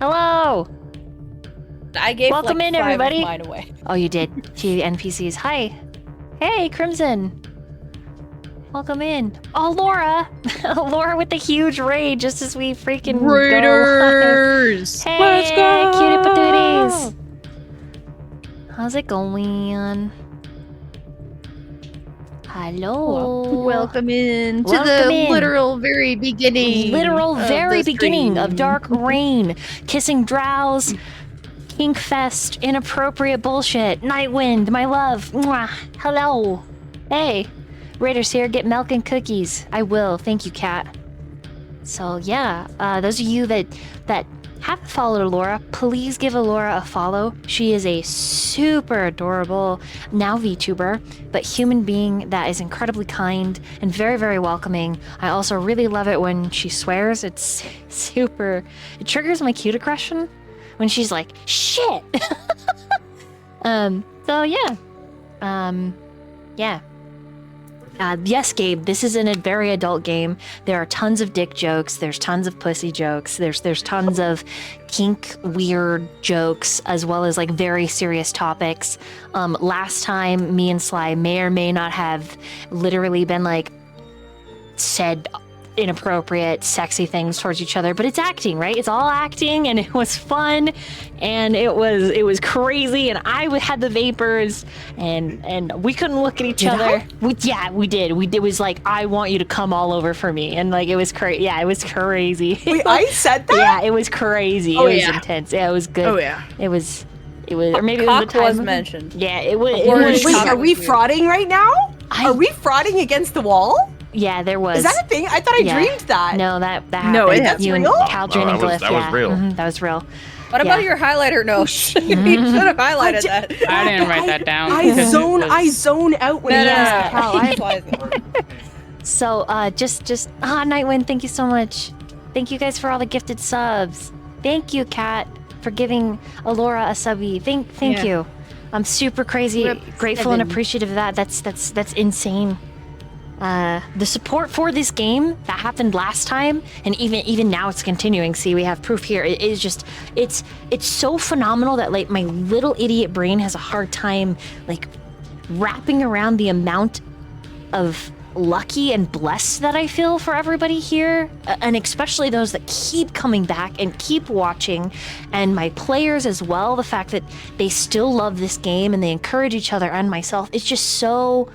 Hello. I gave Welcome like in, 5 everybody. of mine away. Oh, you did. To NPCs. Hi. Hey, Crimson. Welcome in. Oh, Laura. Laura with the huge raid just as we freaking Raiders. go. Hey, Let's go. cutie patooties. How's it going? Hello. Welcome in to Welcome the in. literal very beginning. Literal of very the beginning of stream. Dark Rain. Kissing Drows. Kinkfest. Inappropriate bullshit. Nightwind. My love. Mwah. Hello. Hey. Raiders here. Get milk and cookies. I will. Thank you, Kat. So, yeah. Those of you that haven't followed Alora, please give Alora a follow. She is a super adorable, now VTuber, but human being that is incredibly kind and very, very welcoming. I also really love it when she swears. It's super... It triggers my cute aggression when she's like, shit! So, yeah. Yeah. Yes, Gabe, this is a very adult game. There are tons of dick jokes. There's tons of pussy jokes. There's tons of kink weird jokes, as well as like very serious topics. Last time, me and Sly may or may not have literally been like said inappropriate, sexy things towards each other, but it's acting, right? It's all acting, and it was fun, and it was crazy, and I had the vapors, and we couldn't look at each other. We did. It was like, I want you to come all over for me, and like it was crazy. Yeah, it was crazy. Wait, I said that? Yeah, it was crazy. Oh, it was yeah. intense. Yeah, it was good. Oh yeah. It was, or maybe it was the Cock time. was mentioned. Yeah, it was. It Word was Wait, Cock are was we weird. frauding right now? Are we frauding against the wall? yeah, there was. Is that a thing? I thought I Yeah. dreamed that. No, that happened. No, it That's You and real? Caldron Oh, and that was- Glyph, that was yeah. real. Mhm, that was real. What about your highlighter notes? You should have highlighted that. I didn't write that down. I because it zone out when No, he no, asked no, Cal. So, just Nightwind, thank you so much. Thank you guys for all the gifted subs. Thank you, Kat, for giving Alora a subby. Thank Yeah. you. I'm super crazy Rip grateful and 7. appreciative of that. That's insane. The support for this game that happened last time, and even now it's continuing. See, we have proof here. It is just, it's so phenomenal that like my little idiot brain has a hard time like wrapping around the amount of lucky and blessed that I feel for everybody here, and especially those that keep coming back and keep watching, and my players as well. The fact that they still love this game and they encourage each other and myself, it's just so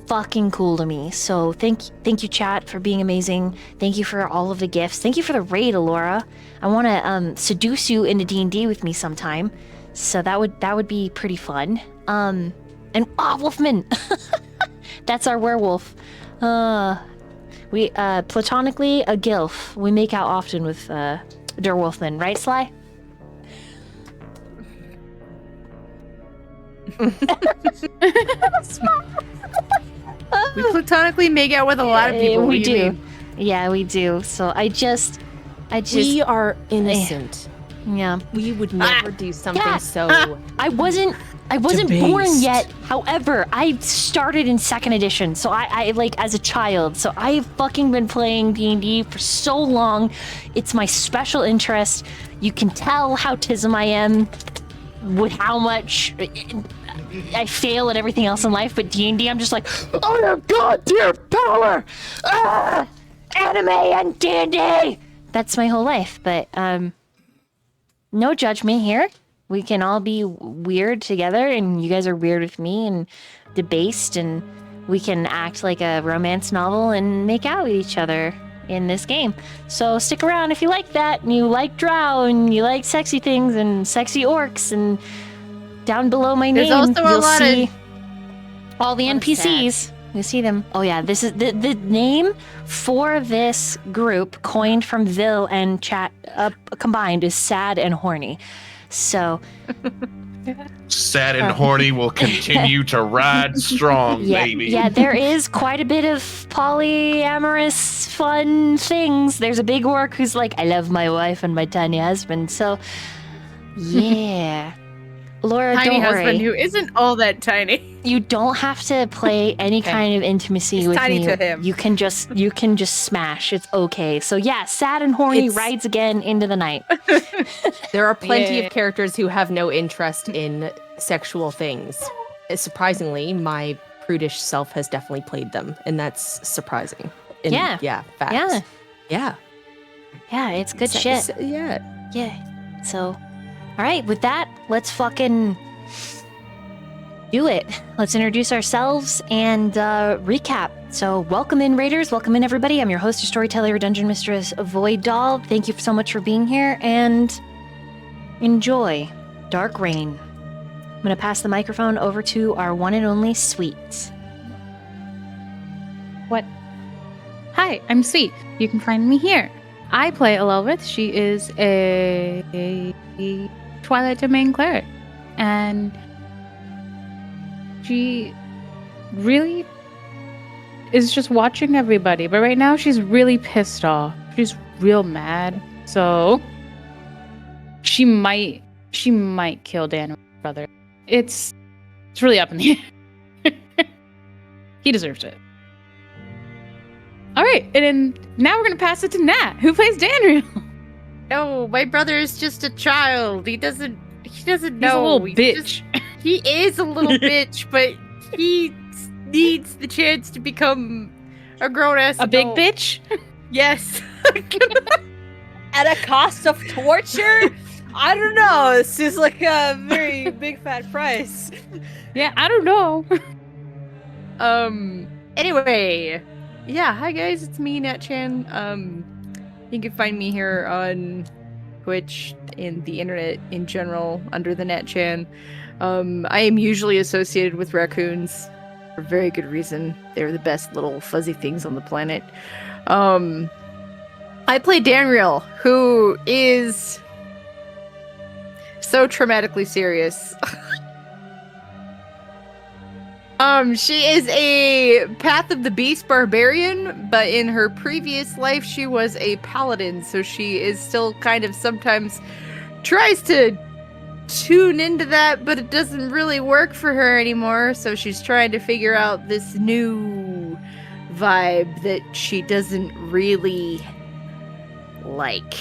fucking cool to me. So thank you, chat, for being amazing. Thank you for all of the gifts. Thank you for the raid, Alora. I want to seduce you into D&D with me sometime. So that would be pretty fun. And Wolfman. That's our werewolf. We platonically a gilf. We make out often with Der Wolfman, right, Sly? We platonically make out with a lot of people. We What do you do. mean? Yeah, we do. So I just We are innocent. yeah. We would never do something Yeah. so... I wasn't born Debased. yet. However, I started in 2nd edition, so I like as a child. So I've fucking been playing D&D for so long. It's my special interest. You can tell how tism I am with how much I fail at everything else in life, but D&D, I'm just like, I have goddamn power! Ah! Anime and D&D! That's my whole life, but no judgment here. We can all be weird together, and you guys are weird with me and debased, and we can act like a romance novel and make out with each other in this game. So stick around if you like that, and you like drow, and you like sexy things and sexy orcs, and down below my There's name, also a you'll lot see of- all the NPCs. You see them. Oh yeah, this is the name for this group, coined from Vil and chat combined, is Sad and Horny. So Sad and horny will continue to ride strong, yeah, baby. yeah, there is quite a bit of polyamorous fun things. There's a big orc who's like, I love my wife and my tiny husband. So yeah. Laura, Tiny don't husband worry. who isn't all that tiny. You don't have to play any kind of intimacy He's with tiny me. to him. You can just smash. It's okay. So yeah, sad and horny rides again into the night. There are plenty Yeah. of characters who have no interest in sexual things. Surprisingly, my prudish self has definitely played them, and that's surprising. And Yeah. facts. Yeah. Yeah. Yeah, it's good So- shit. so- yeah. Yeah. So, all right, with that, let's fucking do it. Let's introduce ourselves and recap. So, welcome in, Raiders. Welcome in, everybody. I'm your host, your storyteller, your dungeon mistress, VoidDoll. Thank you so much for being here and enjoy Dark Rain. I'm going to pass the microphone over to our one and only Sweet. What? Hi, I'm Sweet. You can find me here. I play Elelvith. She is a Twilight Domain cleric. And she really is just watching everybody. But right now, she's really pissed off. She's real mad. So she might kill Danriel's brother. It's really up in the air. He deserves it. All right, and then now we're gonna pass it to Nat, who plays Danriel. No, my brother is just a child. He doesn't know. He's a little bitch. He is a little bitch, but he needs the chance to become a grown-ass A big adult. bitch. Yes. At a cost of torture? I don't know. This is like a very big fat price. Yeah, I don't know. Anyway. Yeah, hi guys, it's me, NatChan. You can find me here on Twitch and the internet in general under TheNatchan. I am usually associated with raccoons for very good reason. They're the best little fuzzy things on the planet. I play Danriel, who is so traumatically serious. She is a Path of the Beast barbarian, but in her previous life she was a paladin, so she is still kind of sometimes tries to tune into that, but it doesn't really work for her anymore, so she's trying to figure out this new vibe that she doesn't really like.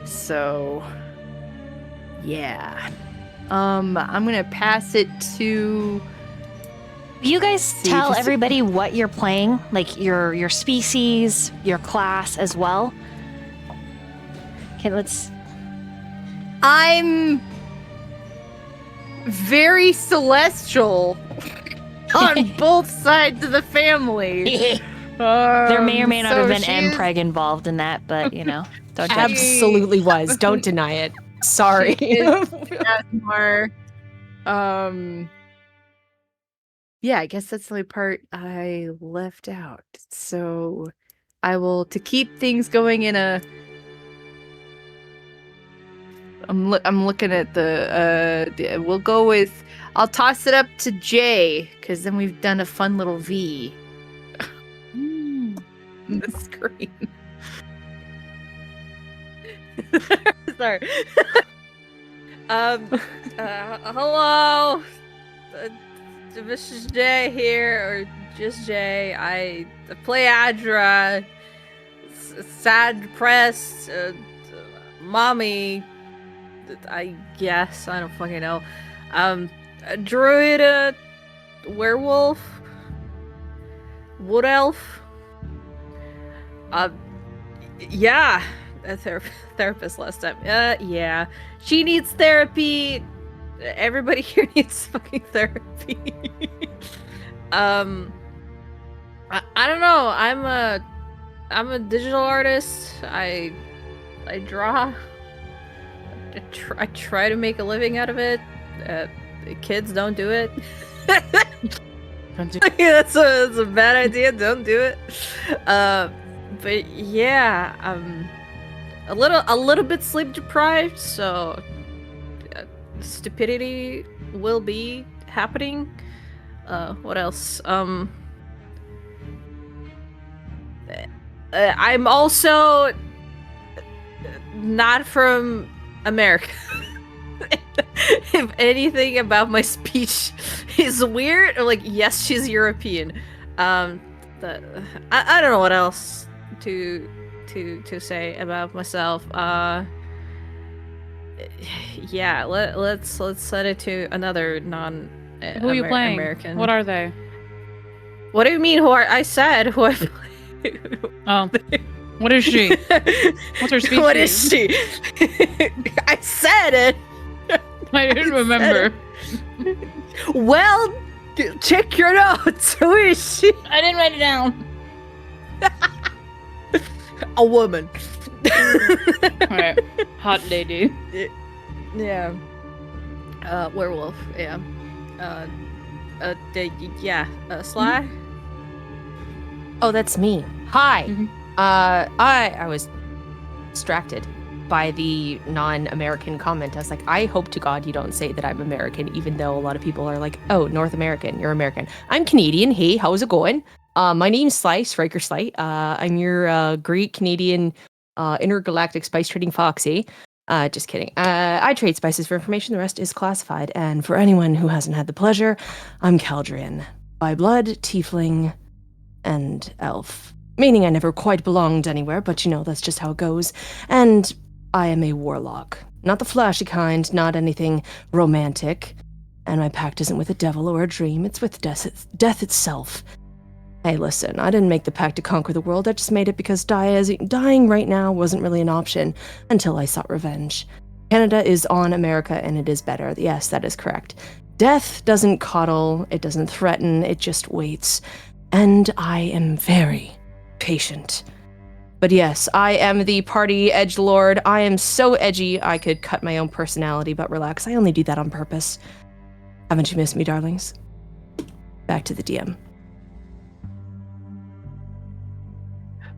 So, yeah. I'm gonna pass it to... You guys tell just- everybody what you're playing, like your species, your class as well. Okay, let's. I'm very celestial on both sides of the family. There may or may not have been M. Mpreg involved in that, but you know, don't judge. me. Absolutely was. Don't deny it. Sorry. More, yeah, I guess that's the only part I left out. So I will, to keep things going in a... I'm looking at we'll go with, I'll toss it up to J, because then we've done a fun little V on the screen. Sorry. Hello. This is Jay here, or just Jay. I play Adra. Sad, depressed, mommy. I guess I don't fucking know. A druid, werewolf, wood elf. Yeah, a therapist last time. Yeah, she needs therapy. Everybody here needs fucking therapy. I don't know. I'm a digital artist. I draw. I try to make a living out of it. Kids don't do it. That's a bad idea. Don't do it. But yeah, I'm a little bit sleep deprived, so stupidity will be happening. What else? I'm also not from America. if anything about my speech is weird, or like, yes, she's European. I don't know what else to say about myself. Yeah, let's set it to another non. Who are you playing? American. What are they? What do you mean? Who are I said who I play? Oh, what is she? What's her species? What is she? I said it. I didn't remember. Well, check your notes. Who is she? I didn't write it down. A woman. Alright. Hot lady. Yeah. Werewolf. Yeah. Sly. Oh, that's me. Hi. Mhm. I was distracted by the non-American comment. I was like, I hope to God you don't say that I'm American, even though a lot of people are like, oh, North American, you're American. I'm Canadian. Hey, how's it going? My name's Sly, Striker Sly. I'm your great Canadian intergalactic spice trading foxy. Just kidding. I trade spices for information. The rest is classified. And for anyone who hasn't had the pleasure, I'm Caldrian. By blood, tiefling, and elf. Meaning I never quite belonged anywhere, but you know, that's just how it goes. And I am a warlock. Not the flashy kind, not anything romantic. And my pact isn't with a devil or a dream, it's with death itself. Hey, listen, I didn't make the pact to conquer the world, I just made it because dying right now wasn't really an option until I sought revenge. Canada is on America and it is better. Yes, that is correct. Death doesn't coddle, it doesn't threaten, it just waits. And I am very patient. But yes, I am the party edgelord. I am so edgy I could cut my own personality, but relax, I only do that on purpose. Haven't you missed me, darlings? Back to the DM.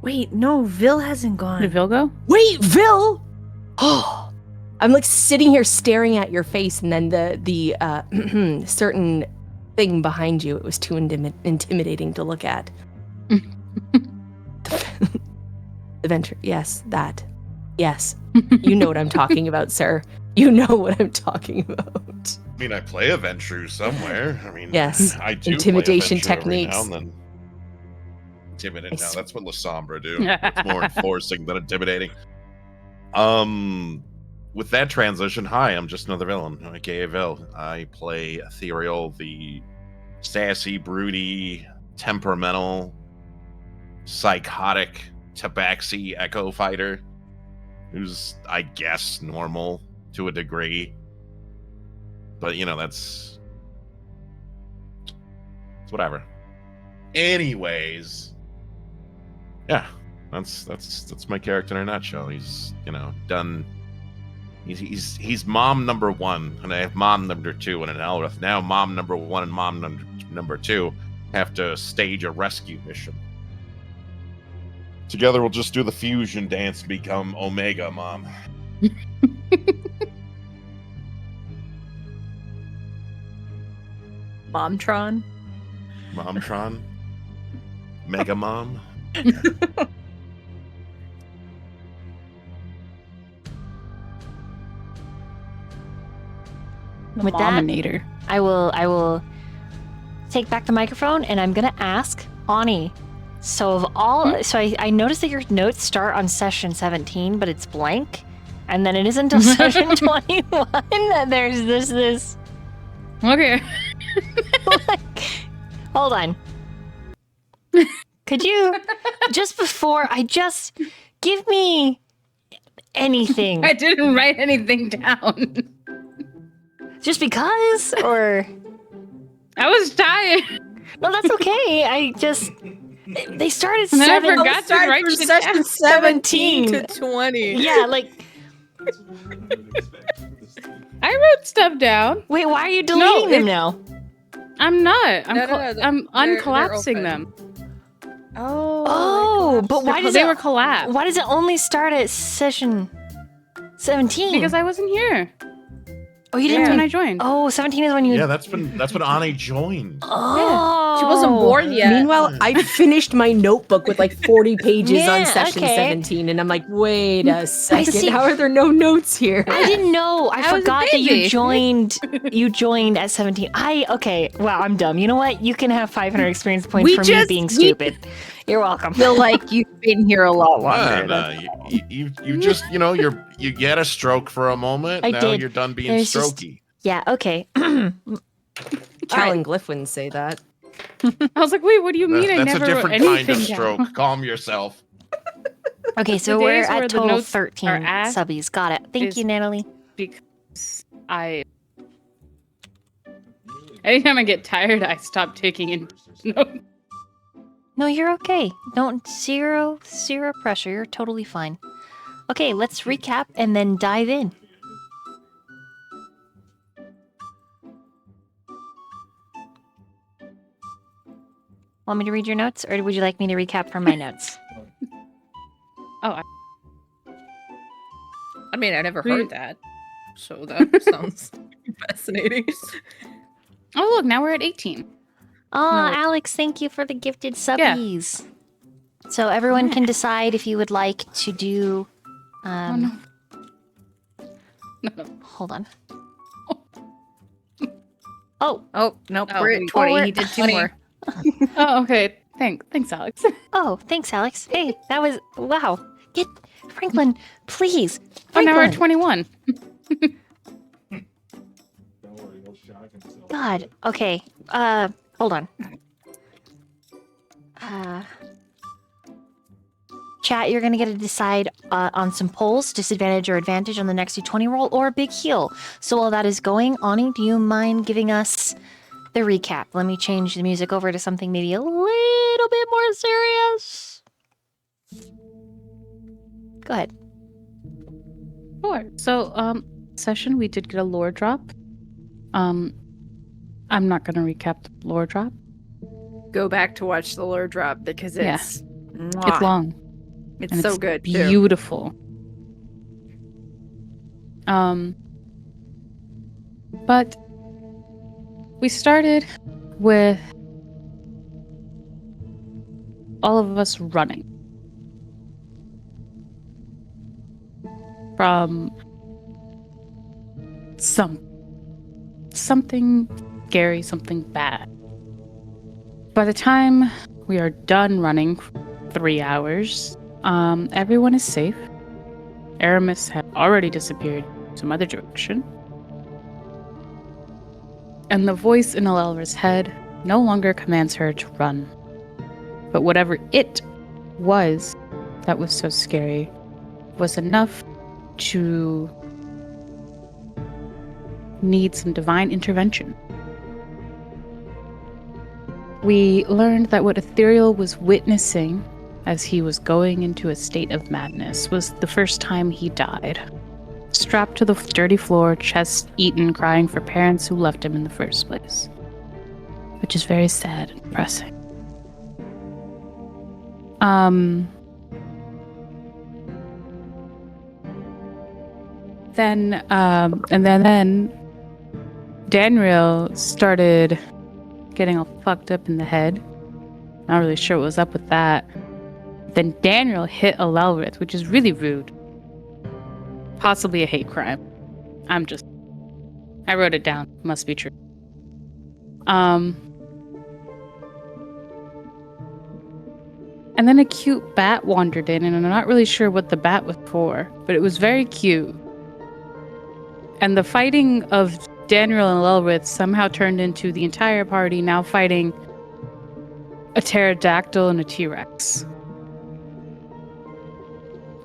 Wait, no, Vil hasn't gone. Did Vil go? Wait, Vil! Oh, I'm like sitting here staring at your face, and then the certain thing behind you, it was too intimidating to look at. The venture, yes, that. Yes. You know what I'm talking about, sir. You know what I'm talking about. I mean, I play a Ventru somewhere. I mean, Yes. I do Intimidation play a Ventru every techniques. now and then. Intimidate. Nice. No, that's what Lasombra do. It's more enforcing than intimidating. With that transition, hi, I'm just another villain, aka Vil. I play Ethereal, the sassy, broody, temperamental, psychotic, tabaxi echo fighter, who's, I guess, normal to a degree. But you know, that's whatever. Anyways, yeah, that's my character in a nutshell. He's, you know, done. He's mom number one, and I have mom number two, and an Elrith. Now mom number one and mom number two have to stage a rescue mission. Together we'll just do the fusion dance and become Omega Mom. Momtron. Momtron? Mega Mom? With that, Abominator. I will take back the microphone and I'm gonna ask Ani. So of all, so I noticed that your notes start on session 17, but it's blank, and then it isn't until session 21 that there's this. Okay. Hold on. Could you just give me anything? I didn't write anything down. Just because, or I was tired. no, that's okay. They started And then I 7. forgot to write from shit session down. 17 to 20. Yeah, like I wrote stuff down. wait, why are you deleting them now? I'm not. I'm No, I'm they're uncollapsing open. them. Oh, but why does They it? were collapsed. Why does it only start at session 17? Because I wasn't here. oh, you That's didn't. when I joined. Oh, 17 is when you. Yeah, that's when Ani joined. Oh. She wasn't born yet. Meanwhile, I finished my notebook with like 40 pages Yeah, on session okay. 17, and I'm like, wait a second, see- how are there no notes here? I didn't know. I I was a forgot that you baby. joined. You joined at 17. Okay. Wow, I'm dumb. You know what? You can have 500 experience points We for me just- being we- stupid. You're welcome. Feel like you've been here a lot longer. You just you get a stroke for a moment. I Now did. you're done being There's just- strokey. Yeah. Okay. Cal and Glyph wouldn't say that. I was like, wait, what do you mean? I That's never a wrote different kind anything of down. stroke. Calm yourself. Okay. So The we're days where at the total notes 13 are asked subbies. Got it. Thank is- you, Natalie. Because anytime I get tired, I stop taking in notes. No, you're okay. Don't zero pressure. You're totally fine. Okay, let's recap and then dive in. Want me to read your notes, or would you like me to recap from my notes? I mean, I never We- heard that. So that sounds fascinating. Oh, look, now we're at 18. Oh, No. Alex, thank you for the gifted subbies. So everyone can decide if you would like to do. Oh, no. No. Hold on. Oh, Oh, nope, Oh, we're at we- 20. we're He did at 2 20. more. Oh, okay. Thanks, Alex. oh, thanks, Alex. Hey, that was wow. Get Franklin, please. Oh, now we're at Franklin. 21. God. Okay. Hold on. Chat, you're gonna get to decide on some polls, disadvantage or advantage on the next D20 roll, or a big heal. So while that is going, Ani, do you mind giving us the recap? Let me change the music over to something maybe a little bit more serious. Go ahead. Sure. So, session, we did get a lore drop. I'm not going to recap the lore drop. Go back to watch the lore drop because Yeah. it's It's long. It's and so it's good too. Beautiful. But we started with all of us running from something scary, something bad. By the time we are done running 3 hours, everyone is safe. Aramis had already disappeared some other direction. And the voice in Alelra's head no longer commands her to run. But whatever it was that was so scary was enough to need some divine intervention. We learned that what Ethereal was witnessing as he was going into a state of madness was the first time he died. Strapped to the dirty floor, chest eaten, crying for parents who left him in the first place. Which is very sad and depressing. Then Danriel started getting all fucked up in the head. Not really sure what was up with that. Then Danriel hit Alelrith, which is really rude. Possibly a hate crime. I wrote it down. Must be true. And then a cute bat wandered in, and I'm not really sure what the bat was for, but it was very cute. And the fighting of Danriel and Lelrith somehow turned into the entire party now fighting a pterodactyl and a T-Rex.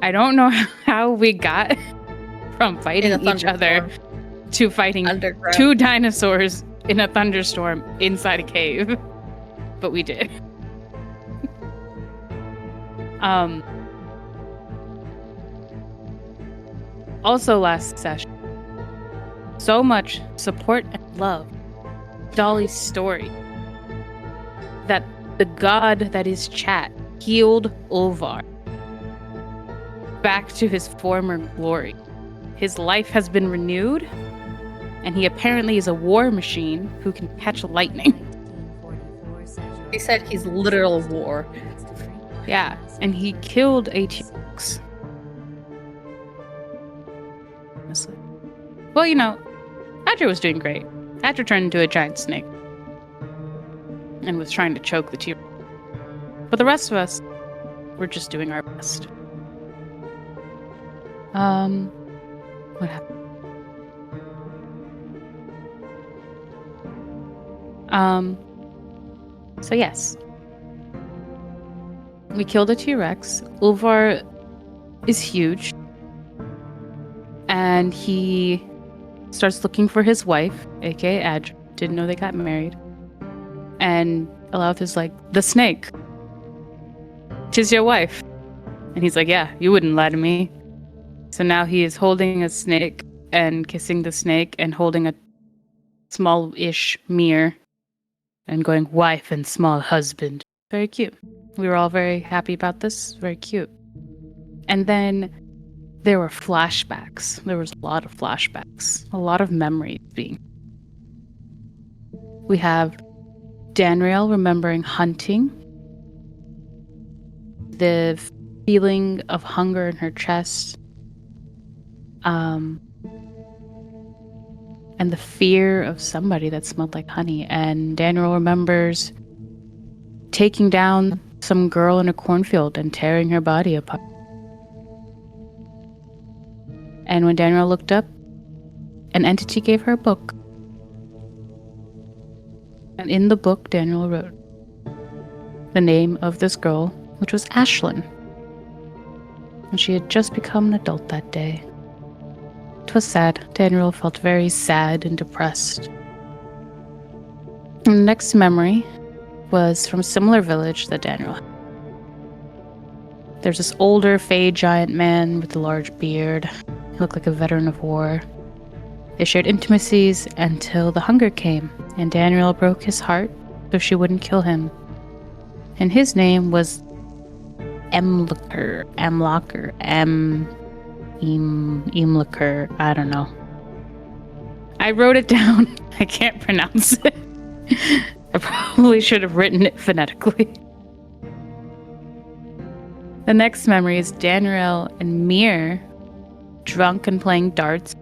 I don't know how we got from fighting each other to fighting Underground. 2 dinosaurs in a thunderstorm inside a cave. But we did. Also last session, so much support and love. Dolly's story. That the god that is chat healed Ulvar back to his former glory. His life has been renewed, and he apparently is a war machine who can catch lightning. 1544 session. He said he's literal war. Yeah, and he killed a T-Rex. Honestly. Well, Adger was doing great. Adger turned into a giant snake and was trying to choke the T-Rex. But the rest of us were just doing our best. What happened? So yes. We killed a T-Rex. Ulvar is huge. And he starts looking for his wife, aka Adge. Didn't know they got married. And Alauth is like, the snake. 'Tis your wife. And he's like, yeah, you wouldn't lie to me. So now he is holding a snake and kissing the snake and holding a small-ish mirror and going, wife and small husband. Very cute. We were all very happy about this. Very cute. And then there were flashbacks. There was a lot of flashbacks. A lot of memories being. We have Danriel remembering hunting. The feeling of hunger in her chest. And the fear of somebody that smelled like honey. And Danriel remembers taking down some girl in a cornfield and tearing her body apart. And when Danriel looked up, an entity gave her a book. And in the book, Danriel wrote the name of this girl, which was Ashlyn. And she had just become an adult that day. It was sad. Danriel felt very sad and depressed. And the next memory was from a similar village that Danriel had. There's this older Fey giant man with a large beard. He looked like a veteran of war. They shared intimacies until the hunger came, and Danriel broke his heart so she wouldn't kill him. And his name was Emlaker, Emlaker, I don't know. I wrote it down. I can't pronounce it. I probably should have written it phonetically. The next memory is Danriel and Mir drunk and playing darts,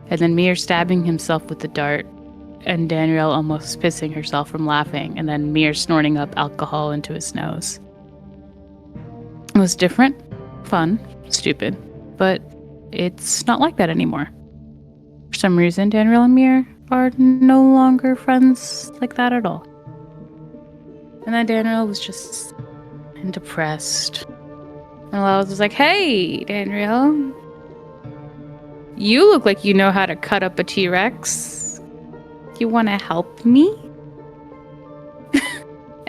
and then Mir stabbing himself with the dart, and Danriel almost pissing herself from laughing, and then Mir snorting up alcohol into his nose. It was different, fun, stupid, but it's not like that anymore. For some reason, Danriel and Mir are no longer friends like that at all. And then Danriel was just depressed. And I was like, hey, Danriel, you look like you know how to cut up a T-Rex. You want to help me?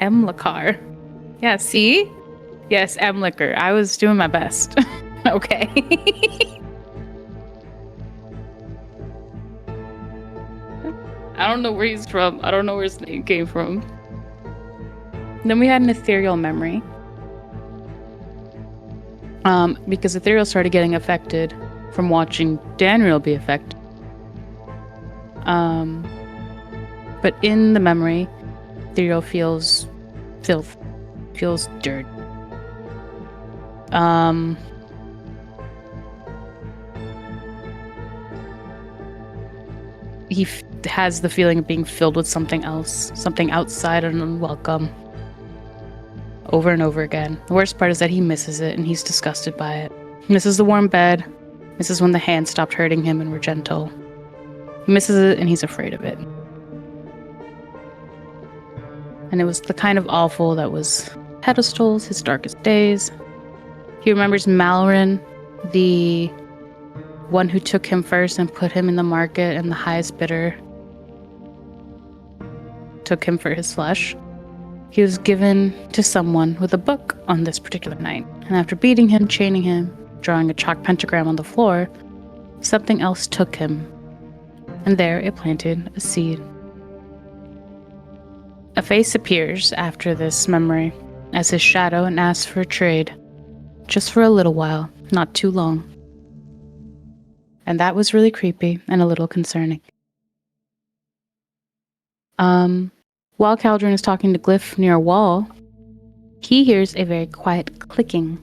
Emlikar. Yeah, see? Yes, Emliker. I was doing my best. Okay. I don't know where he's from. I don't know where his name came from. Then we had an ethereal memory. Because ethereal started getting affected from watching Danriel be affected. But in the memory, ethereal feels filth, feels dirt. He has the feeling of being filled with something else, something outside and unwelcome. Over and over again. The worst part is that he misses it and he's disgusted by it. He misses the warm bed, misses when the hands stopped hurting him and were gentle. He misses it and he's afraid of it. And it was the kind of awful that was pedestals, his darkest days. He remembers Malrin, the one who took him first and put him in the market, and the highest bidder took him for his flesh. He was given to someone with a book on this particular night, and after beating him, chaining him, drawing a chalk pentagram on the floor, something else took him, and there it planted a seed. A face appears after this memory as his shadow and asks for a trade, just for a little while, not too long. And that was really creepy and a little concerning. While Caldron is talking to Glyph near a wall, he hears a very quiet clicking.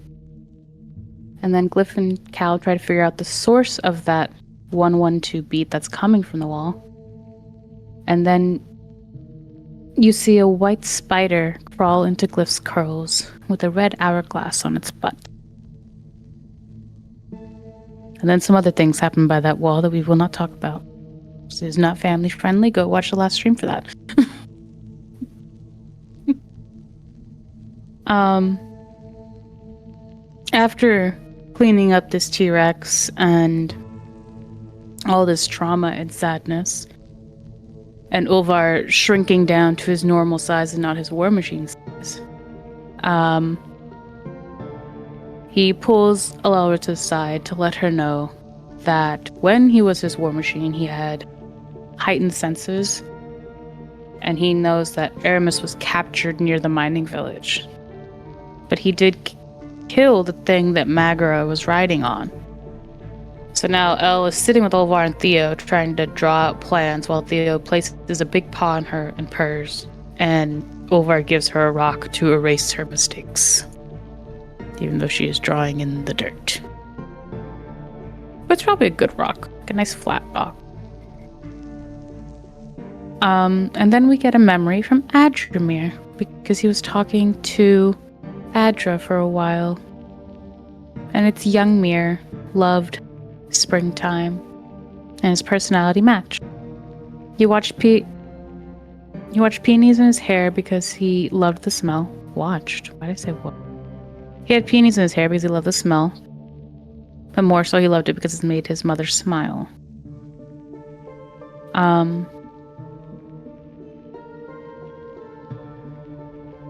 And then Glyph and Cal try to figure out the source of that 112 beat that's coming from the wall. And then you see a white spider crawl into Glyph's curls with a red hourglass on its butt. And then some other things happen by that wall that we will not talk about. This is not family friendly. Go watch the last stream for that. After cleaning up this T-Rex and all this trauma and sadness, and Ulvar shrinking down to his normal size and not his war machine size, he pulls Alelra to the side to let her know that when he was his war machine, he had heightened senses, and he knows that Aramis was captured near the mining village. But he did kill the thing that Magara was riding on. So now Elle is sitting with Ulvar and Theo trying to draw out plans while Theo places a big paw on her and purrs, and Ulvar gives her a rock to erase her mistakes, even though she is drawing in the dirt. But it's probably a good rock, like a nice flat rock. And then we get a memory from Adramir, because he was talking to Adra for a while. And it's young Mir, loved springtime, and his personality matched. He watched peonies in his hair because he loved the smell. Watched. Why did I say what? He had peonies in his hair because he loved the smell. But more so, he loved it because it made his mother smile.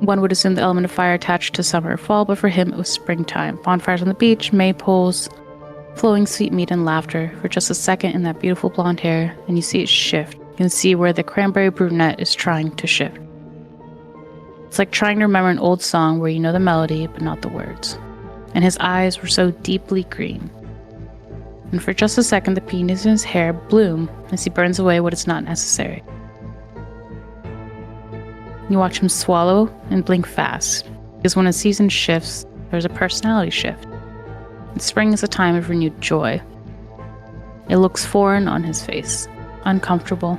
One would assume the element of fire attached to summer or fall, but for him it was springtime. Bonfires on the beach, maypoles, flowing sweetmeat and laughter for just a second in that beautiful blonde hair, and you see it shift. You can see where the cranberry brunette is trying to shift. It's like trying to remember an old song where you know the melody but not the words. And his eyes were so deeply green. And for just a second, the peonies in his hair bloom as he burns away what is not necessary. You watch him swallow and blink fast, because when a season shifts, there's a personality shift. And spring is a time of renewed joy. It looks foreign on his face, uncomfortable.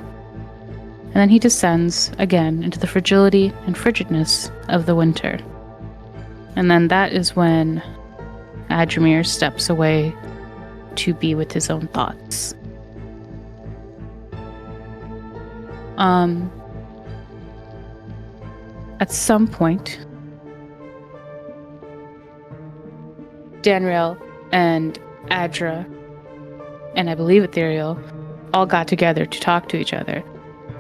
And then he descends again into the fragility and frigidness of the winter. And then that is when Adramir steps away to be with his own thoughts. At some point, Danriel and Adra, and I believe Ethereal, all got together to talk to each other.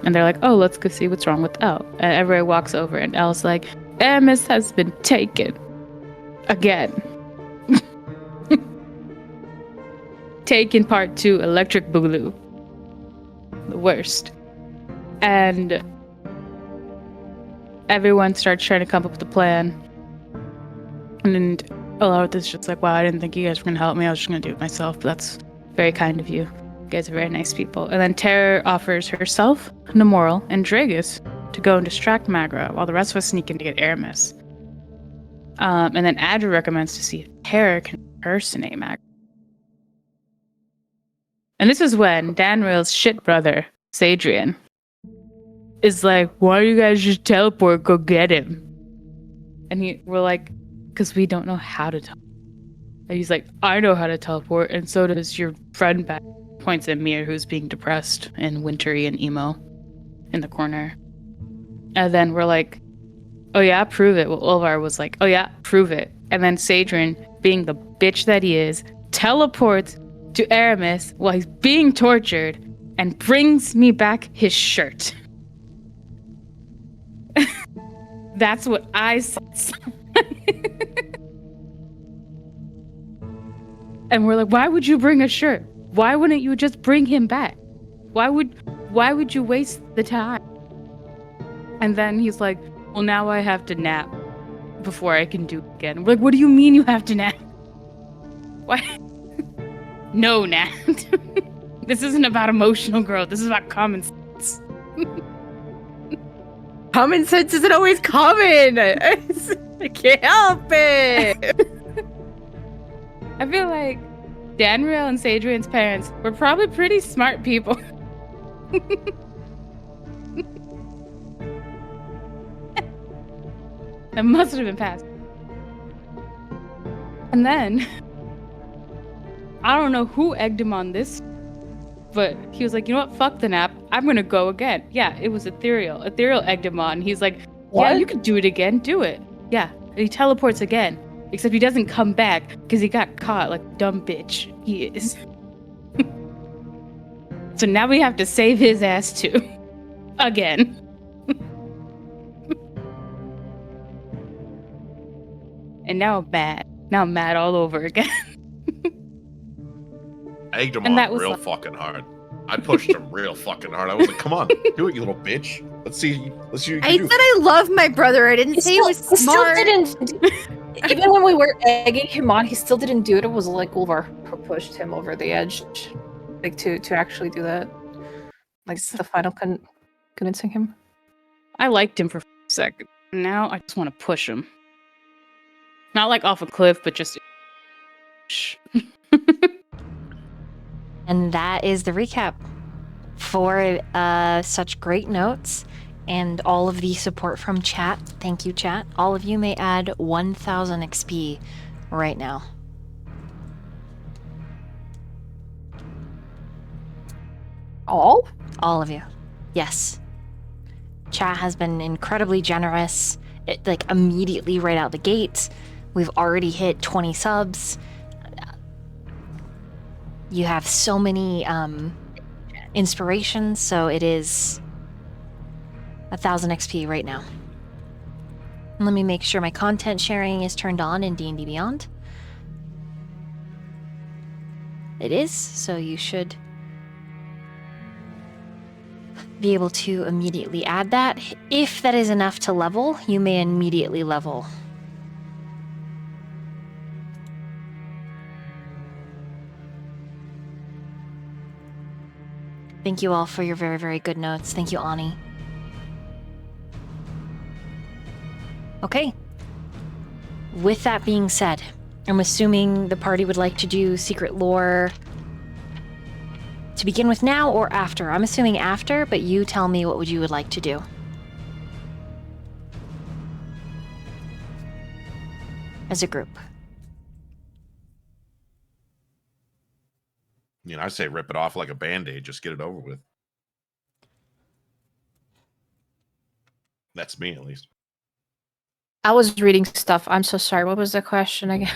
And they're like, oh, let's go see what's wrong with Elle. And everybody walks over, and Elle's like, Aramis has been taken. Again. Taken part 2, Electric Boogaloo. The worst. And everyone starts trying to come up with a plan. And Alelra is just like, wow, I didn't think you guys were going to help me. I was just going to do it myself. But that's very kind of you. You guys are very nice people. And then Terra offers herself, Nemoral, and Dragus to go and distract Magra while the rest of us sneak in to get Aramis. And then Adra recommends to see if Terra can impersonate Magra. And this is when Danriel's shit brother, Sadrian, is like, why do you guys just teleport, go get him? And we're like, because we don't know how to teleport. And he's like, I know how to teleport, and so does your friend back. Points at Mir, who's being depressed and wintry and emo in the corner. And then we're like, oh yeah, prove it. Well, Ulvar was like, oh yeah, prove it. And then Sadrian, being the bitch that he is, teleports to Aramis while he's being tortured and brings me back his shirt. That's what I said. And we're like, why would you bring a shirt? Why wouldn't you just bring him back? Why would you waste the time? And then he's like, well, now I have to nap before I can do it again. We're like, what do you mean you have to nap? Why? No, Nat. This isn't about emotional growth. This is about common sense. Common sense isn't always common. I can't help it. I feel like Danriel and Sadrian's parents were probably pretty smart people. That must have been passed. And then, I don't know who egged him on this, but he was like, you know what, fuck the nap, I'm gonna go again. Yeah, it was Ethereal. Ethereal egged him on. He's like, yeah, you can do it again, do it. Yeah, and he teleports again, except he doesn't come back because he got caught like a dumb bitch he is. So now we have to save his ass too. Again. And now I'm mad. Now I'm mad all over again. I egged him And that on was real like- fucking hard. I pushed him real fucking hard. I was like, come on, do it, you little bitch. Let's see what you I can said do. I love my brother. I didn't say he was smart. didn't. Even when we were egging him on, he still didn't do it. It was like Ulvar who pushed him over the edge, like to actually do that. Like the final convincing him. I liked him for a second. Now I just want to push him. Not like off a cliff, but just. And that is the recap for such great notes and all of the support from chat. Thank you, chat. All of you may add 1,000 XP right now. All? All of you. Yes. Chat has been incredibly generous. Like immediately right out the gate. We've already hit 20 subs. You have so many inspirations, so it is 1,000 XP right now. Let me make sure my content sharing is turned on in D&D Beyond. It is, so you should be able to immediately add that. If that is enough to level, you may immediately level. Thank you all for your very, very good notes. Thank you, Ani. Okay. With that being said, I'm assuming the party would like to do secret lore to begin with now or after. I'm assuming after, but you tell me what you would like to do. As a group. You know, I say rip it off like a band-aid, just get it over with. That's me, at least. I was reading stuff. I'm so sorry. What was the question again?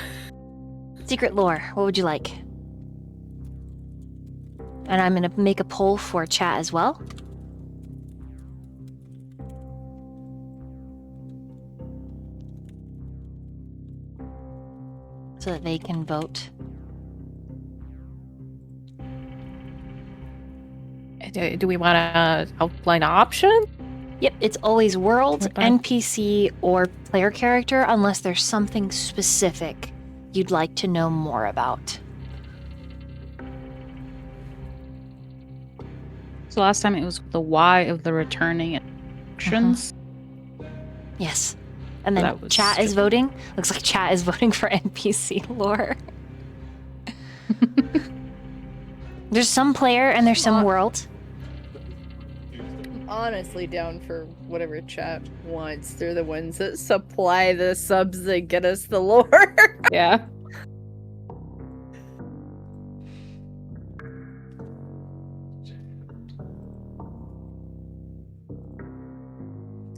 Secret lore, what would you like? And I'm going to make a poll for chat as well. So that they can vote. Do we want to outline option? Yep, it's always world, Okay. NPC, or player character, unless there's something specific you'd like to know more about. So last time it was the why of the returning actions. Yes. And then That was chat is stupid. voting. Looks like chat is voting for NPC lore. There's some player and there's some world. Honestly, down for whatever chat wants. They're the ones that supply the subs that get us the lore. Yeah.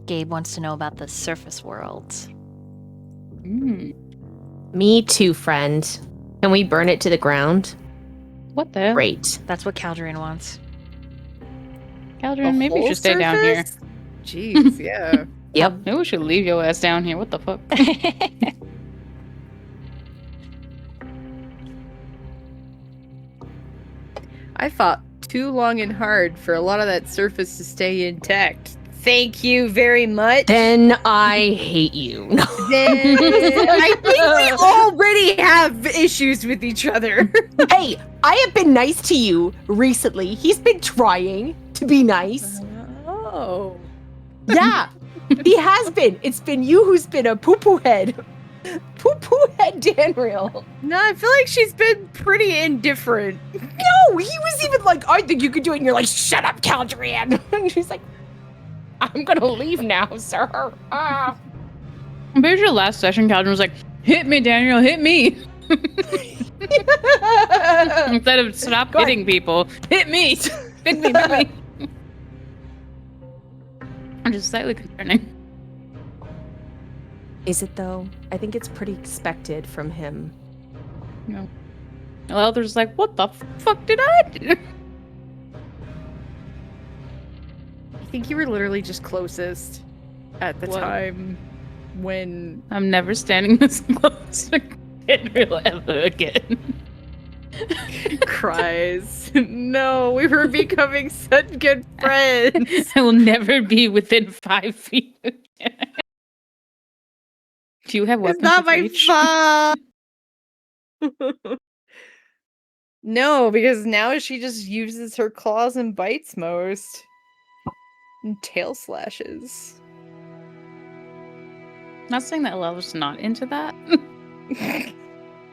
Gabe wants to know about the surface world. Mm. Me too, friend. Can we burn it to the ground? What the hell? Great. That's what Caldrian wants. Caldrian, maybe you whole should stay down here. surface? Jeez, yeah. Yep. Maybe we should leave your ass down here. What the fuck? I fought too long and hard for a lot of that surface to stay intact. Thank you very much. Then I hate you. Then I think we already have issues with each other. Hey, I have been nice to you recently. He's been trying to be nice. Oh. Yeah. He has been. It's been you who's been a poo-poo head. Poo-poo head Danriel. No, I feel like she's been pretty indifferent. No, he was even like, I think you could do it. And you're like, shut up, Caldrian. And she's like, I'm going to leave now, sir. Ah. I'm pretty sure last session, Caldron was like, hit me, Daniel, hit me. Instead of stop hitting people, hit me. Hit me, hit me. Which is slightly concerning. Is it though? I think it's pretty expected from him. No. Well, they're just like, what the fuck did I do? I think you were literally just closest at the What? time when I'm never standing this close to Danriel ever again. cries. No, we were becoming such good friends. I will never be within 5 feet again. Do you have weapons It's not of my reach? fault. No, because now she just uses her claws and bites most. And tail slashes. Not saying that Lela's not into that.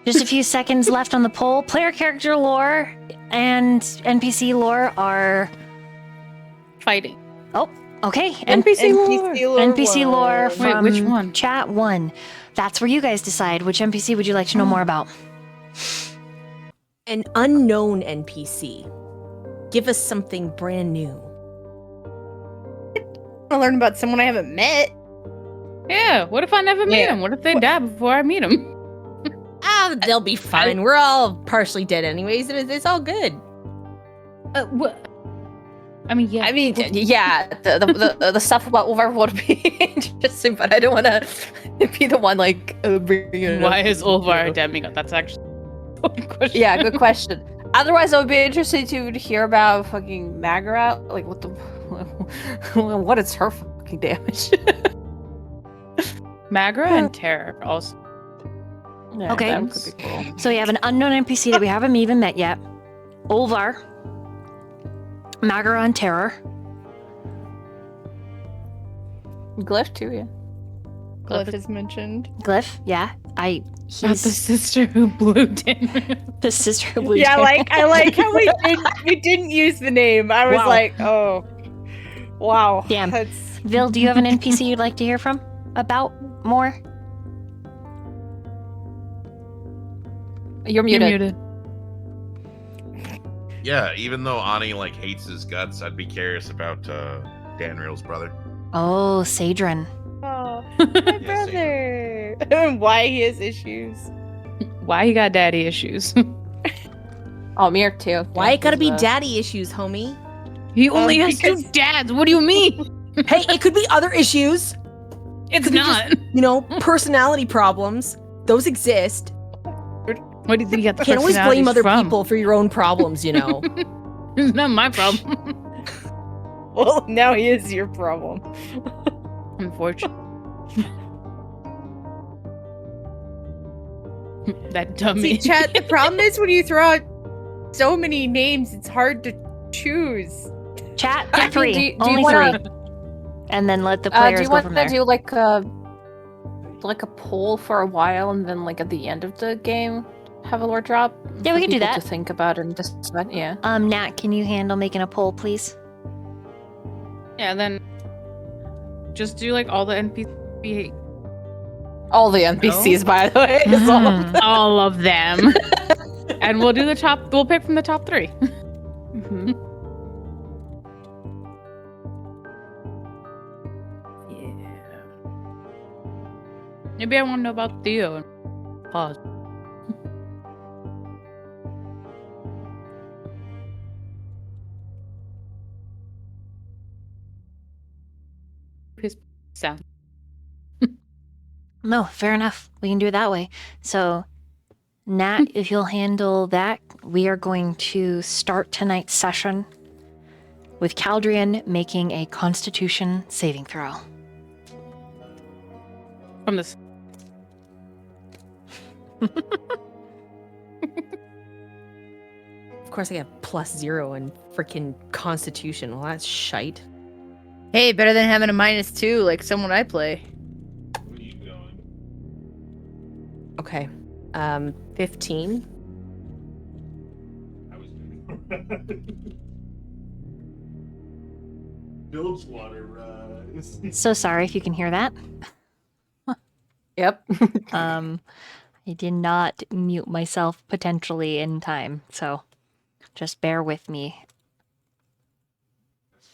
Just a few seconds left on the poll. Player character lore and NPC lore are Fighting. okay. And NPC lore. NPC lore Wait, from which one? chat 1. That's where you guys decide. Which NPC would you like to know more about? An unknown NPC. Give us something brand new. I learn about someone I haven't met. Yeah, what if I never meet Yeah. him? What if they die before I meet him? Ah, they'll be fine. We're all partially dead anyways. It's all good. What? I mean, yeah. I mean, yeah, the stuff about Ulvar would be interesting, but I don't want to be the one like bringing it Why up. is Ulvar a demigod? That's actually a good question. Yeah, good question. Otherwise, I would be interested to hear about fucking Magara. Like, what the, what is her fucking damage? Magra and Terror also. Yeah, Okay. that could be cool. So we have an unknown NPC that we haven't even met yet. Ulvar, Magara and Terror. Glyph too, yeah. Glyph is mentioned. Glyph, yeah. Not He's the sister who blew Danriel. the sister who blew Yeah, Danriel. I like how we didn't use the name. I was Wow. like, oh, wow. Damn. That's Vil, do you have an NPC you'd like to hear from about more? You're You're muted. muted. Yeah, even though Ani like hates his guts, I'd be curious about Danriel's brother. Oh, Sadrin. oh, my Yeah, brother. Why he has issues. Why you got daddy issues? Oh, Mir too. Why it gotta be he's, daddy issues, homie? He only has because- 2 dads. What do you mean? Hey, it could be other issues. It's Could be not. You know, personality problems. Those exist. What do you think you got the Can't always blame personalities other from? people for your own problems, you know. It's not my problem. Well, now he is your problem. Unfortunately. That dummy. See, chat, the problem is when you throw out so many names, it's hard to choose. Chat, I get mean, 3. do you Only wanna- 3. And then let the do players you go want from to there. do like a poll for a while, and then like at the end of the game, have a lore drop? Yeah, we for can do people that. To think about and decide. Yeah. Nat, can you handle making a poll, please? Yeah, then just do like all the NPC. All the NPCs, by the way. is all of them. All of them. And we'll do the top. We'll pick from the top 3. Mhm. Maybe I want to know about Theo. And pause. His sound. No, fair enough. We can do it that way. So, Nat, if you'll handle that, we are going to start tonight's session with Caldrian making a Constitution saving throw. From this. Of course, I got +0 in freaking Constitution. Well, that's shite. Hey, better than having a -2 like someone I play. Where are you going? Okay. 15. I was doing Bilgewater So sorry if you can hear that. Yep. I did not mute myself potentially in time, so just bear with me.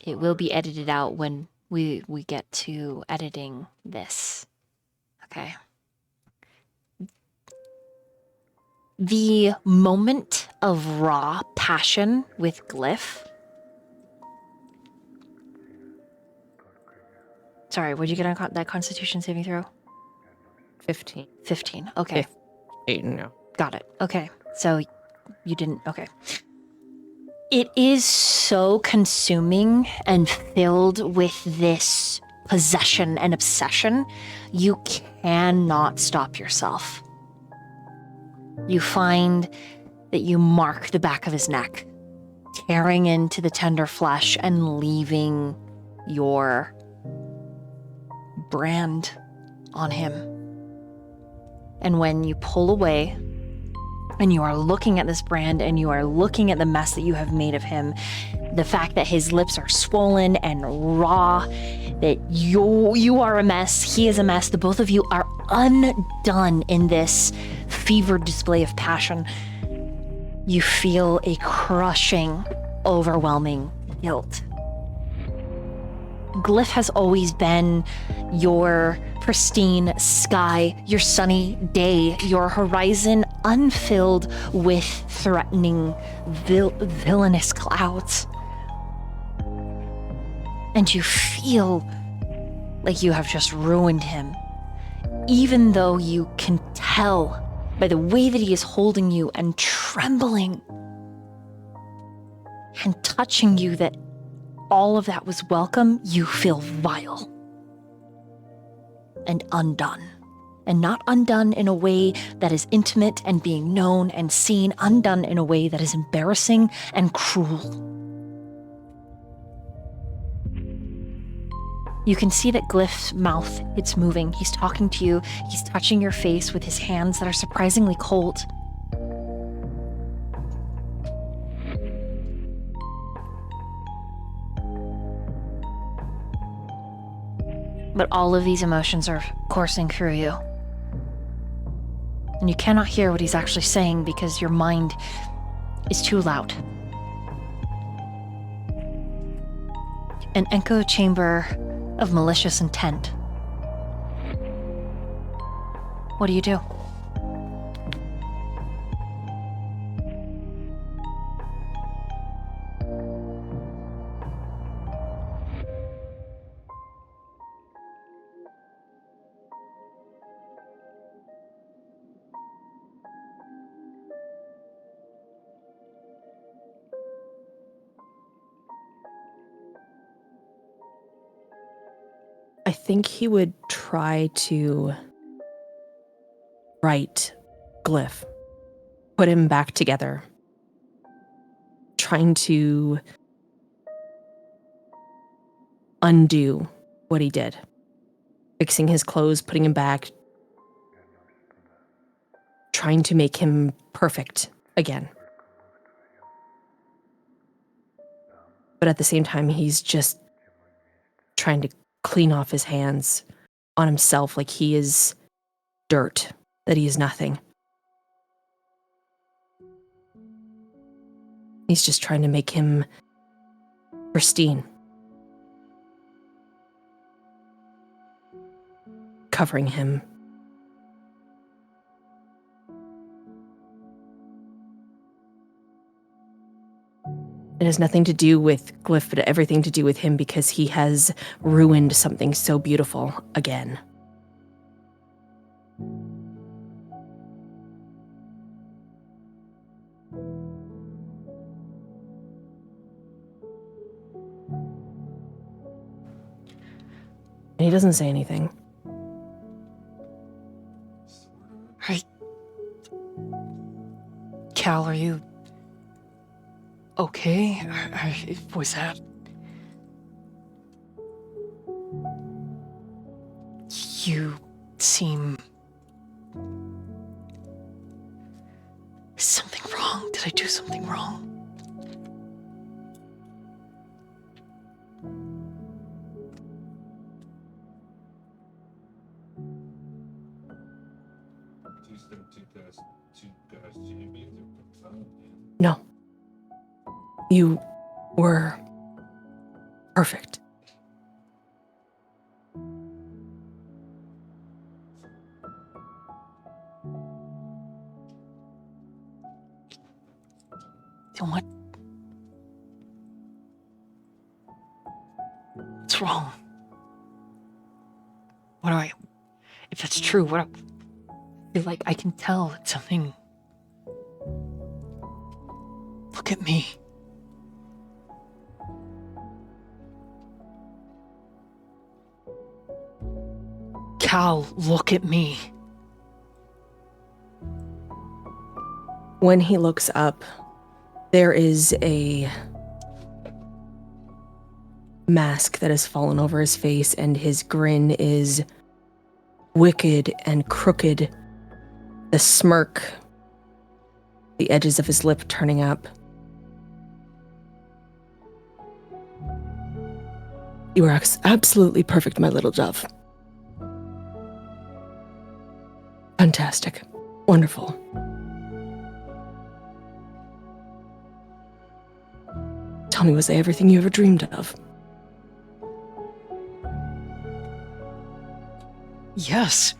It will be edited out when we get to editing this. Okay. The moment of raw passion with Glyph. Sorry, would you get on that Constitution saving throw? 15. 15. Okay. 15, no. Got it. Okay. So you didn't. Okay. It is so consuming and filled with this possession and obsession, you cannot stop yourself. You find that you mark the back of his neck, tearing into the tender flesh and leaving your brand on him. And when you pull away, and you are looking at this brand and you are looking at the mess that you have made of him, the fact that his lips are swollen and raw, that you are a mess, he is a mess, the both of you are undone in this fevered display of passion. You feel a crushing, overwhelming guilt. Glyph has always been your pristine sky, your sunny day, your horizon unfilled with threatening, villainous clouds. And you feel like you have just ruined him, even though you can tell by the way that he is holding you and trembling and touching you that all of that was welcome. You feel vile and undone. And not undone in a way that is intimate and being known and seen, undone in a way that is embarrassing and cruel. You can see that Glyph's mouth, it's moving. He's talking to you. He's touching your face with his hands that are surprisingly cold. But all of these emotions are coursing through you. And you cannot hear what he's actually saying because your mind is too loud. An echo chamber of malicious intent. What do you do? I think he would try to right Glyph, put him back together, trying to undo what he did, fixing his clothes, putting him back, trying to make him perfect again. But at the same time, he's just trying to clean off his hands on himself like he is dirt, that he is nothing. He's just trying to make him pristine. Covering him. It has nothing to do with Glyph, but everything to do with him because he has ruined something so beautiful again. And he doesn't say anything. Cal, are you okay? Was that... You seem... Is something wrong? Did I do something wrong? No. You were perfect. Then what? What's wrong? What do I... If that's true, what... I feel like I can tell it's something... Look at me. Cal, look at me. When he looks up, there is a mask that has fallen over his face, and his grin is wicked and crooked. The smirk, the edges of his lip turning up. You are absolutely perfect, my little dove. Fantastic. Wonderful. Tell me, was I everything you ever dreamed of? Yes.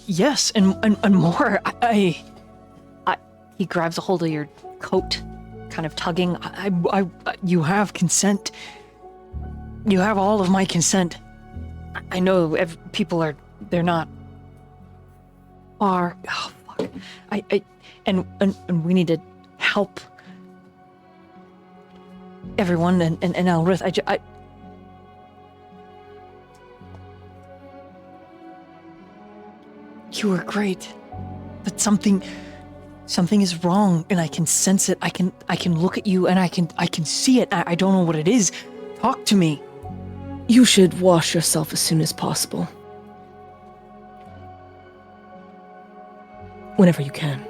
Yes, and more. He grabs a hold of your coat, kind of tugging. You have consent. You have all of my consent. I know people they're not far. Oh, fuck. And we need to help everyone and Elrith. You were great, but something is wrong, and I can sense it. I can look at you, and I can see it. I don't know what it is. Talk to me. You should wash yourself as soon as possible. Whenever you can.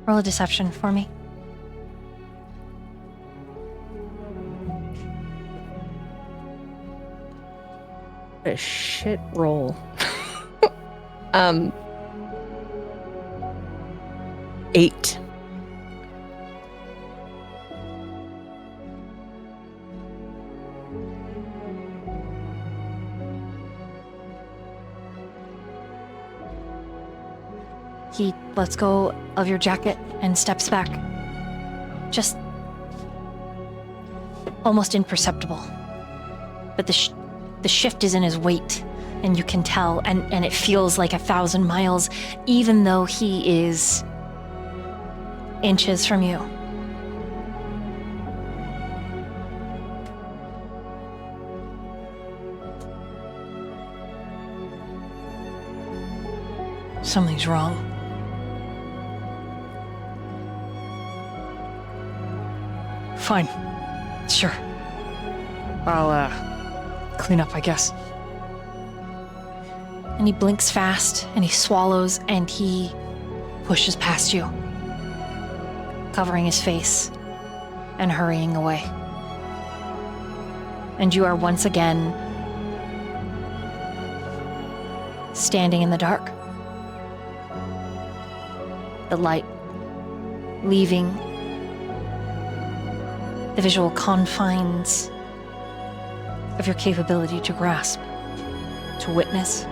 Roll a deception for me. A shit roll. 8. He lets go of your jacket and steps back. Just almost imperceptible. But the shift is in his weight, and you can tell, and it feels like 1,000 miles, even though he is inches from you. Something's wrong. Fine. Sure. I'll, clean up, I guess. And he blinks fast, and he swallows, and he pushes past you, covering his face and hurrying away. And you are once again standing in the dark. The light leaving the visual confines of your capability to grasp, to witness.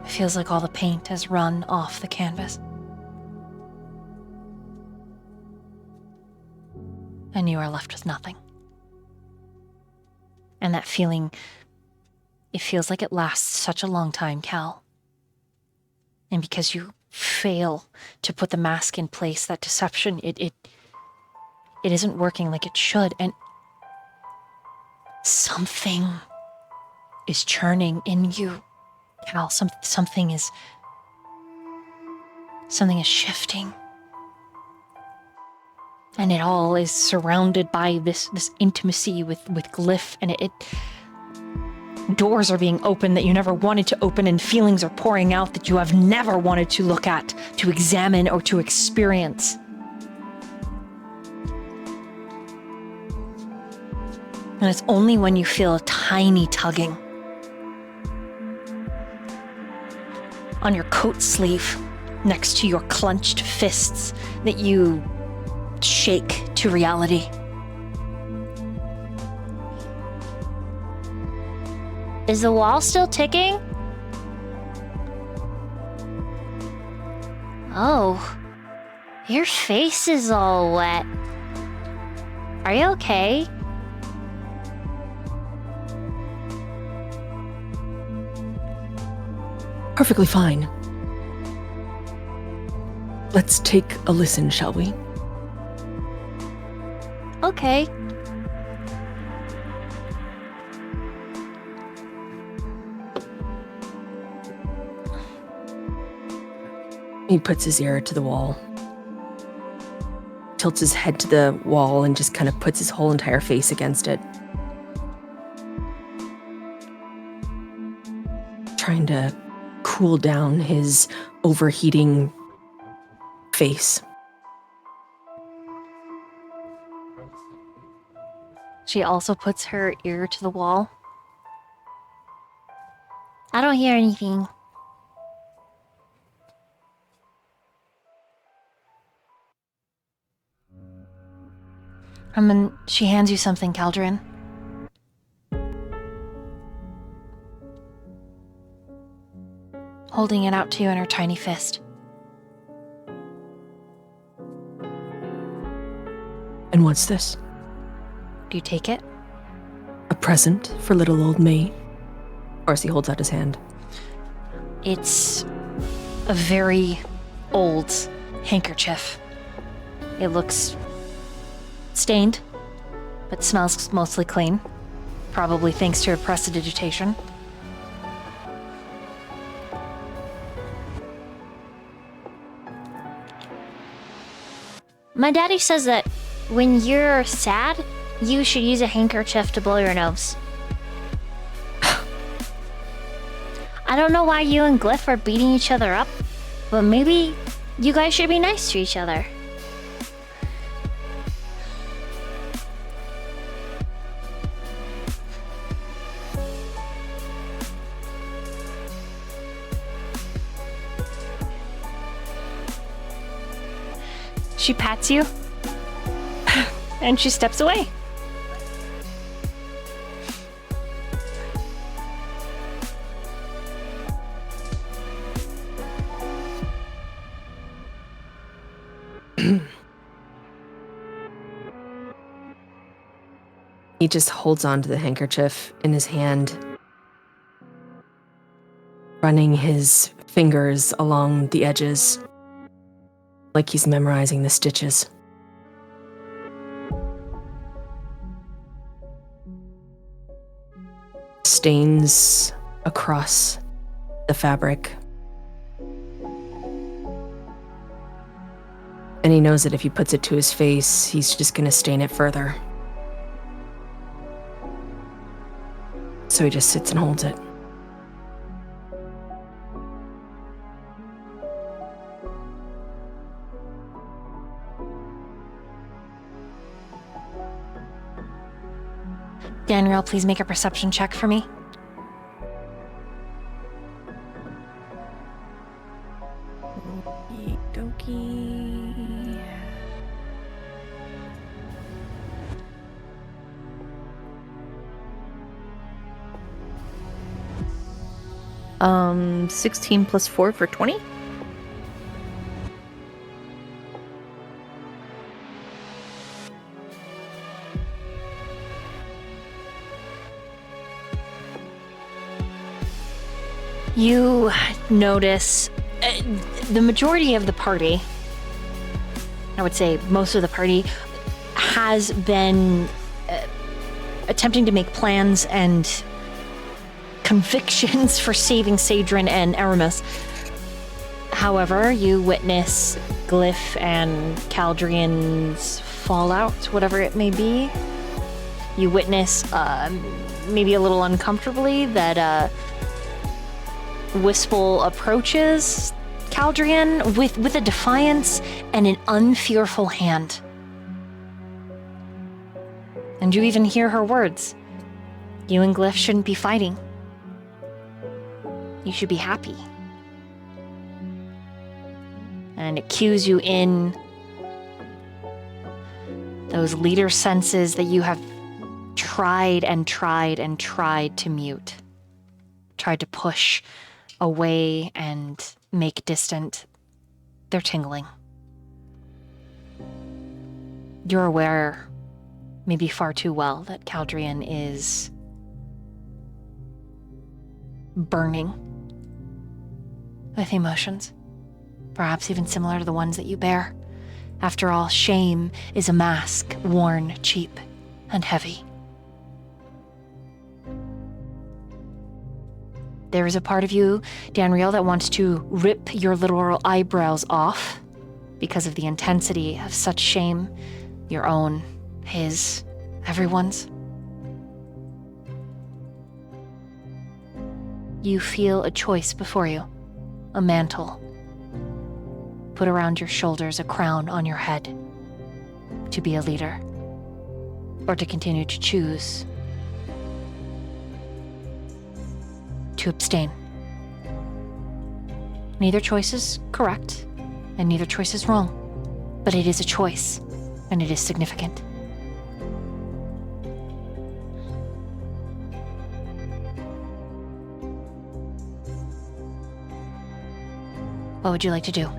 It feels like all the paint has run off the canvas. And you are left with nothing. And that feeling, it feels like it lasts such a long time, Cal. And because you fail to put the mask in place, that deception, it isn't working like it should, and something is churning in you, Cal. Something is shifting. And it all is surrounded by this intimacy with Glyph, and it doors are being opened that you never wanted to open, and feelings are pouring out that you have never wanted to look at, to examine, or to experience. And it's only when you feel a tiny tugging on your coat sleeve next to your clenched fists that you shake to reality. Is the wall still ticking? Oh, your face is all wet. Are you okay? Perfectly fine. Let's take a listen, shall we? Okay. He puts his ear to the wall, tilts his head to the wall, and just kind of puts his whole entire face against it. Trying to cool down his overheating face. She also puts her ear to the wall. I don't hear anything. And then she hands you something, Caldrian. Holding it out to you in her tiny fist. And what's this? Do you take it? A present for little old me? Arcee holds out his hand. It's a very old handkerchief. It looks stained, but smells mostly clean. Probably thanks to her prestidigitation. My daddy says that when you're sad, you should use a handkerchief to blow your nose. I don't know why you and Glyph are beating each other up, but maybe you guys should be nice to each other. She pats you, and she steps away. He just holds on to the handkerchief in his hand, running his fingers along the edges, like he's memorizing the stitches. Stains across the fabric. And he knows that if he puts it to his face, he's just gonna stain it further. So he just sits and holds it. Danriel, please make a perception check for me. Okey-dokey. 16 plus 4 for 20. You notice the majority of the party, I would say most of the party, has been attempting to make plans and convictions for saving Sadrin and Aramis. However, you witness Glyph and Caldrian's fallout, whatever it may be. You witness, maybe a little uncomfortably, that Wistful approaches Caldrian with a defiance and an unfearful hand. And you even hear her words. You and Glyph shouldn't be fighting. You should be happy. And it cues you in those leader senses that you have tried and tried and tried to mute. Tried to push away and make distant. They're tingling. You're aware, maybe far too well, that Caldrian is burning with emotions, perhaps even similar to the ones that you bear. After all, shame is a mask worn cheap and heavy. There is a part of you, Danriel, that wants to rip your literal eyebrows off because of the intensity of such shame, your own, his, everyone's. You feel a choice before you, a mantle. Put around your shoulders, a crown on your head, to be a leader, or to continue to choose to abstain. Neither choice is correct, and neither choice is wrong, but it is a choice, and it is significant. What would you like to do?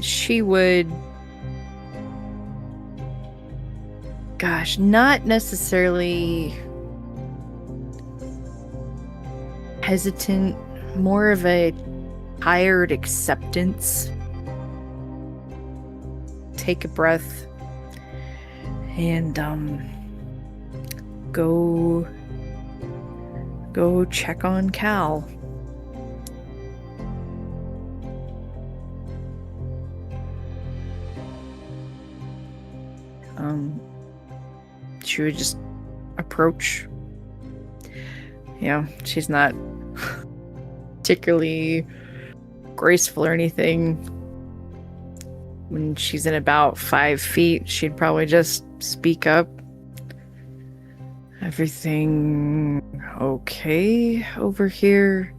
She would... Gosh, not necessarily hesitant, more of a tired acceptance. Take a breath and go check on Cal. She would just approach. Yeah, she's not particularly graceful or anything. When she's in about 5 feet, she'd probably just speak up. Everything okay over here?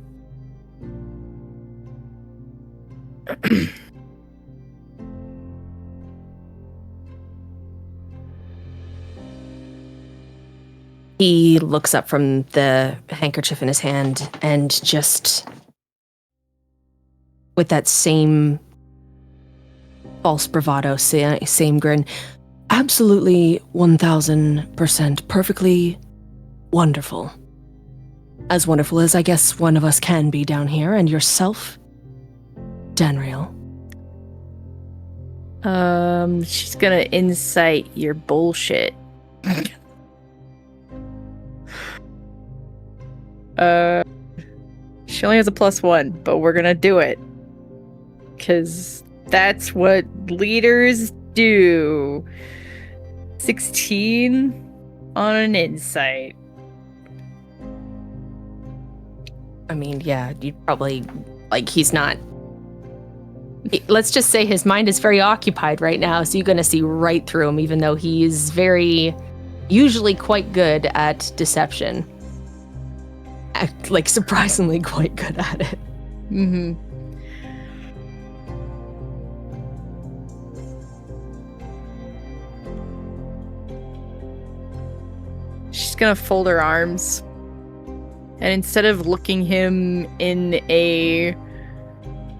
He looks up from the handkerchief in his hand and just, with that same false bravado, same grin, absolutely 1000% perfectly wonderful. As wonderful as I guess one of us can be down here, and yourself, Danriel. She's gonna incite your bullshit. She only has a +1, but we're gonna do it. 'Cause that's what leaders do. 16 on an insight. I mean, yeah, you'd probably, he's not... Let's just say his mind is very occupied right now, so you're gonna see right through him, even though he is usually quite good at deception. Surprisingly quite good at it. Mm-hmm. She's gonna fold her arms, and instead of looking him in a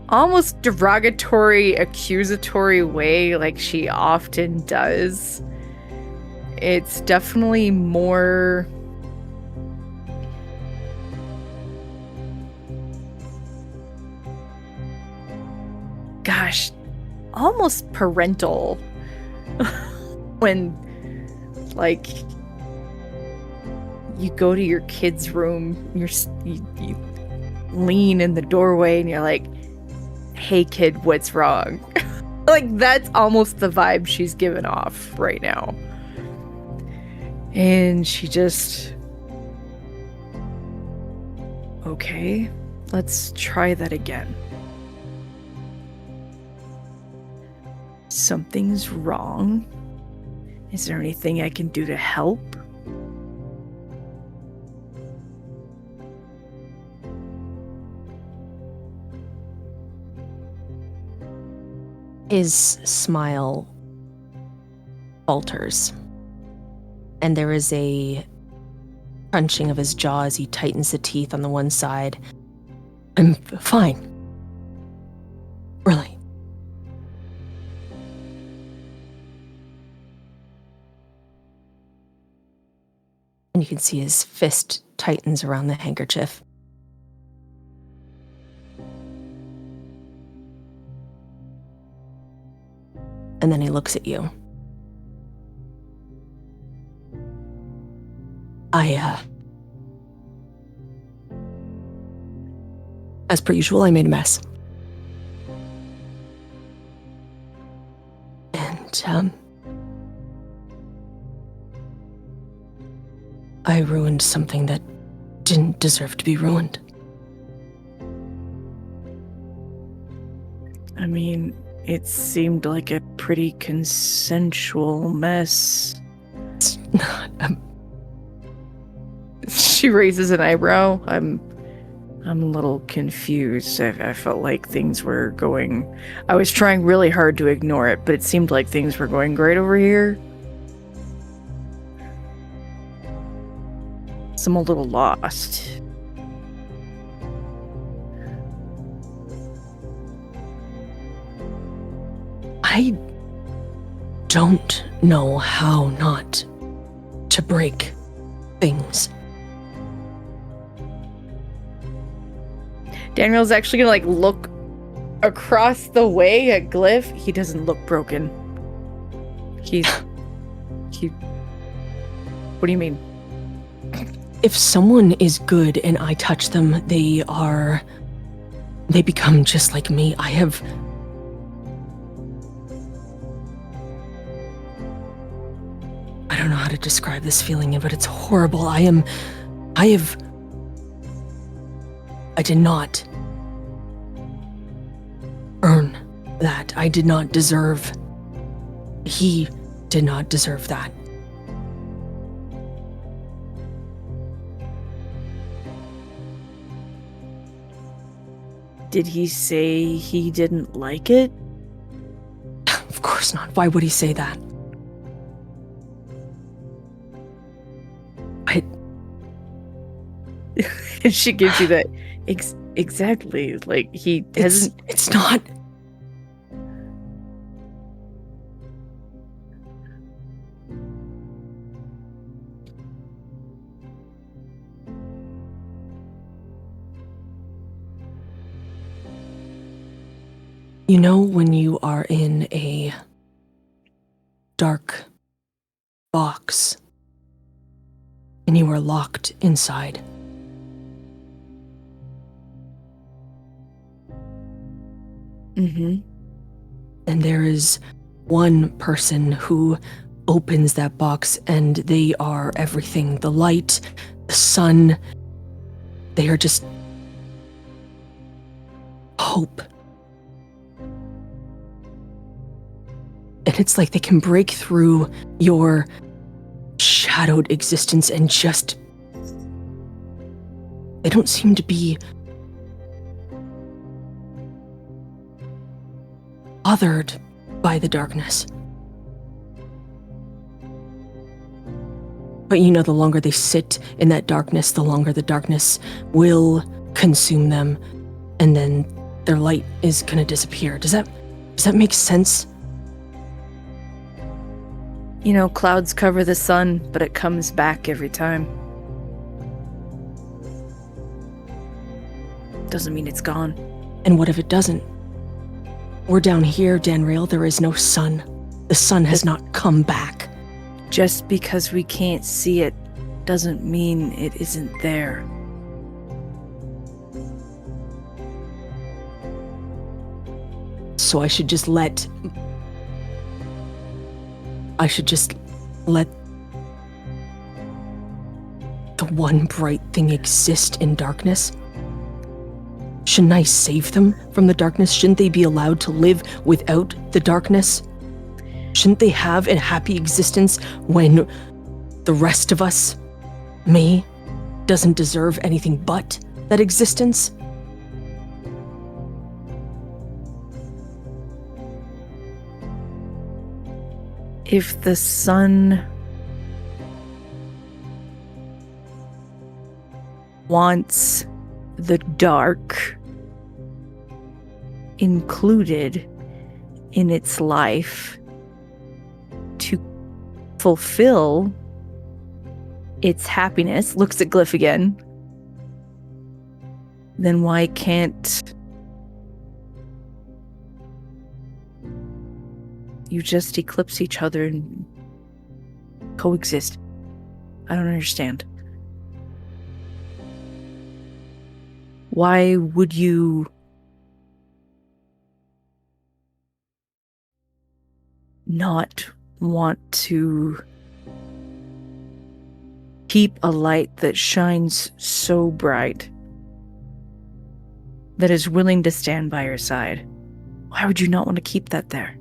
almost derogatory, accusatory way like she often does, it's definitely more... Gosh, almost parental. When, you go to your kid's room, you lean in the doorway and you're like, hey kid, what's wrong? Like, that's almost the vibe she's giving off right now. And she just... Okay, let's try that again. Something's wrong. Is there anything I can do to help? His smile falters, and there is a crunching of his jaw as he tightens the teeth on the one side. I'm fine. Really. And you can see his fist tightens around the handkerchief. And then he looks at you. As per usual, I made a mess. And, I ruined something that didn't deserve to be ruined. I mean, it seemed like a pretty consensual mess. It's not, She raises an eyebrow. I'm a little confused. I felt like things were going... I was trying really hard to ignore it, but it seemed like things were going great over here. So I'm a little lost. I don't know how not to break things. Daniel's actually gonna like look across the way at Glyph. He doesn't look broken. He. What do you mean? If someone is good and I touch them, they become just like me. I don't know how to describe this feeling, but it's horrible. I did not earn that. I did not deserve. He did not deserve that. Did he say he didn't like it? Of course not. Why would he say that? And she gives you that exactly. Like, he hasn't... It's not... You know when you are in a dark box and you are locked inside? Mm-hmm. And there is one person who opens that box and they are everything. The light, the sun, they are just hope. And it's like they can break through your shadowed existence and just... They don't seem to be bothered by the darkness. But you know, the longer they sit in that darkness, the longer the darkness will consume them, and then their light is gonna disappear. Does that make sense? You know, clouds cover the sun, but it comes back every time. Doesn't mean it's gone. And what if it doesn't? We're down here, Danriel. There is no sun. The sun has not come back. Just because we can't see it doesn't mean it isn't there. So I should just let the one bright thing exist in darkness? Shouldn't I save them from the darkness? Shouldn't they be allowed to live without the darkness? Shouldn't they have a happy existence when the rest of us, me, doesn't deserve anything but that existence? If the sun wants the dark included in its life to fulfill its happiness, looks at Glyph again, then why can't you just eclipse each other and coexist? I don't understand. Why would you not want to keep a light that shines so bright, that is willing to stand by your side? Why would you not want to keep that there?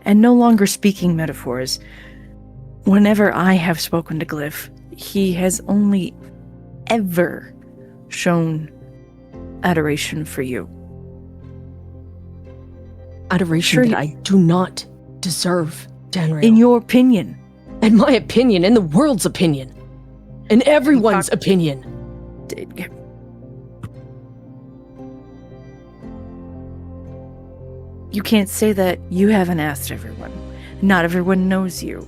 And no longer speaking metaphors, whenever I have spoken to Glyph, he has only ever shown adoration for you. Adoration that I do not deserve, Danriel. In your opinion. In my opinion, in the world's opinion. In everyone's opinion. You can't say that. You haven't asked everyone. Not everyone knows you.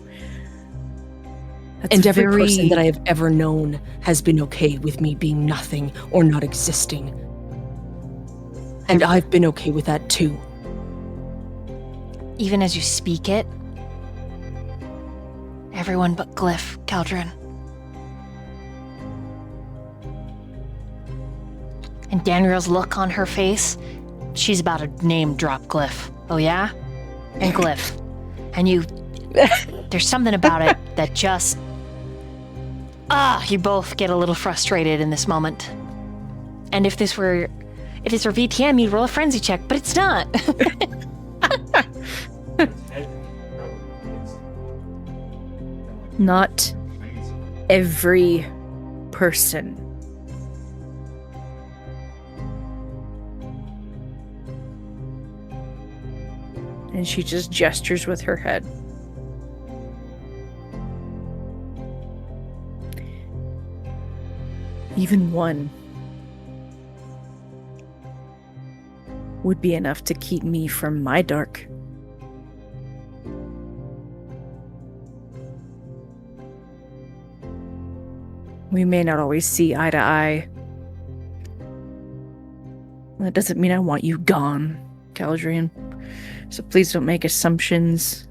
And every person that I have ever known has been okay with me being nothing or not existing. And I've been okay with that too. Even as you speak it, everyone but Glyph, Caldron. And Danriel's look on her face, she's about to name drop Glyph. Oh yeah? And Glyph. And you, there's something about it that just, you both get a little frustrated in this moment. And if this were VTM, you'd roll a frenzy check, but it's not. Not every person. And she just gestures with her head. Even one would be enough to keep me from my dark. We may not always see eye to eye. That doesn't mean I want you gone, Caldrian. So please don't make assumptions.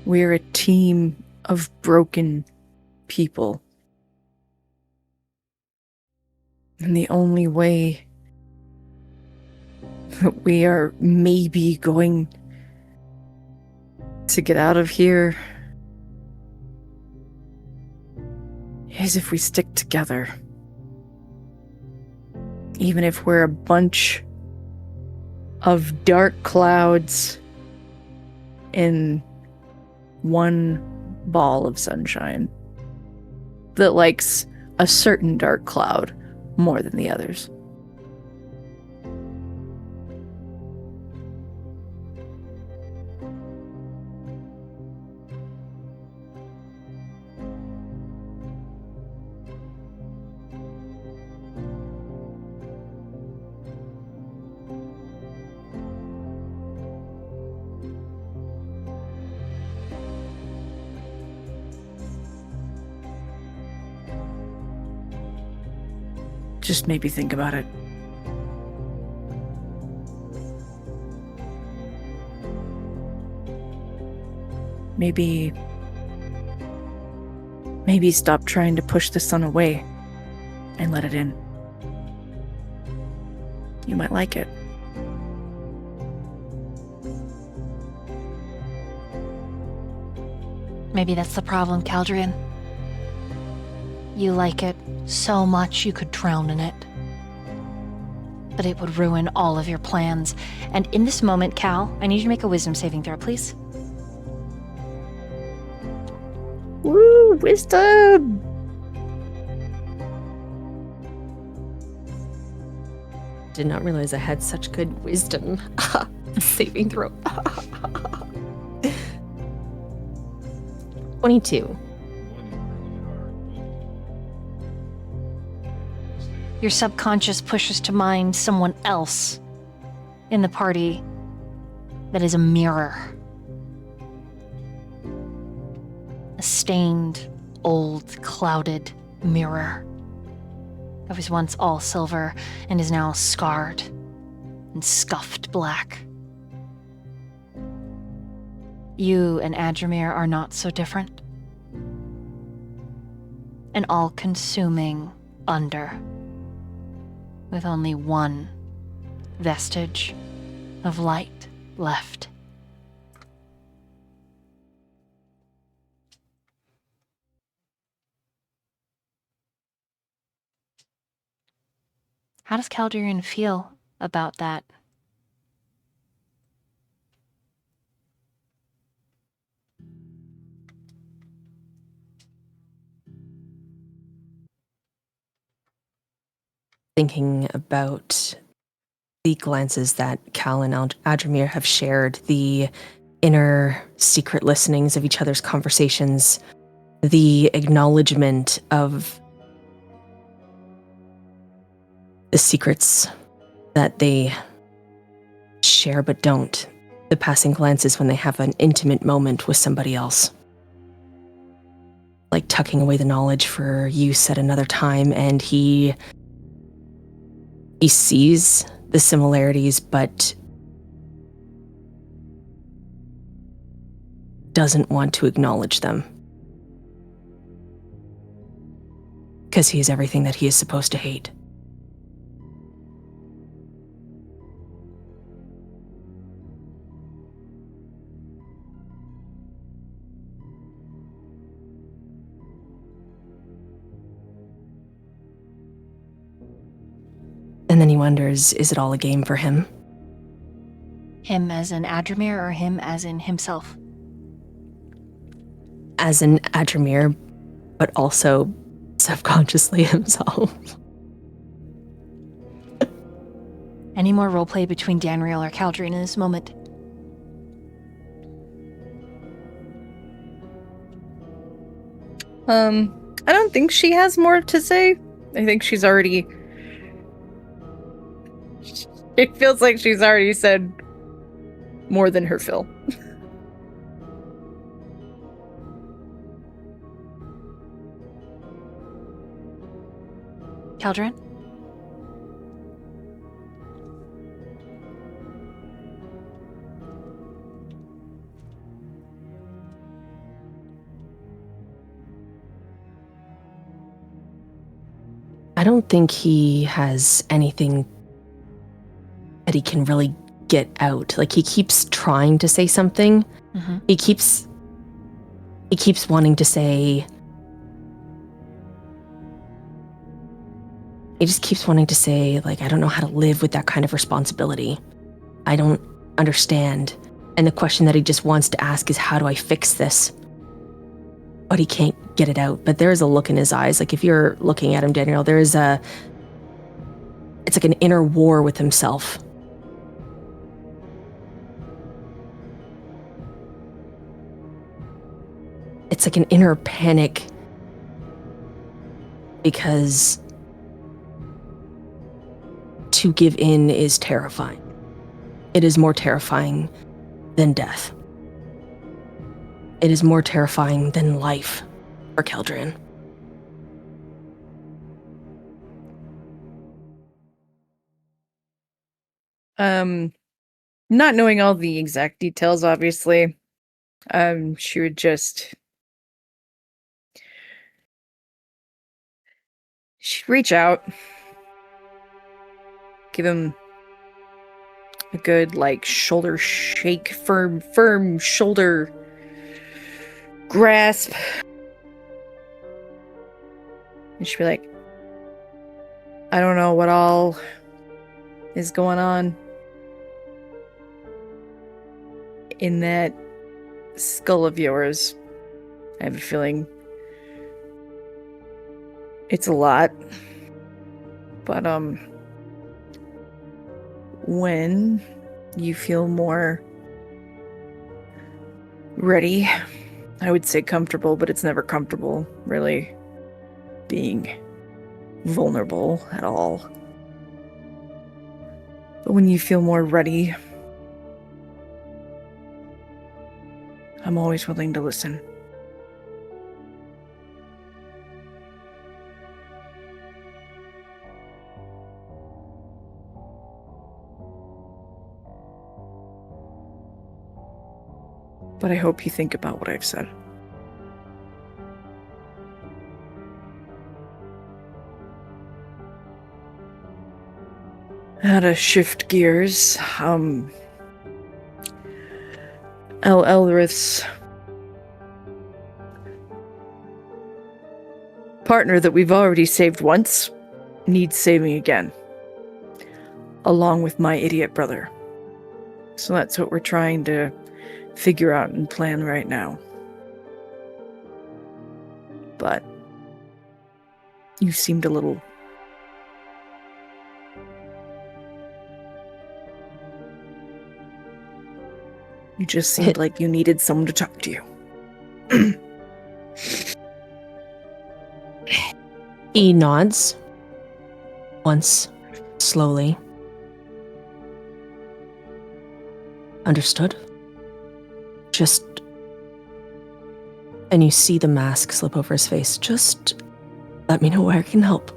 We're a team of broken people. And the only way that we are maybe going to get out of here is if we stick together. Even if we're a bunch of dark clouds in one ball of sunshine that likes a certain dark cloud more than the others. just made me think about it. Maybe stop trying to push the sun away and let it in. You might like it. Maybe that's the problem, Caldrian. You like it so much you could drown in it. But it would ruin all of your plans. And in this moment, Cal, I need you to make a wisdom saving throw, please. Woo, wisdom! Did not realize I had such good wisdom. Saving throw. 22. Your subconscious pushes to mind someone else in the party that is a mirror. A stained, old, clouded mirror that was once all silver and is now scarred and scuffed black. You and Adramir are not so different. An all-consuming under, with only one vestige of light left. How does Caldrian feel about that? Thinking about the glances that Cal and Adramir have shared, the inner secret listenings of each other's conversations, the acknowledgement of the secrets that they share but don't, the passing glances when they have an intimate moment with somebody else. Like tucking away the knowledge for use at another time, and he sees the similarities, but doesn't want to acknowledge them. Because he is everything that he is supposed to hate. And then he wonders, is it all a game for him? Him as in Adramir or him as in himself? As in Adramir, but also subconsciously himself. Any more roleplay between Danriel or Caldrian in this moment? I don't think she has more to say. I think she's already... It feels like she's already said more than her fill. Caldrian? I don't think he has anything that he can really get out. Like, he keeps trying to say something. Mm-hmm. He keeps wanting to say... He just keeps wanting to say, like, I don't know how to live with that kind of responsibility. I don't understand. And the question that he just wants to ask is, how do I fix this? But he can't get it out. But there is a look in his eyes. Like, if you're looking at him, Danriel, there is a... It's like an inner war with himself. It's like an inner panic. Because to give in is terrifying. It is more terrifying than death. It is more terrifying than life for Caldrian. Not knowing all the exact details, obviously, she would just she'd reach out, give him a good shoulder shake, firm shoulder grasp, and she'd be like, I don't know what all is going on in that skull of yours. I have a feeling it's a lot. But when you feel more ready, I would say comfortable, but it's never comfortable really being vulnerable at all. But when you feel more ready, I'm always willing to listen. But I hope you think about what I've said. How to shift gears, Elrith's partner that we've already saved once needs saving again, along with my idiot brother. So that's what we're trying to figure out and plan right now. But you seemed a little... You just seemed like you needed someone to talk to you. He nods once, slowly. Understood. Just... And you see the mask slip over his face. Just let me know where I can help.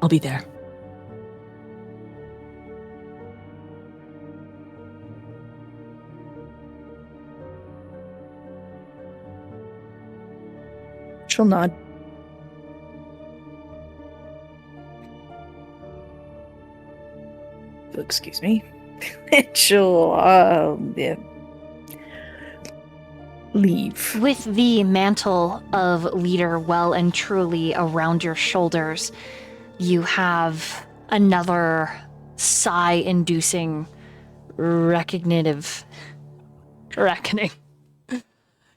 I'll be there. She'll nod. Excuse me. She'll, yeah. Leave. With the mantle of leader well and truly around your shoulders, you have another sigh-inducing reckoning.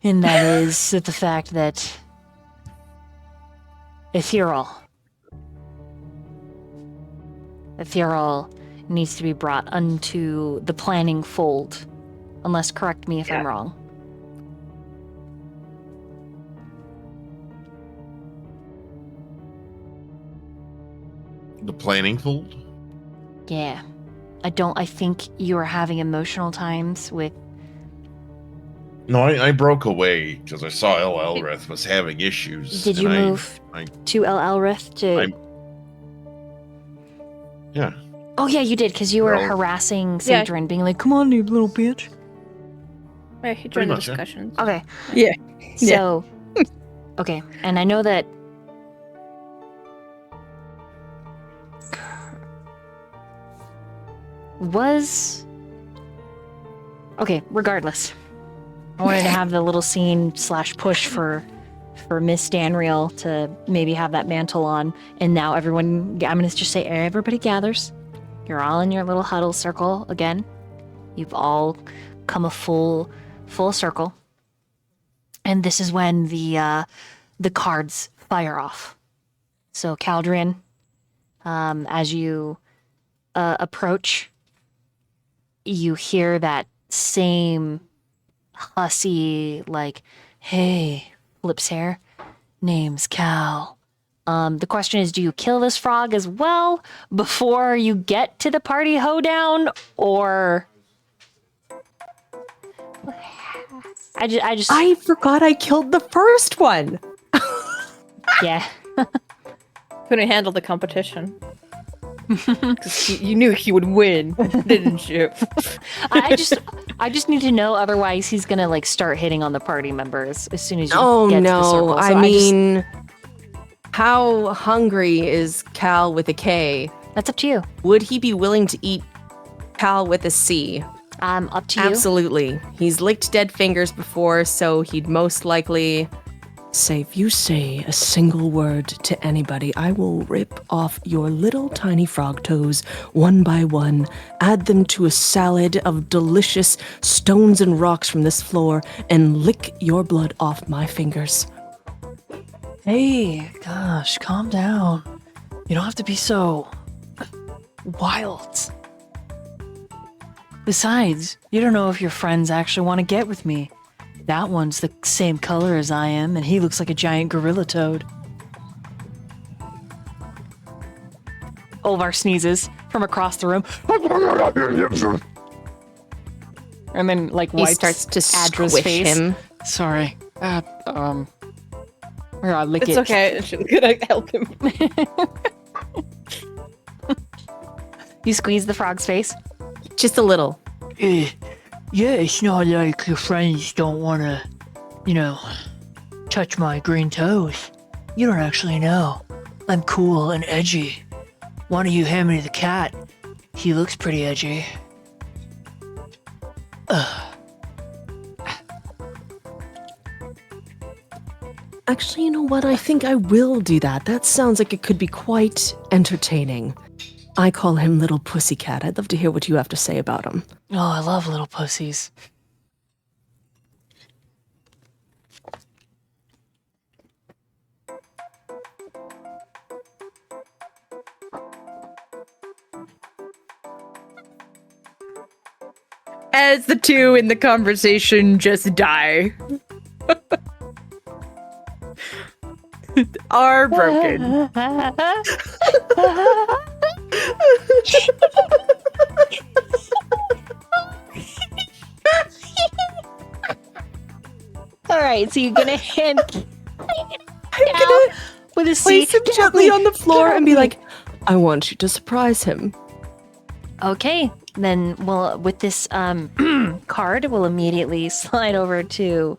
And that is the fact that Ethereal needs to be brought unto the planning fold. Unless, correct me if I'm wrong. The planning fold? Yeah. I think you are having emotional times with... No, I broke away because I saw Elrith was having issues. Did you move to Elrith to... Yeah. Oh yeah, you did, because you were Well, harassing Sadrin, being like, come on, you little bitch. Yeah, he Pretty joined the much, yeah. discussions. Okay. Yeah. So, okay, and I know that... Okay, regardless. I wanted to have the little scene / push for Miss Danriel to maybe have that mantle on, and now everyone, I'm going to just say everybody gathers. You're all in your little huddle circle again. You've all come a full circle. And this is when the cards fire off. So Caldrian, as you approach, you hear that same hussy, like, hey, lips hair, name's Cal. The question is, do you kill this frog as well before you get to the party hoedown, or... I forgot I killed the first one. Yeah. Couldn't handle the competition. Because you knew he would win, didn't you? I just need to know. Otherwise, he's gonna like start hitting on the party members as soon as you Oh get to the no, circle. I mean, how hungry is Cal with a K? that's up to you. Would he be willing to eat Cal with a C? Up to you. Absolutely. He's licked dead fingers before, so he'd most likely say, if you say a single word to anybody, I will rip off your little tiny frog toes one by one, add them to a salad of delicious stones and rocks from this floor, and lick your blood off my fingers. Hey, gosh, calm down. You don't have to be so wild. Besides, you don't know if your friends actually want to get with me. That one's the same color as I am, and he looks like a giant gorilla toad. Olvar sneezes from across the room. And then, like, He wipes starts to Adra's squish face. him. Sorry. Here, I'll lick It's it. okay. She's gonna help him. You squeeze the frog's face. Just a little. Yeah, it's not like your friends don't want to, touch my green toes. You don't actually know. I'm cool and edgy. Why don't you hand me the cat? He looks pretty edgy. Actually, you know what? I think I will do that. That sounds like it could be quite entertaining. I call him Little Pussycat. I'd love to hear what you have to say about him. Oh, I love little pussies. As the two in the conversation just die. Are broken. All right, so you're gonna hand I'm gonna with a C. place him gently on the floor and be like, I want you to surprise him. Okay, then we'll with this card, we'll immediately slide over to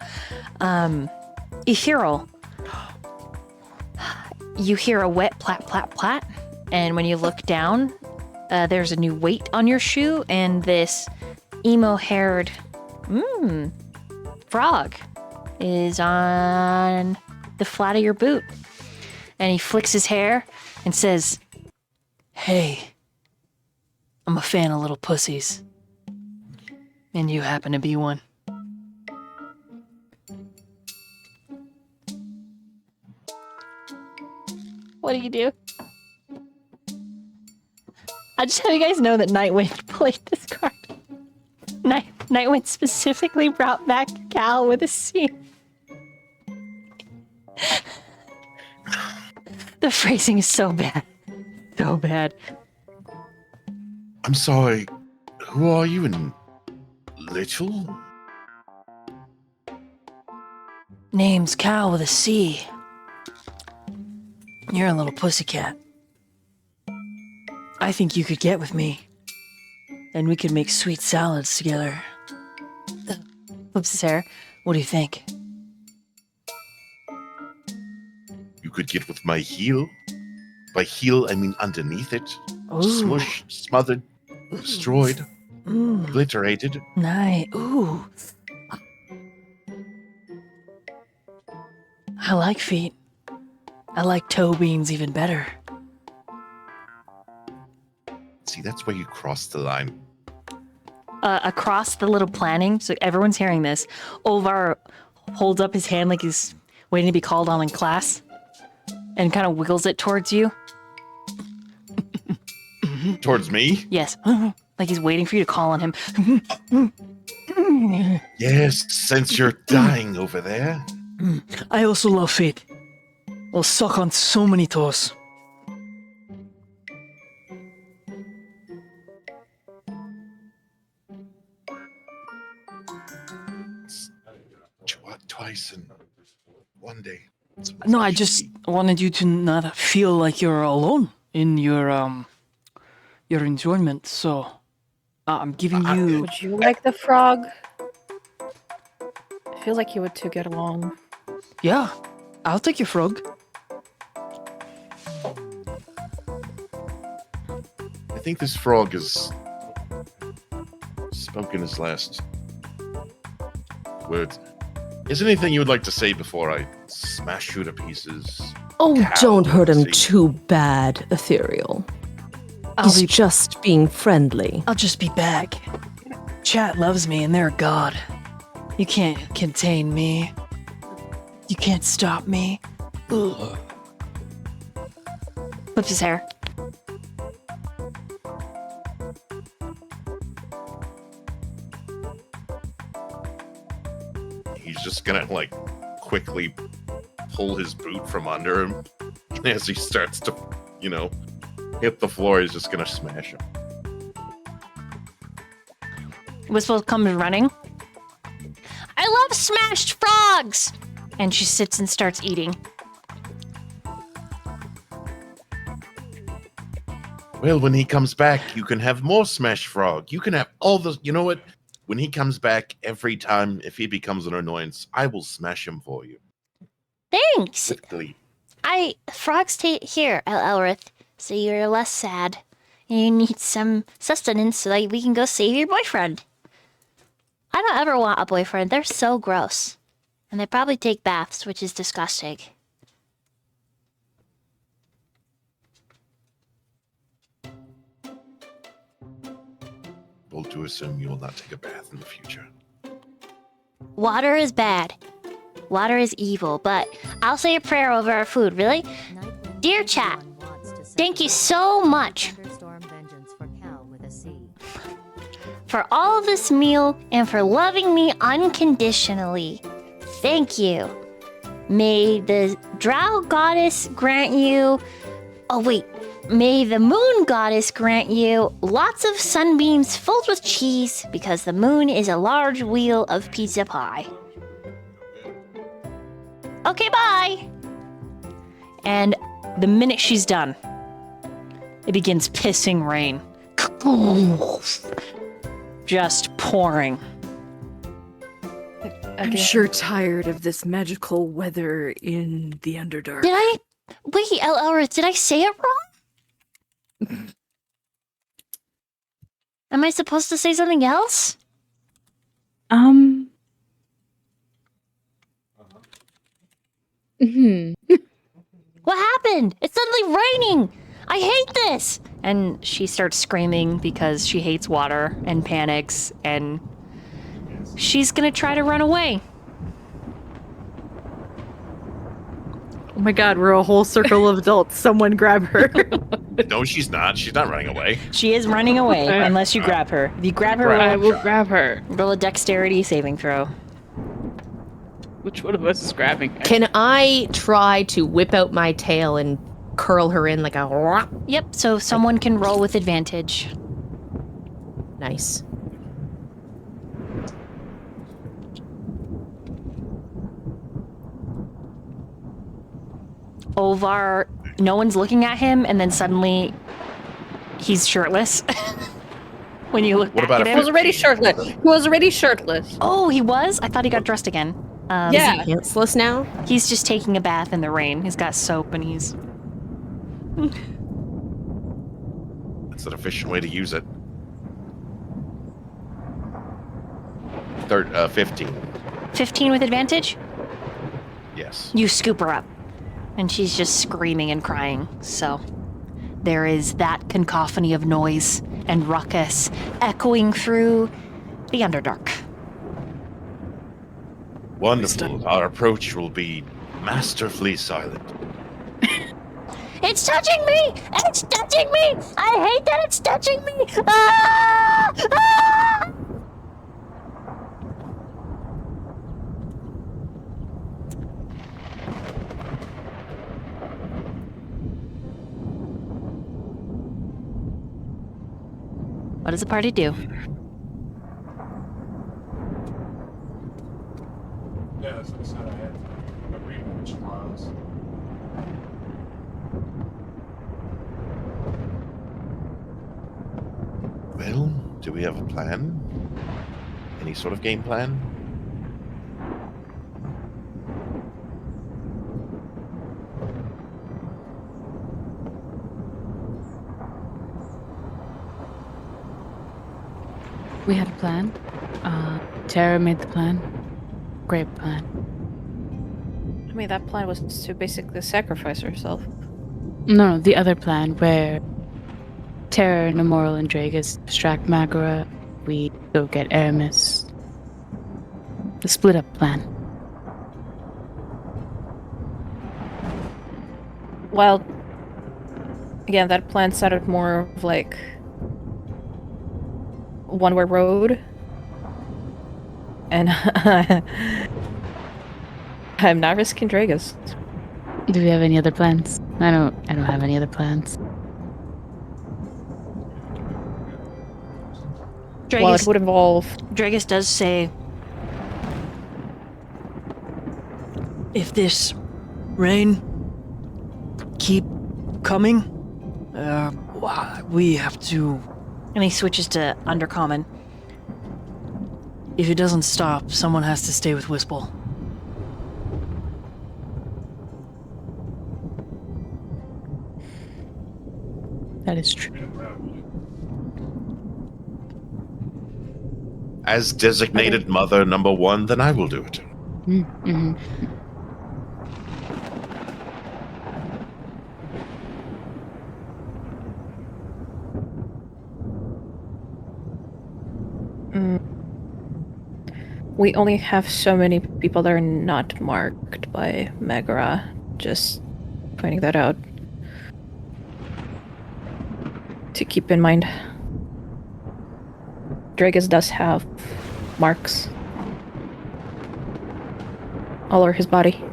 Ethereal. You hear a wet plat plat plat, and when you look down, there's a new weight on your shoe, and this emo-haired frog is on the flat of your boot. And he flicks his hair and says, Hey, I'm a fan of little pussies. And you happen to be one. what do you do? I just have you guys know that Nightwind played this card. Nightwind specifically brought back Cal with a C. The phrasing is so bad. So bad. I'm sorry. Who are you in Little? Name's Cal with a C. You're a little pussycat. I think you could get with me. And we could make sweet salads together. Flips his hair. What do you think? You could get with my heel. By heel, I mean underneath it. Ooh. Smushed, smothered, destroyed, Ooh, obliterated. nice. Ooh. I like feet. I like toe beans even better. See, that's where you cross the line. Across the little planning, so everyone's hearing this, Olvar holds up his hand like he's waiting to be called on in class and kind of wiggles it towards you. Towards me? Yes. Like he's waiting for you to call on him. Yes, since you're dying over there. I also love feet. I'll suck on so many toes. Twice in one day. No, I just wanted you to not feel like you're alone in your your enjoyment, so I'm giving you. Would you like the frog? I feel like you would two get along. Yeah, I'll take your frog. I think this frog has spoken his last words. Is there anything you would like to say before I smash you to pieces? Oh, Cow, don't hurt him see. too bad, Ethereal. He's just being friendly. I'll just be back. Chat loves me and they're a god. You can't contain me. You can't stop me. Ugh. Flips his hair. He's just gonna like quickly pull his boot from under him as he starts to, hit the floor. He's just gonna smash him. Whistle comes running. I love smashed frogs! And she sits and starts eating. Well, when he comes back, you can have more smash frog. You can have all the. You know what? When he comes back, every time, if he becomes an annoyance, I will smash him for you. Thanks! With glee. Frogs here, Elrith, so you're less sad. And you need some sustenance so that we can go save your boyfriend. I don't ever want a boyfriend. They're so gross. And they probably take baths, which is disgusting. Bold to assume you will not take a bath in the future. Water is bad. Water is evil, but I'll say a prayer over our food, really? Dear chat, thank you so much for all of this meal and for loving me unconditionally. Thank you. May the drow goddess grant you... Oh, wait. May the moon goddess grant you lots of sunbeams filled with cheese because the moon is a large wheel of pizza pie. Okay, bye! And the minute she's done, it begins pissing rain. Just pouring. I'm sure tired of this magical weather in the Underdark. Did I... Wait, Elrith, did I say it wrong? Am I supposed to say something else? What happened? It's suddenly raining! I hate this! And she starts screaming because she hates water and panics, and she's gonna try to run away. Oh my god, we're a whole circle of adults. Someone grab her. No, she's not. She's not running away. She is running away unless you grab her. If you grab her, I will grab her. roll a dexterity saving throw. Which one of us is grabbing her? Can I try to whip out my tail and curl her in like a... Yep, so someone can roll with advantage. Nice. Ovar, no one's looking at him, and then suddenly he's shirtless. When you look What back about at a He him. was already shirtless. He was already shirtless. Oh, he was? I thought he got dressed again. Yeah. Pantsless now? He's just taking a bath in the rain. He's got soap and he's... That's an efficient way to use it. 15. 15 with advantage? Yes. You scoop her up. And she's just screaming and crying. So there is that cacophony of noise and ruckus echoing through the Underdark. Wonderful. Our approach will be masterfully silent. It's touching me! It's touching me! I hate that it's touching me! Ah! Ah! What does the party do? Yeah, that's what I said. I had a rematch miles. Do we have a plan? Any sort of game plan? We had a plan. Tara made the plan. Great plan. I mean, that plan was to basically sacrifice herself. No, the other plan where Tara, Nemoral, and Dragus distract Magara. We go get Aramis. The split up plan. Well, again, that plan sounded more of like one-way road. And I'm not risking Dragus. Do we have any other plans? I don't have any other plans. Well, it would involve... Dragus does say, If this rain keep coming, we have to. and he switches to Undercommon. If it doesn't stop, someone has to stay with Whisple. That is true. As designated mother number 1, then I will do it. Mm-hmm. We only have so many people that are not marked by Megara. Just pointing that out. To keep in mind. Dragus does have marks all over his body.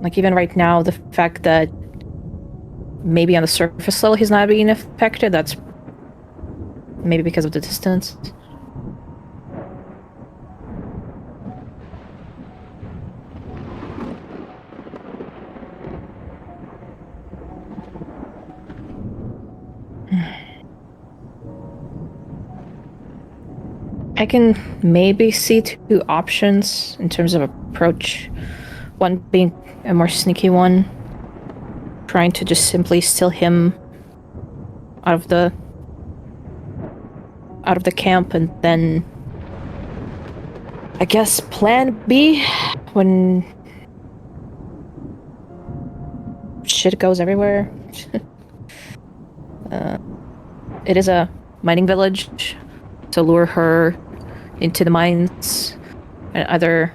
Like, even right now, the fact that maybe on the surface level he's not being affected, that's maybe because of the distance. I can maybe see two options in terms of approach. One being a more sneaky one, trying to just simply steal him out of the camp, and then I guess plan B when shit goes everywhere. It is a mining village, to lure her into the mines and either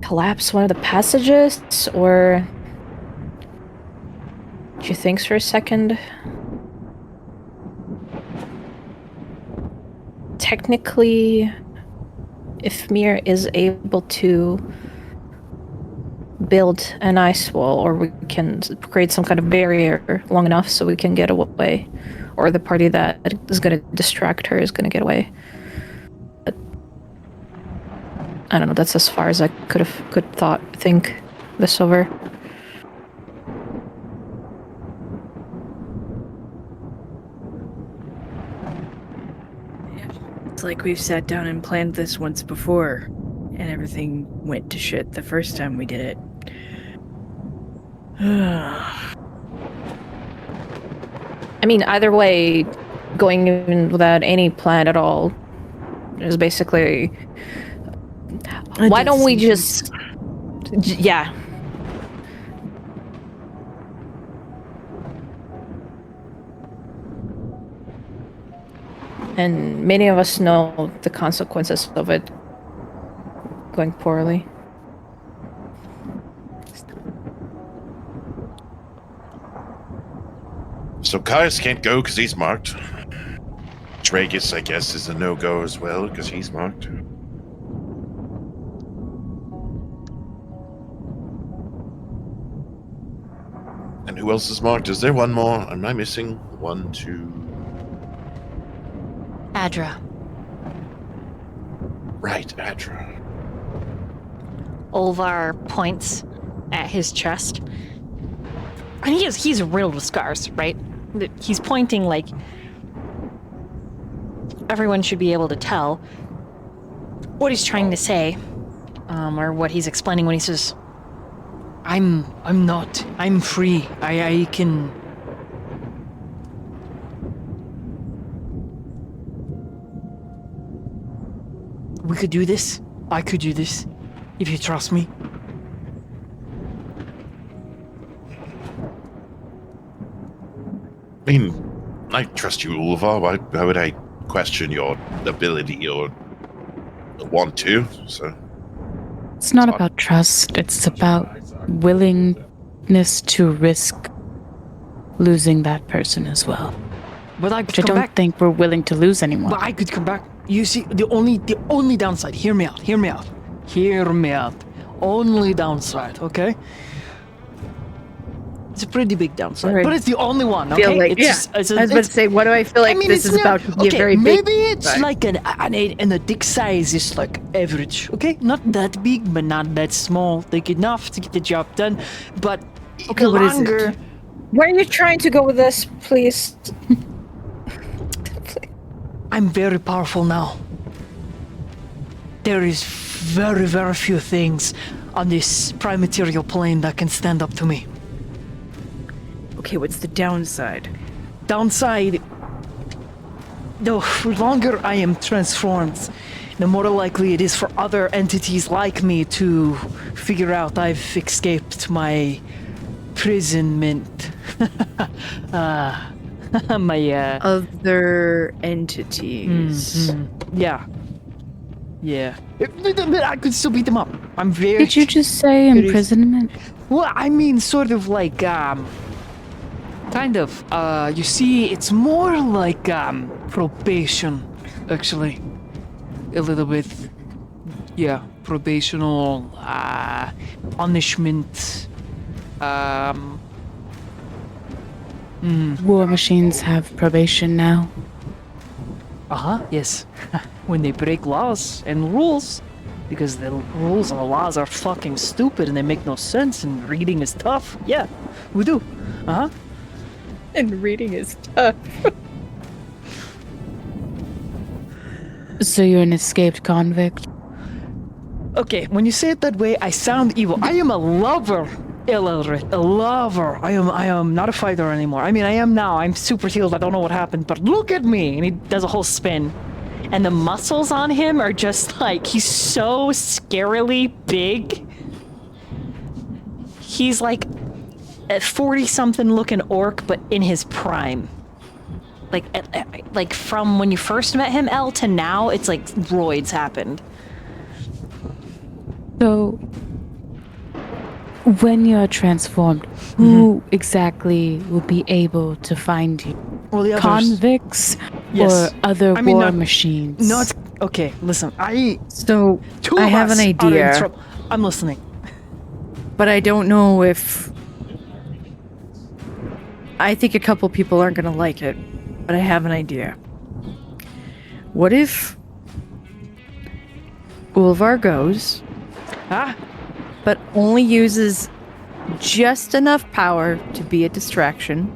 collapse one of the passages, or she thinks for a second. Technically, if Mir is able to build an ice wall, or we can create some kind of barrier long enough so we can get away, or the party that is going to distract her is going to get away. But I don't know, that's as far as I could think this over. It's like we've sat down and planned this once before, and everything went to shit the first time we did it. I mean, either way, going in without any plan at all is basically... Why don't we just... Yeah. And many of us know the consequences of it going poorly. So Caius can't go because he's marked. Dragus, I guess, is a no-go as well because he's marked. And who else is marked? Is there one more? Am I missing? 1, 2... Adra. Right, Adra. Olvar points at his chest. And he's riddled with scars, right? He's pointing like everyone should be able to tell what he's trying to say, or what he's explaining when he says, I'm free. I can... We could do this. I could do this. If you trust me. I mean, I trust you, Ulvar. Why would I question your ability or want to? So It's not about trust, it's about willingness to risk losing that person as well. But I Which could I come don't back. think we're willing to lose anyone. But I could come back. You see, the only downside. Hear me out. Only downside, okay? It's a pretty big downside, Right. but it's the only one. Feel Okay, like, it's yeah. just, it's, I was about to say, what do I feel like this it's is about to be a very big... maybe it's but- like and the dick size is like average. Okay, not that big, but not that small. Like enough to get the job done. But Okay, the what is it? longer, Where are you trying to go with this, please? I'm very powerful now. There is very, very few things on this prime material plane that can stand up to me. Okay, what's the downside? Downside, the longer I am transformed, the more likely it is for other entities like me to figure out I've escaped my imprisonment. My, Other entities. yeah. Yeah. I could still beat them up. I'm very... Did you just say It is- imprisonment? Well, I mean, sort of like, kind of, you see, it's more like, probation, actually. A little bit, yeah, probational, punishment, War machines have probation now. yes. When they break laws and rules, because the rules and the laws are fucking stupid and they make no sense and reading is tough, yeah, we do. And reading is tough. So you're an escaped convict? Okay, when you say it that way, I sound evil. I am a lover, Illiterate. A lover. I am not a fighter anymore. I mean, I am now. I'm super healed. I don't know what happened, but look at me. And he does a whole spin. And the muscles on him are just like, he's so scarily big. He's like a 40-something looking orc, but in his prime. Like from when you first met him, El, to now, it's like roids happened. So, when you're transformed, who exactly will be able to find you? Well, the others. Convicts Yes. or other I mean, war not- machines? Not okay. Listen, So, two I of have us an are in idea, trouble. I'm listening. but I don't know if... I think a couple people aren't going to like it, but I have an idea. What if Ulvar goes, but only uses just enough power to be a distraction?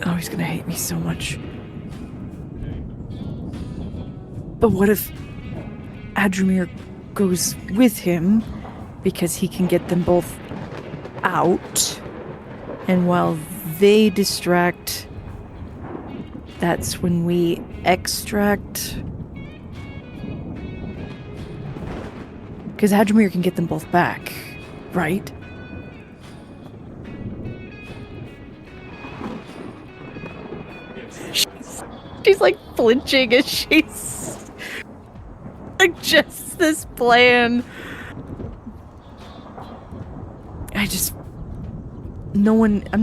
Oh, he's gonna hate me so much. But what if Adramir goes with him because he can get them both out, and while they distract, that's when we extract? Because Adramir can get them both back, right? She's like flinching as she's suggests this plan. I'm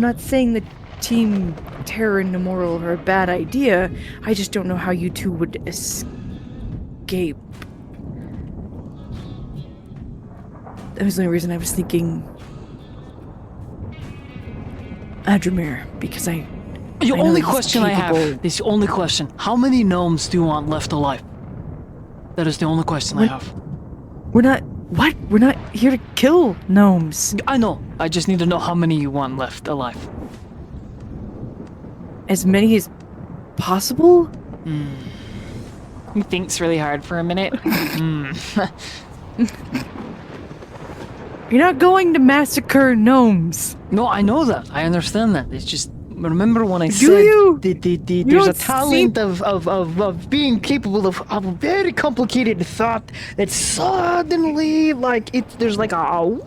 not saying that Team Terror and Immoral are a bad idea. I just don't know how you two would escape. That was the only reason I was thinking Adramir, because The know only he's question I capable. have is the only question. How many gnomes do you want left alive? That is the only question I have. We're not. What? We're not here to kill gnomes. I know. I just need to know how many you want left alive. As many as possible? He thinks really hard for a minute. You're not going to massacre gnomes. No, I know that. I understand that. It's just remember when I Do said you? there's a don't talent of being capable of a very complicated thought that suddenly there's like a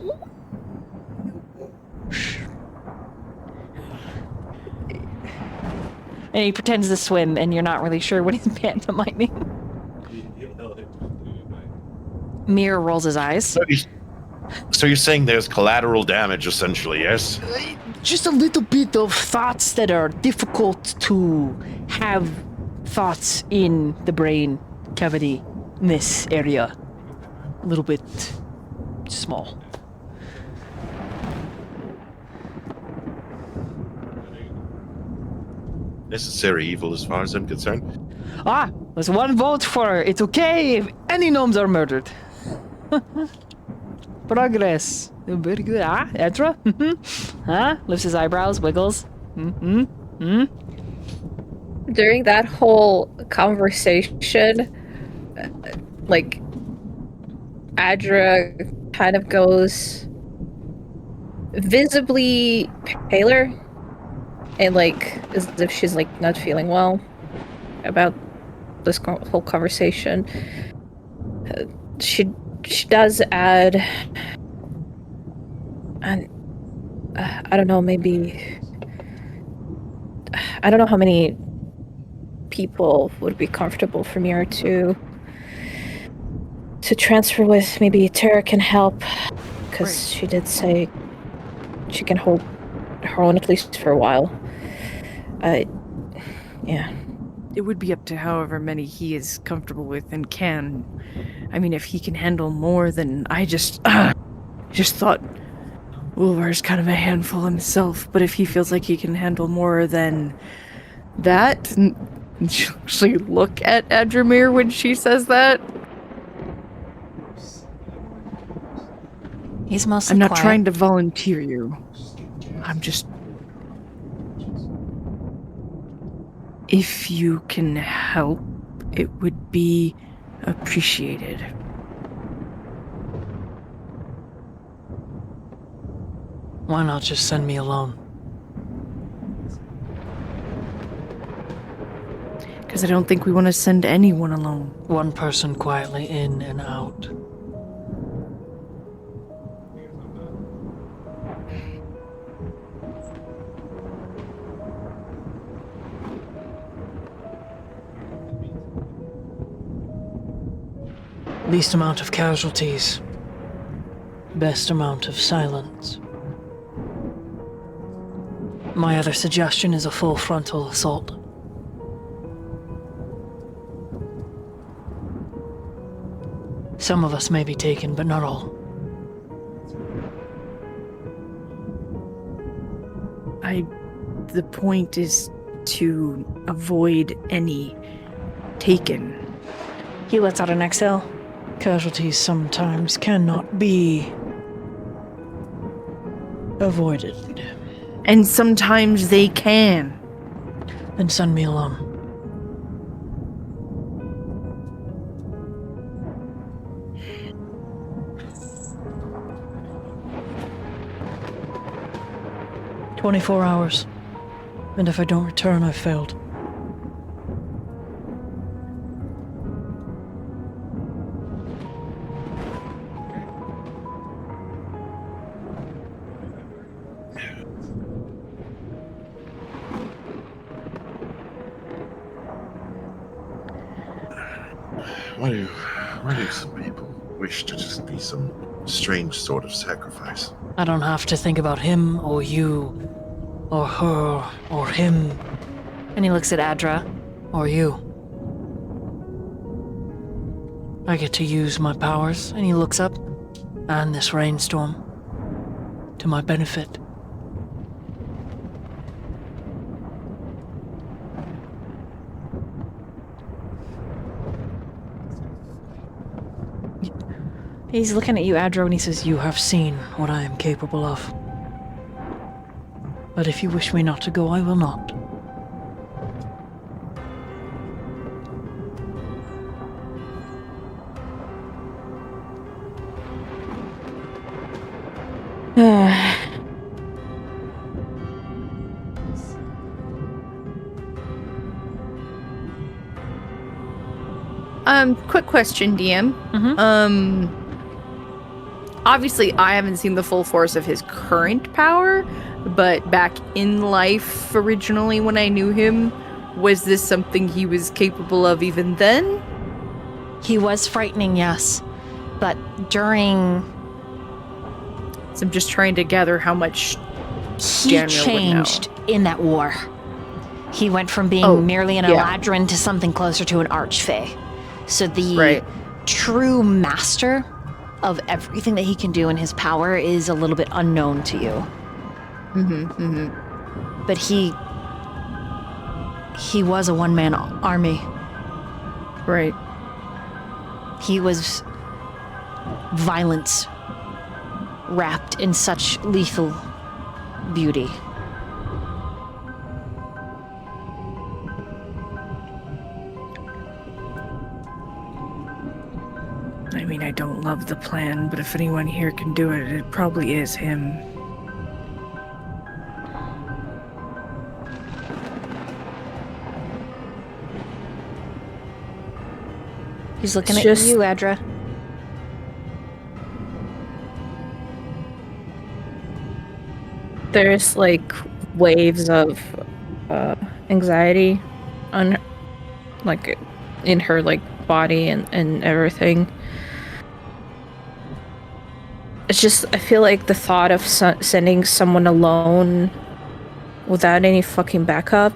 And he pretends to swim, and you're not really sure what he's pantomiming. Mir rolls his eyes. So you're saying there's collateral damage, essentially, yes? just a little bit of thoughts that are difficult to have thoughts in the brain cavity in this area. A little bit small. Necessary evil as far as I'm concerned. Ah, there's one vote for it's okay if any gnomes are murdered. Progress. Very good. Ah, Edra? Huh? Lifts his eyebrows, wiggles. During that whole conversation, like, Adra kind of goes visibly paler and, like, as if she's, like, not feeling well about this whole conversation. She does add, and I don't know, maybe, I don't know how many people would be comfortable for Mira to transfer with. Maybe Tara can help, because she did say she can hold her own at least for a while. Yeah. It would be up to however many he is comfortable with and can. I mean, if he can handle more, then I just thought Ulvar's kind of a handful himself, but if he feels like he can handle more than that, and she'll actually look at Adramir when she says that. He's mostly I'm not quiet. trying to volunteer you. I'm just... If you can help, it would be appreciated. Why not just send me alone? Because I don't think we want to send anyone alone. One person quietly in and out. Least amount of casualties. Best amount of silence. My other suggestion is a full frontal assault. Some of us may be taken, but not all. The point is to avoid any taken. He lets out an exhale. Casualties sometimes cannot be avoided. And sometimes they can. Then send me alone. "24 hours. And if I don't return, I've failed." Why do some people wish to just be some strange sort of sacrifice? I don't have to think about him or you or her or him And he looks at Adra. or you. I get to use my powers, and he looks up, and this rainstorm to my benefit. He's looking at you, Adro, and he says, You have seen what I am capable of. But if you wish me not to go, I will not. Quick question, DM. Obviously, I haven't seen the full force of his current power, but back in life, originally when I knew him, was this something he was capable of even then? he was frightening, yes. But during... So I'm just trying to gather how much He Danriel would know. changed in that war. He went from being merely an Eladrin to something closer to an Archfey. So the true master of everything that he can do in his power is a little bit unknown to you. But he was a one-man army. Right. He was violence wrapped in such lethal beauty. I mean, I don't love the plan, but if anyone here can do it, it probably is him. He's looking It's at just- you, Adra. There's like waves of anxiety on like in her like body and everything. It's just I feel like the thought of sending someone alone without any fucking backup.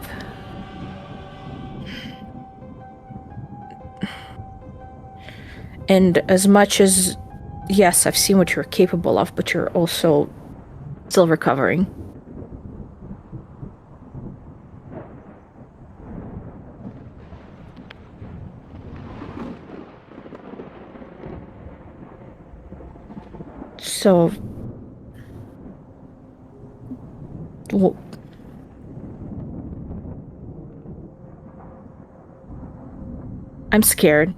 And as much as yes, I've seen what you're capable of, but you're also still recovering. So, I'm scared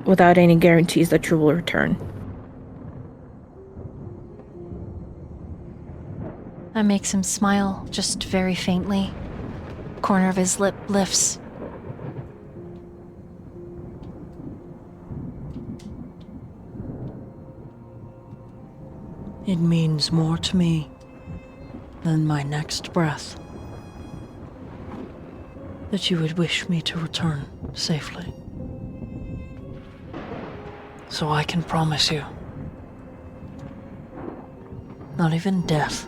without any guarantees that you will return. That makes him smile, just very faintly. Corner of his lip lifts. It means more to me than my next breath that you would wish me to return safely. So I can promise you, not even death,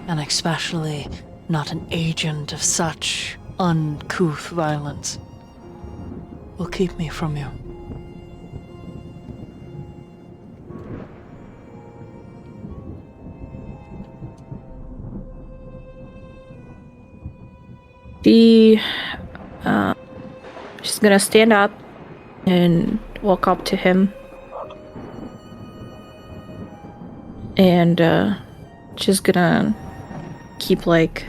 and especially not an agent of such uncouth violence, will keep me from you. She's gonna stand up and walk up to him. And she's gonna keep like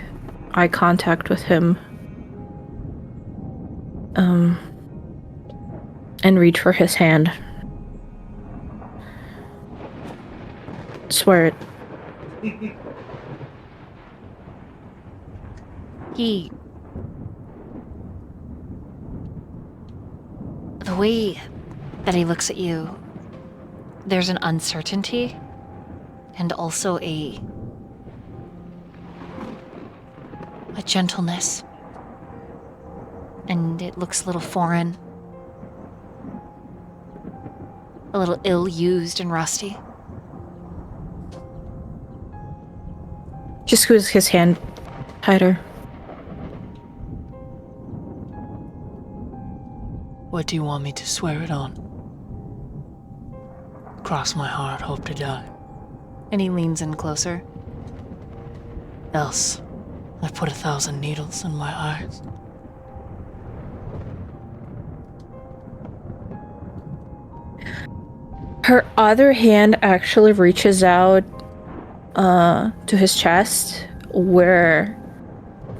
eye contact with him. And reach for his hand. Swear it. The way that he looks at you, there's an uncertainty and also a gentleness. And it looks a little foreign, a little ill-used and rusty. Just squeeze his hand tighter. What do you want me to swear it on? Cross my heart, hope to die. And he leans in closer. Else, I've put 1,000 needles in my eyes. Her other hand actually reaches out to his chest where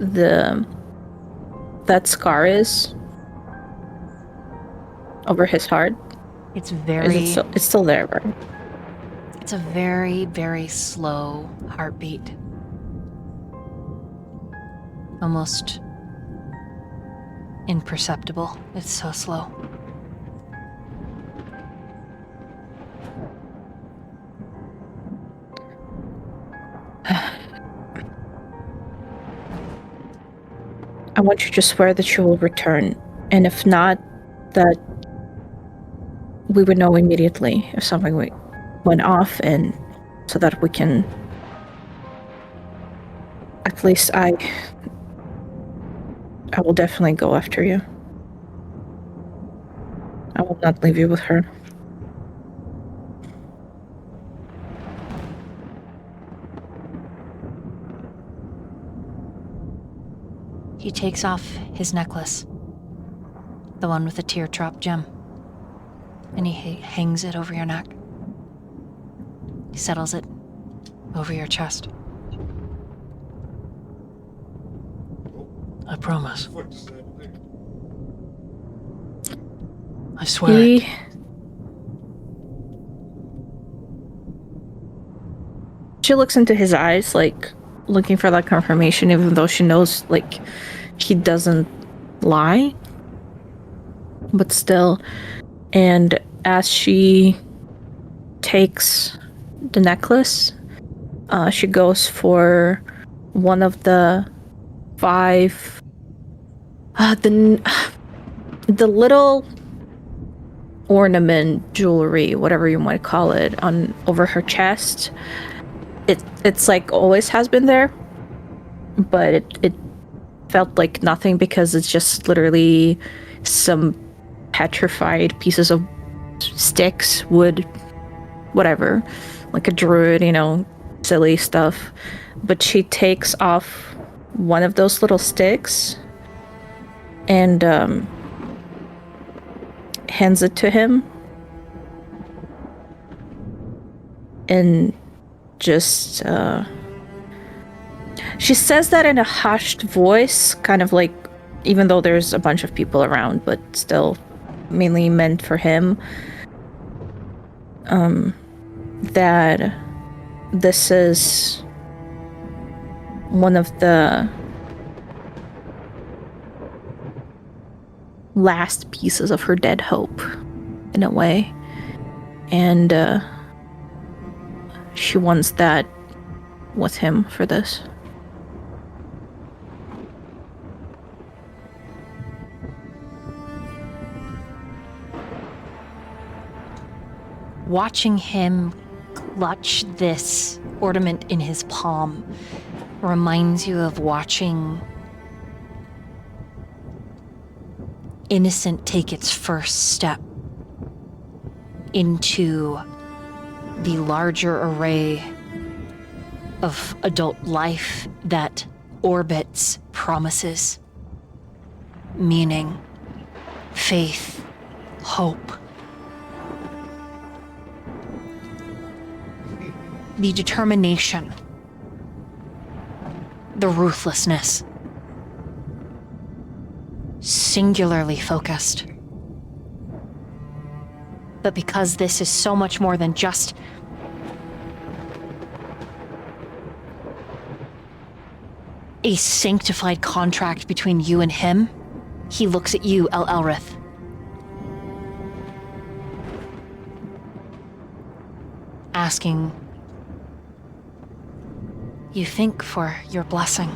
that scar is over his heart. It's It's still there, right? It's a very, very slow heartbeat. Almost imperceptible. It's so slow. I want you to swear that you will return, and if not, that we would know immediately if something went off, and so that we can. At least I will definitely go after you. I will not leave you with her. He takes off his necklace, the one with the teardrop gem, and he hangs it over your neck. He settles it over your chest. I promise. What does that do? I swear. She looks into his eyes, like, looking for that confirmation, even though she knows, like, he doesn't lie. But still. And as she takes the necklace, she goes for one of the 5... the little ornament, jewelry, whatever you might call it, on over her chest. It's like always has been there, but it felt like nothing because it's just literally some petrified pieces of sticks, wood, whatever, like a druid, silly stuff. But she takes off one of those little sticks and hands it to him, and just she says that in a hushed voice, kind of like, even though there's a bunch of people around, but still mainly meant for him, that this is one of the last pieces of her dead hope, in a way. And she wants that with him for this. Watching him clutch this ornament in his palm reminds you of watching innocent take its first step into the larger array of adult life that orbits promises, meaning, faith, hope. The determination, the ruthlessness, singularly focused. But because this is so much more than just a sanctified contract between you and him, he looks at you, Elrith. Asking, you think for your blessing.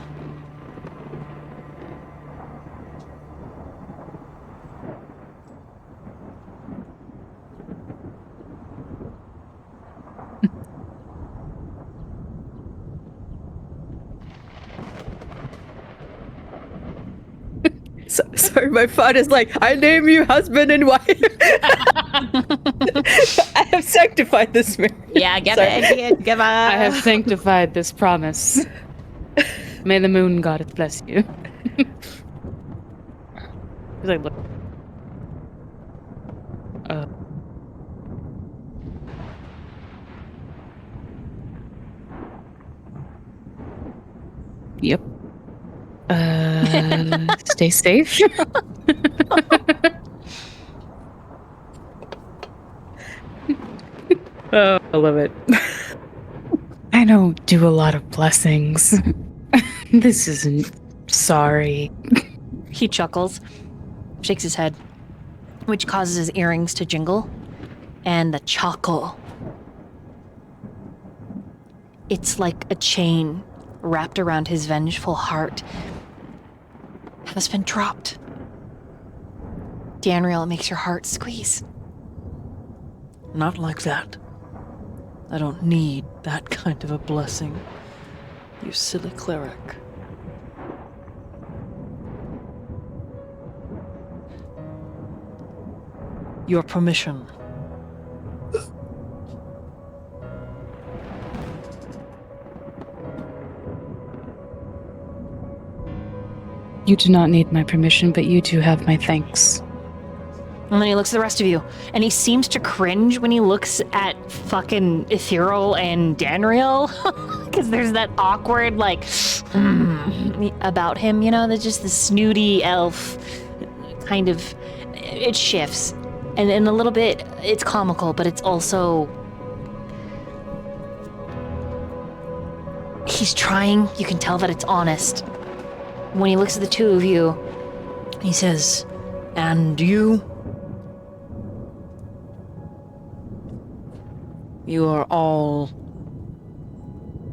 Sorry, my father is like, I name you husband and wife. I have sanctified this marriage. Yeah, give it. I have sanctified this promise. May the moon goddess bless you. He's like, look. Yep. Stay safe. Oh, I love it. I don't do a lot of blessings. This isn't sorry. He chuckles, shakes his head, which causes his earrings to jingle. And the chuckle. It's like a chain wrapped around his vengeful heart has been dropped. Danriel, it makes your heart squeeze. Not like that. I don't need that kind of a blessing, you silly cleric. Your permission. You do not need my permission, but you do have my thanks. And then he looks at the rest of you, and he seems to cringe when he looks at fucking Ethereal and Danriel, because there's that awkward, like, about him, you know? There's just the snooty elf kind of, it shifts. And in a little bit, it's comical, but it's also, he's trying, you can tell that it's honest. When he looks at the two of you, he says, And you? You are all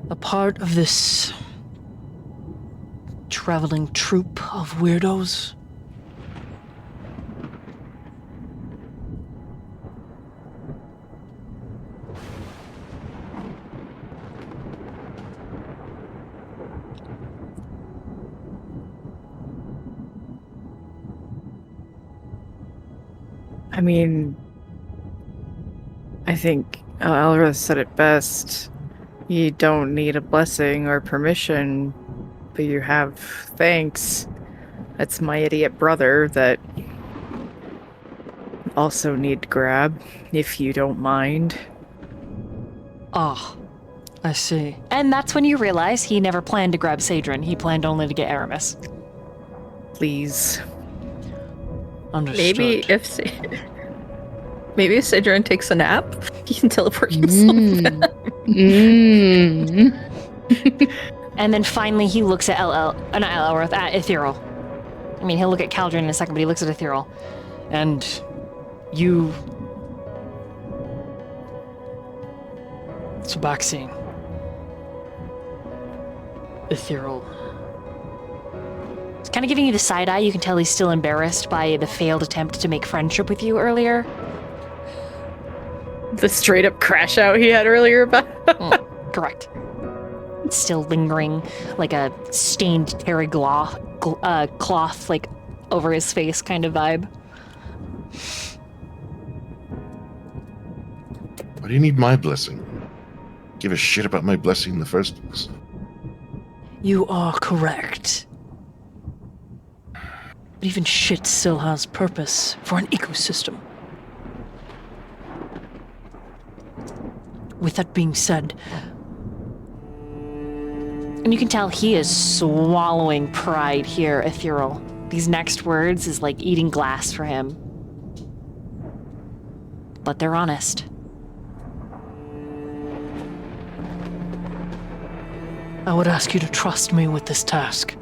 a part of this traveling troupe of weirdos? I mean, I think Alra said it best. You don't need a blessing or permission, but you have thanks. That's my idiot brother that also need to grab, if you don't mind. Ah, I see. and that's when you realize he never planned to grab Sadrin. He planned only to get Aramis. Please. Understood. Maybe if Sidran takes a nap, he can teleport himself. And then finally he looks at not Elroth, at Ethereal. I mean, he'll look at Caldron in a second, but he looks at Ethereal. And you... Subaxine. Ethereal. He's kind of giving you the side eye. You can tell he's still embarrassed by the failed attempt to make friendship with you earlier. The straight up crash out he had earlier about. Correct. It's still lingering like a stained terry cloth like over his face kind of vibe. Why do you need my blessing? Give a shit about my blessing in the first place. You are correct. But even shit still has purpose for an ecosystem. With that being said, And you can tell he is swallowing pride here, Ethereal. These next words is like eating glass for him. But they're honest. I would ask you to trust me with this task.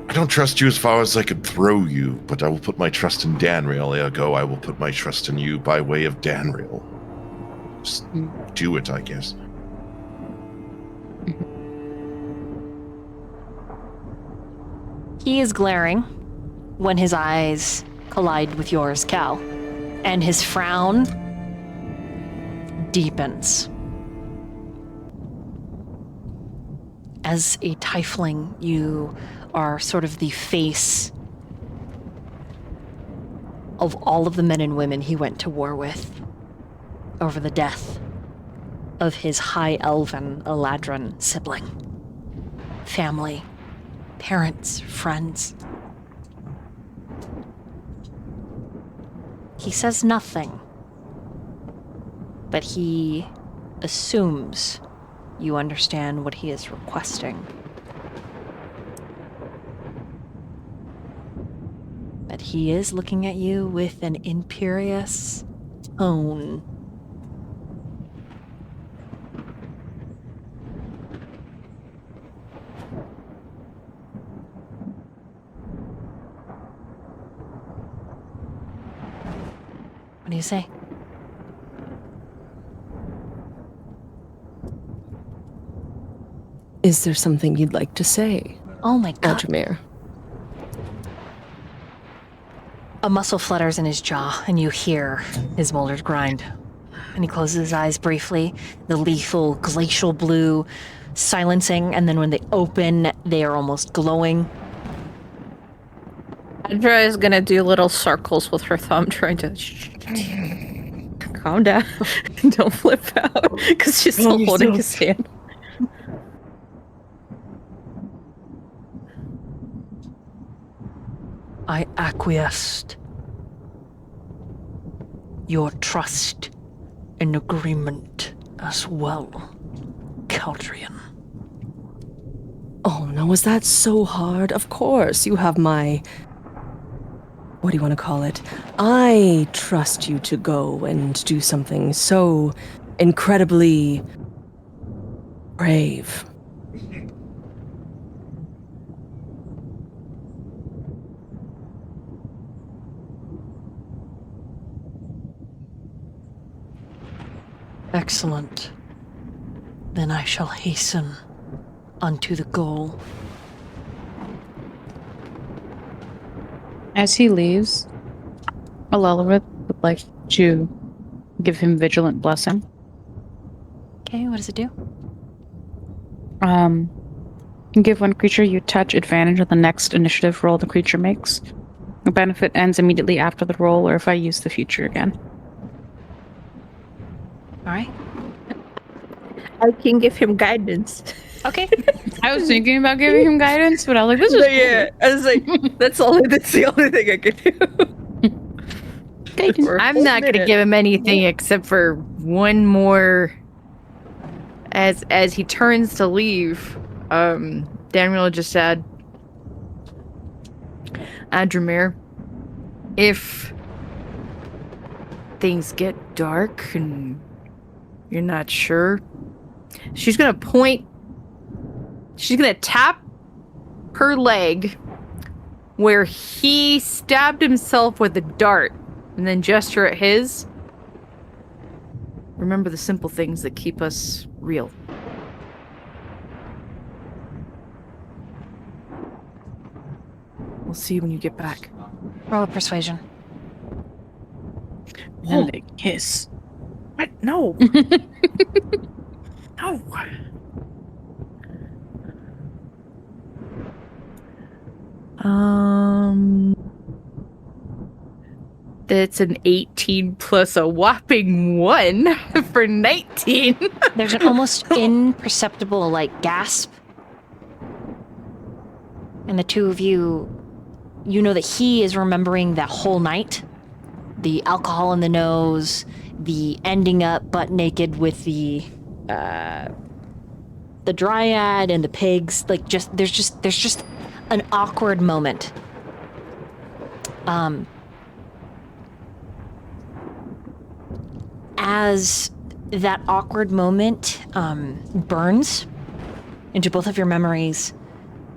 I don't trust you as far as I could throw you, but I will put my trust in Danriel, ergo I will put my trust in you by way of Danriel. Just do it, I guess. He is glaring when his eyes collide with yours, Cal, and his frown deepens. As a tiefling, you are sort of the face of all of the men and women he went to war with over the death of his high elven Eladrin sibling. Family, parents, friends. He says nothing, but he assumes you understand what he is requesting. But he is looking at you with an imperious tone. What do you say? Is there something you'd like to say, Oh my god. Aldrimir? A muscle flutters in his jaw, and you hear his molars grind. And he closes his eyes briefly, the lethal glacial blue silencing, and then when they open, they are almost glowing. Andrea is gonna do little circles with her thumb, trying to calm down. Don't flip out, because she's still holding his hand. I acquiesced. Your trust and agreement as well, Caldrian. Oh, no, was that so hard? Of course, you have my... What do you want to call it? I trust you to go and do something so incredibly brave. Excellent. Then I shall hasten unto the goal. As he leaves, Alelrith would like to give him Vigilant Blessing. Okay, what does it do? Give one creature you touch advantage on the next initiative roll the creature makes. The benefit ends immediately after the roll, or if I use the feature again. All right. I can give him guidance. Okay. I was thinking about giving him guidance, but I was like, this is But yeah, I was like, that's the only thing I can do. For a I'm whole not going to minute. give him anything except for one more. As he turns to leave, Danriel just said, Andromir, if things get dark and you're not sure, she's going to tap her leg where he stabbed himself with a dart and then gesture at his. Remember the simple things that keep us real. We'll see you when you get back. Roll a persuasion. Then they kiss. What? No. No. That's an 18 plus a whopping 1 for 19. There's an almost imperceptible, gasp. And the two of you, you know that he is remembering that whole night. The alcohol in the nose, the ending up butt naked with the dryad and the pigs. There's just an awkward moment. As that awkward moment burns into both of your memories,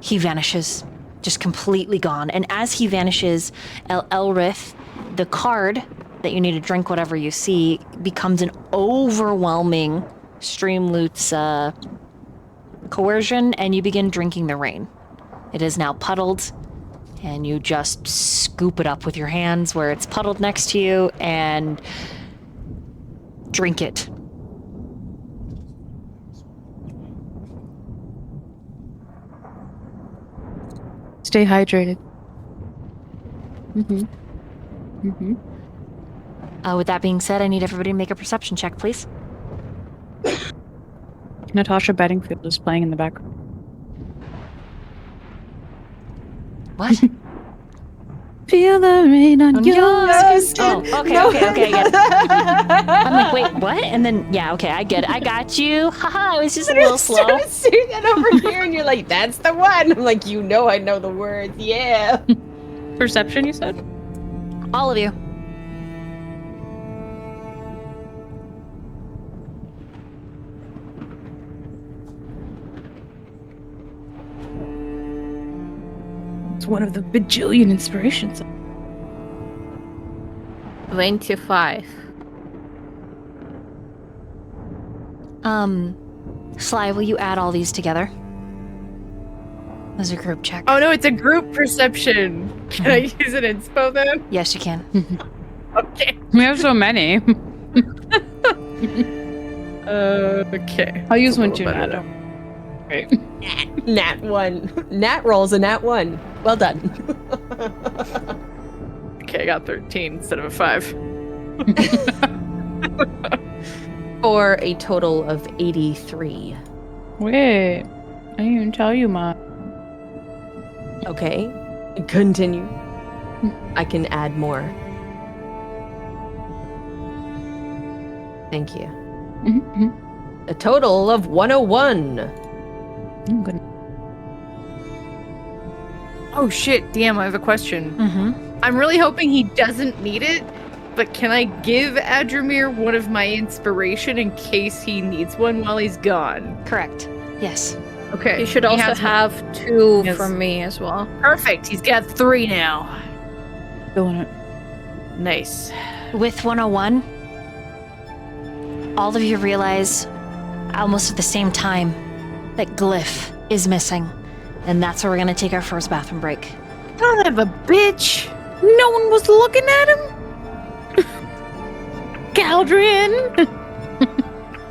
he vanishes, just completely gone. And as he vanishes, Elrith, the card that you need to drink whatever you see, becomes an overwhelming Streamloot's coercion, and you begin drinking the rain. It is now puddled, and you just scoop it up with your hands where it's puddled next to you, and drink it. Stay hydrated. With that being said, I need everybody to make a perception check, please. Natasha Bedingfield is playing in the background. What? Feel the rain on your skin. Oh, okay, okay, I get it. I'm like, wait, what? And then, yeah, okay, I get it. I got you. Haha, I was just a little slow. Trying to say that over here, and you're like, "That's the one." I'm like, I know the words. Yeah. Perception, you said? All of you. It's one of the bajillion inspirations. 25. Sly, will you add all these together? As a group check. Oh no, it's a group perception. Can I use an inspo then? Yes, you can. Okay. We have so many. Okay. I'll use It's a one little too, better Nat. now. Great. Nat 1. Nat rolls a nat 1. Well done. Okay, I got 13 instead of a 5. For a total of 83. Wait. I didn't even tell you, Ma. Okay. Continue. I can add more. Thank you. Mm-hmm. A total of 101. I'm good. Oh shit, damn, I have a question. Mm-hmm. I'm really hoping he doesn't need it, but can I give Adramir one of my inspiration in case he needs one while he's gone? Correct. Yes. Okay. You should he also has have 2 Yes. from me as well. Perfect. He's got 3 now. Doing it. Nice. With 101, all of you realize almost at the same time that Glyph is missing. And that's where we're going to take our first bathroom break. Son of a bitch. No one was looking at him. Galdrian.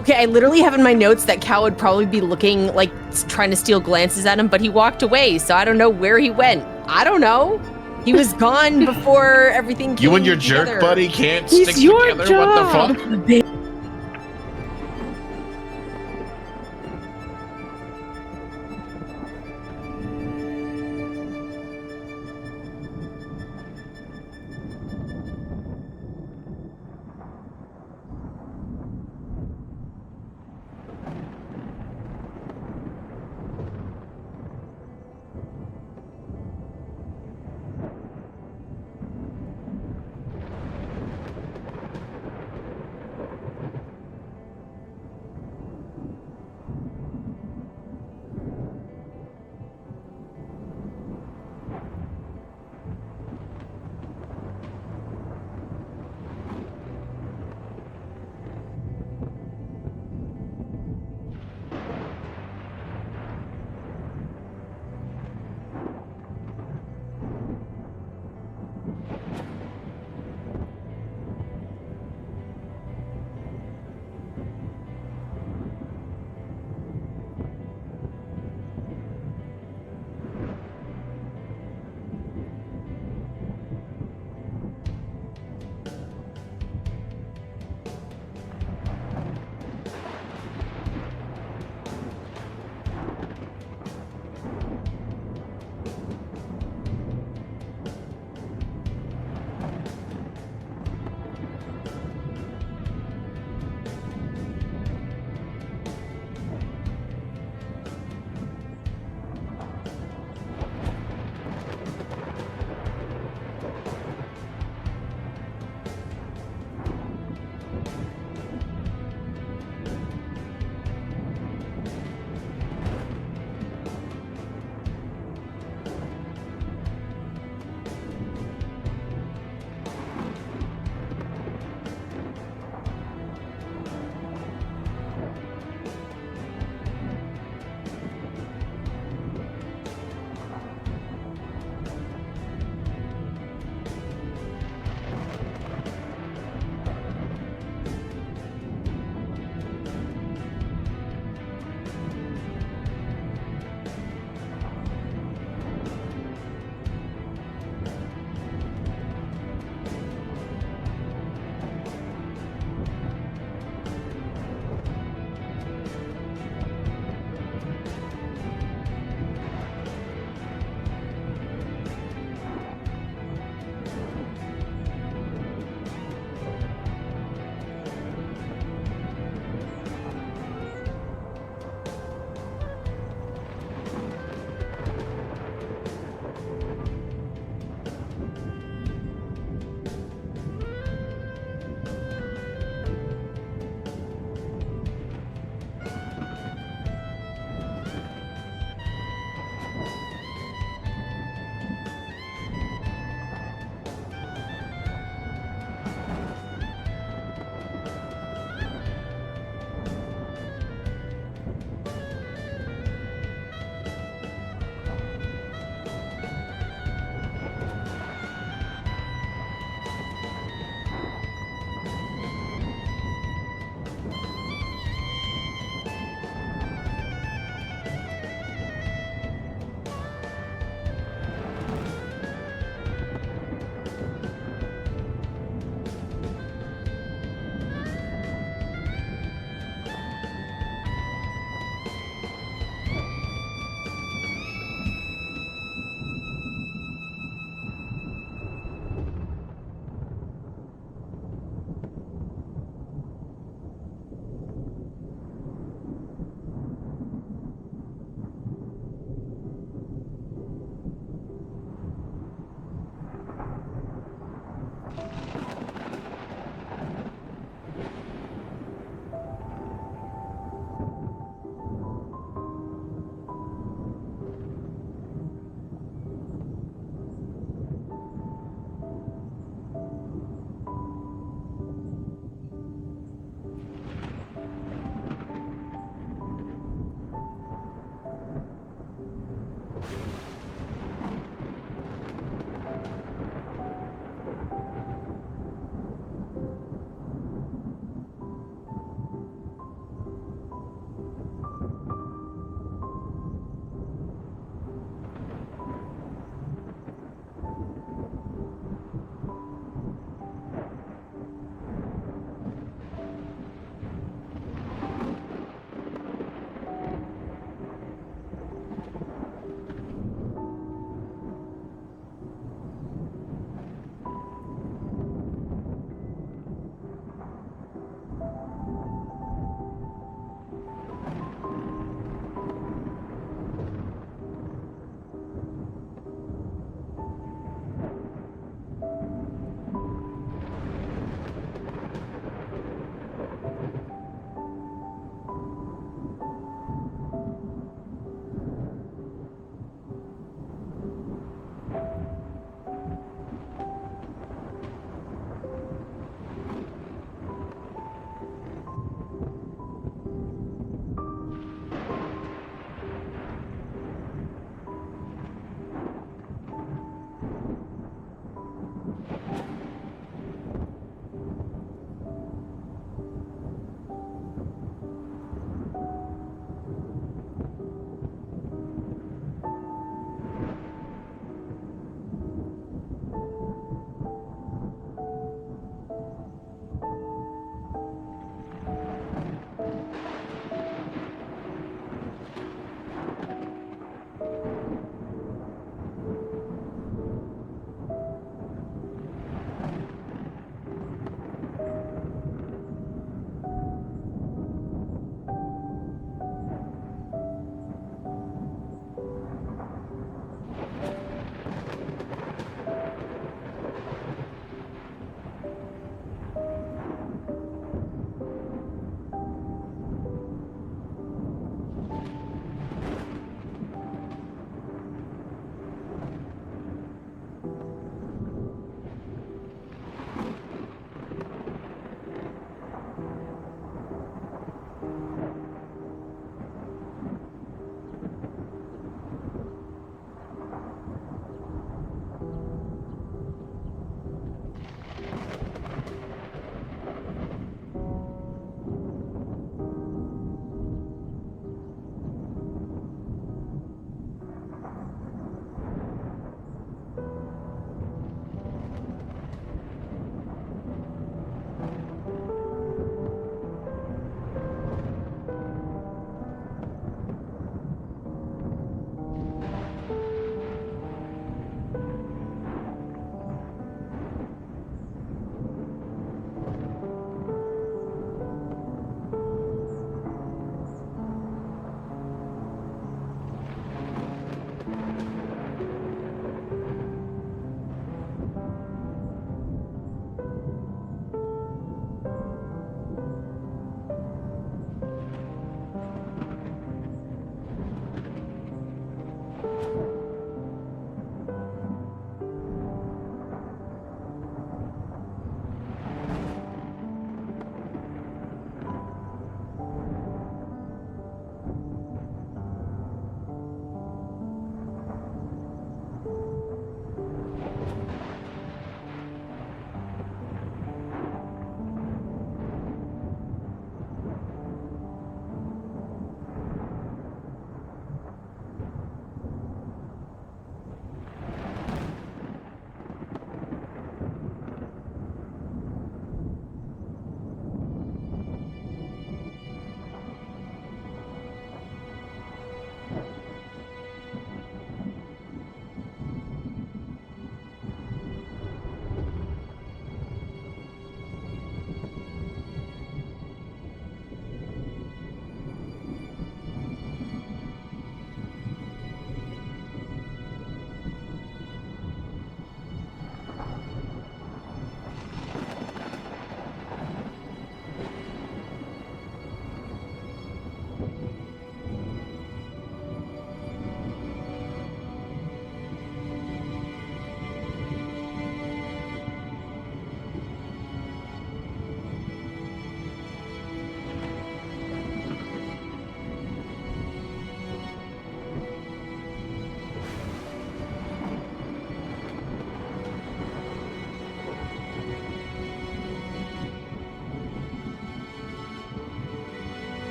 Okay, I literally have in my notes that Cal would probably be looking, like, trying to steal glances at him, but he walked away, so I don't know where he went. I don't know. He was gone before everything came You and your jerk together. buddy can't It's stick your together. job. What the fuck?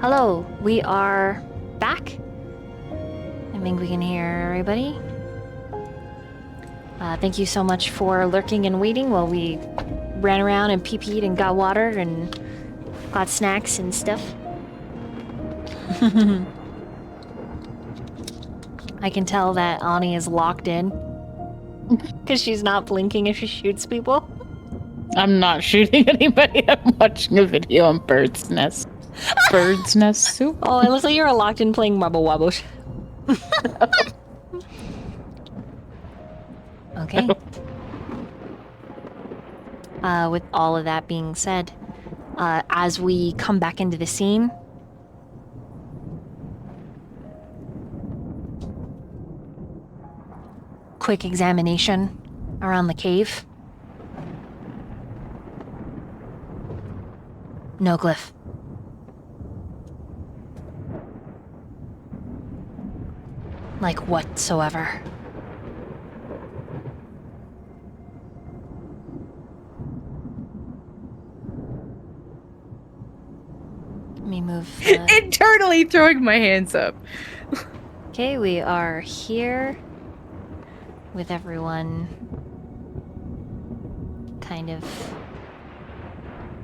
Hello, we are back. I think we can hear everybody. Thank you so much for lurking and waiting while we ran around and pee-peed and got water and got snacks and stuff. I can tell that Ani is locked in because she's not blinking if she shoots people. I'm not shooting anybody. I'm watching a video on Bird's Nest. Bird's Nest soup. Oh, it looks like you're locked in playing Marble Wobbles. Okay. With all of that being said, as we come back into the scene, quick examination around the cave. No glyph. Like whatsoever. Let me move. Internally throwing my hands up. Okay, we are here with everyone kind of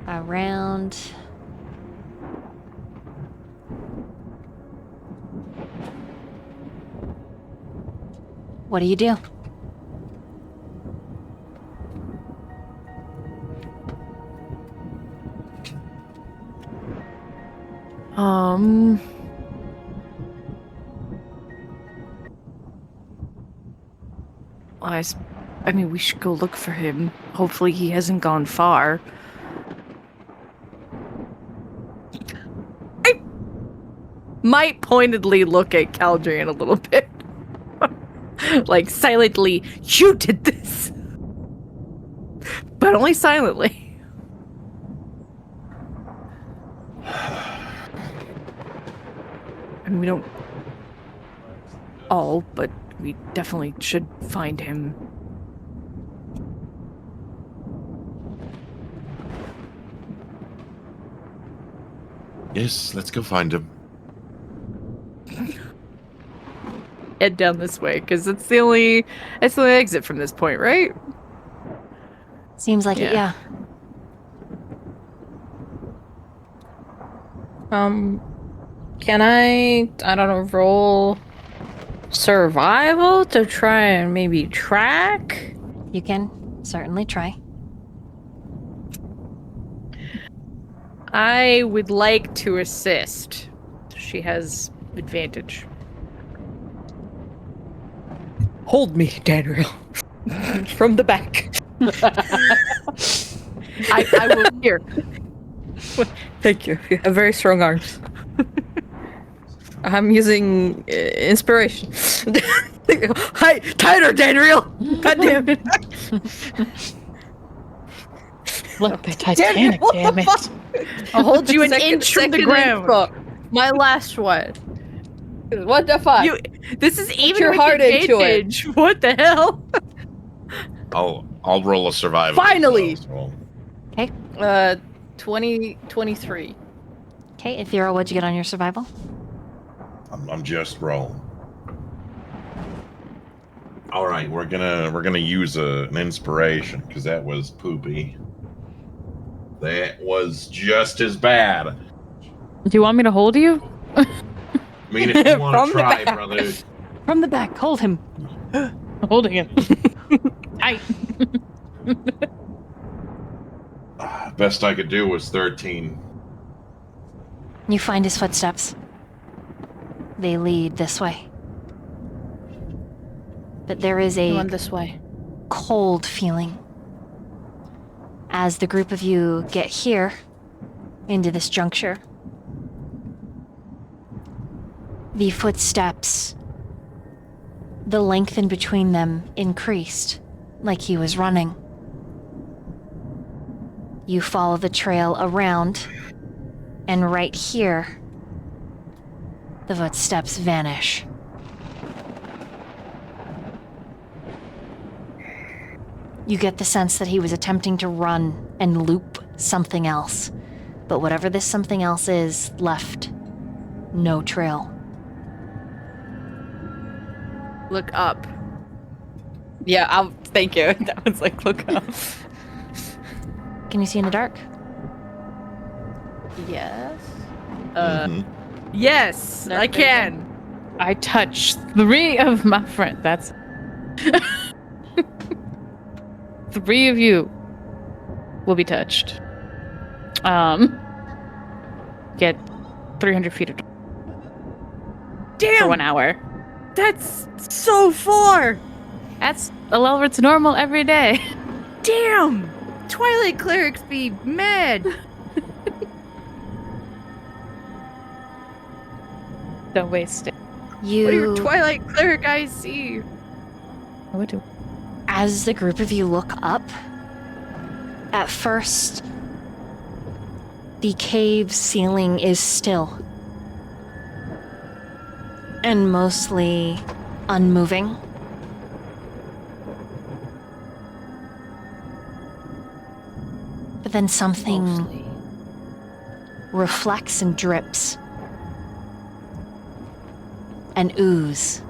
around. What do you do? I mean, we should go look for him. Hopefully he hasn't gone far. I might pointedly look at Caldrian a little bit. Like, silently, you did this! But only silently. And we don't all, but we definitely should find him. Yes, let's go find him. Head down this way, because it's the only exit from this point, right? Seems like it, yeah. Can I don't know, roll survival to try and maybe track? You can certainly try. I would like to assist. She has advantage. Hold me, Danriel. From the back. I will here. Thank you. You have very strong arms. I'm using inspiration. Hi, tighter, Danriel. God damn it. Look, the Titanic, Danriel, damn it. I'll hold you an inch from the ground. My last one. What the fuck? This is even your with heart into it. advantage. What the hell? I'll roll a survival. Finally! as well. 23. Okay, Ethereal, what'd you get on your survival? I'm just rolling. All right, we're gonna use an inspiration because that was poopy. That was just as bad. Do you want me to hold you? I mean, if you want From to the try, back. brother. From the back, hold him. Holding him. Tight. Best I could do was 13. You find his footsteps. They lead this way. But there is a this way. cold feeling as the group of you get here into this juncture. The footsteps, the length in between them increased, like he was running. You follow the trail around, and right here, the footsteps vanish. You get the sense that he was attempting to run and loop something else, but whatever this something else is left No trail. Look up. Yeah, I'll thank you. That was like look up. Can you see in the dark? Yes. Mhm. Yes, Dark I can. I touch 3 of my friends. That's 3 of you will be touched. Get 300 feet of for 1 Damn, hour. that's so far. That's Elelvert's normal every day. Damn, Twilight clerics be mad. Don't waste it. What do your You, Twilight cleric eyes see? What do? as the group of you look up, at first, the cave ceiling is still and mostly unmoving. But then something reflects and drips. An ooze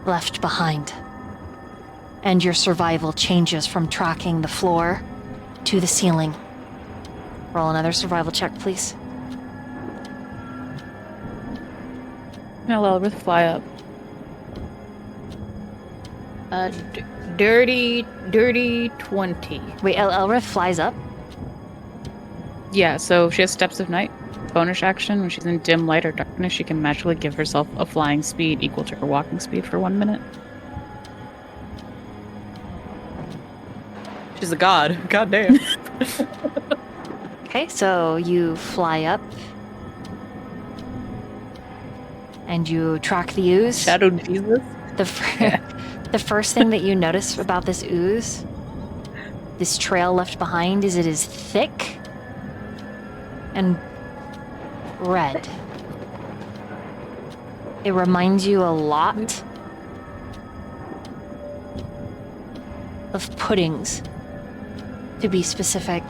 left behind. And your survival changes from tracking the floor to the ceiling. Roll another survival check, please. Elelverth fly up. Dirty 20. Wait, Elrith flies up? Yeah, so she has Steps of Night. Bonus action. When she's in dim light or darkness, she can magically give herself a flying speed equal to her walking speed for 1 minute. She's a god. God damn. Okay, so you fly up. And you track the ooze. Shadow Jesus. The first thing that you notice about this ooze, this trail left behind, is it is thick and red. It reminds you a lot of puddings, to be specific.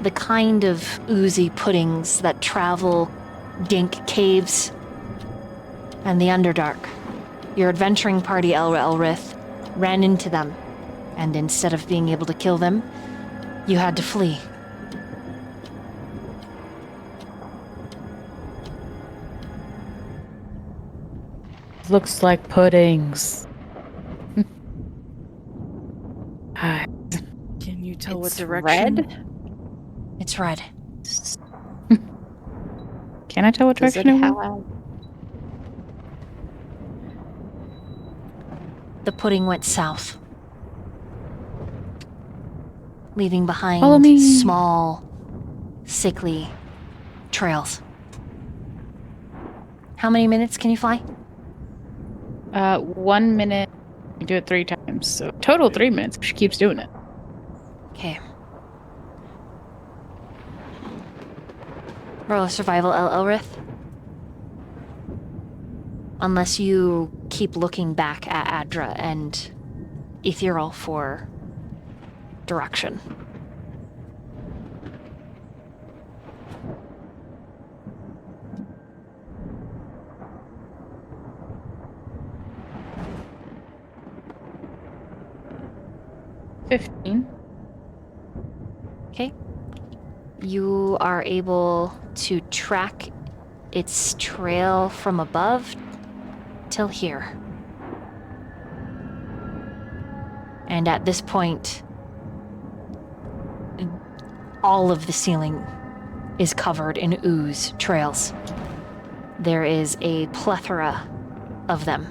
The kind of oozy puddings that travel dank caves and the Underdark. Your adventuring party, Elrith, ran into them, and instead of being able to kill them, you had to flee. Looks like puddings. Hi. Can you tell what It's direction? red? It's red. Can I tell what Does it direction it have went? The pudding went south, leaving Follow behind me. small, sickly trails. How many minutes can you fly? 1 minute. You do it 3 times, so total 3 minutes if she keeps doing it. Okay. Roll a survival, Elrith. Unless you keep looking back at Adra and Ethereal for direction. $15. Okay. You are able to track its trail from above till here. And at this point, all of the ceiling is covered in ooze trails. There is a plethora of them.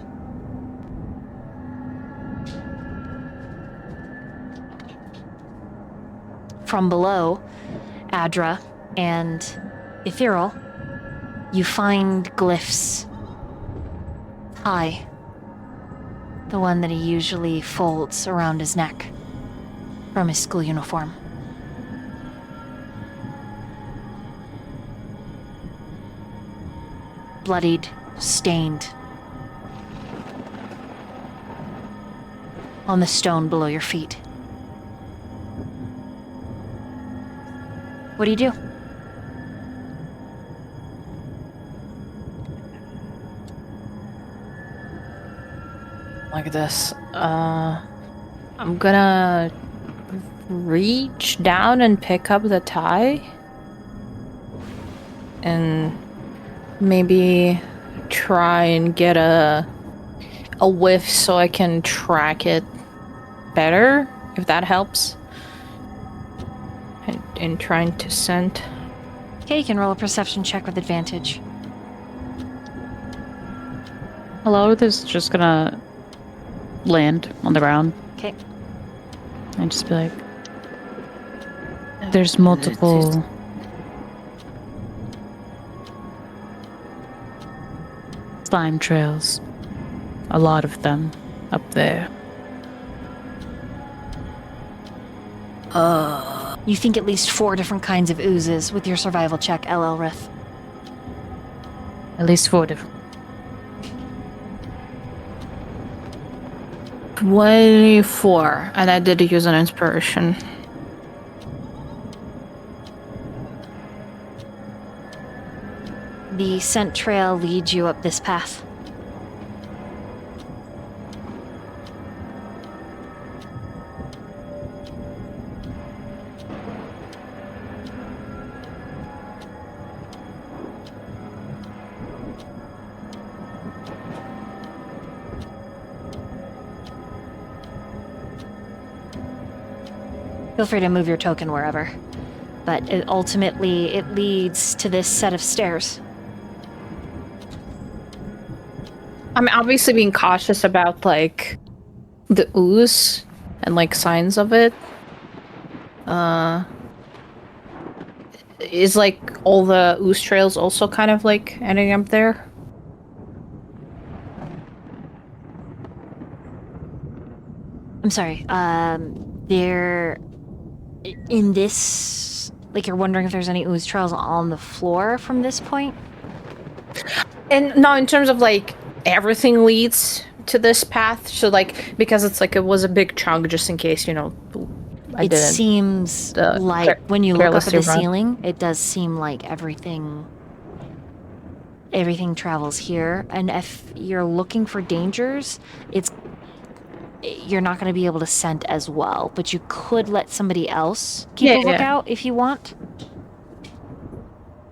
From below, Adra and Ethereal, you find glyphs. High. The one that he usually folds around his neck from his school uniform. Bloodied, stained. On the stone below your feet. What do you do? like this. I'm gonna reach down and pick up the tie. And maybe try and get a whiff so I can track it better, if that helps. And trying to scent. Okay, you can roll a perception check with advantage. Hello, this is just gonna land on the ground. Okay. And just be like, there's multiple slime trails. A lot of them up there. You think at least 4 different kinds of oozes with your survival check, Elrith. At least 4 different. 24, and I did use an inspiration. The scent trail leads you up this path. Feel free to move your token wherever. But ultimately, it leads to this set of stairs. I'm obviously being cautious about, like, the ooze and, like, signs of it. Is, like, all the ooze trails also kind of, like, ending up there? I'm sorry, they're... In this... Like, you're wondering if there's any ooze trails on the floor from this point? And no, in terms of, like, everything leads to this path, so, like, because it's, like, it was a big chunk, just in case, you know, It seems like, when you look up at the ceiling, it does seem like everything travels here. And if you're looking for dangers, you're not going to be able to scent as well, but you could let somebody else keep a lookout if you want.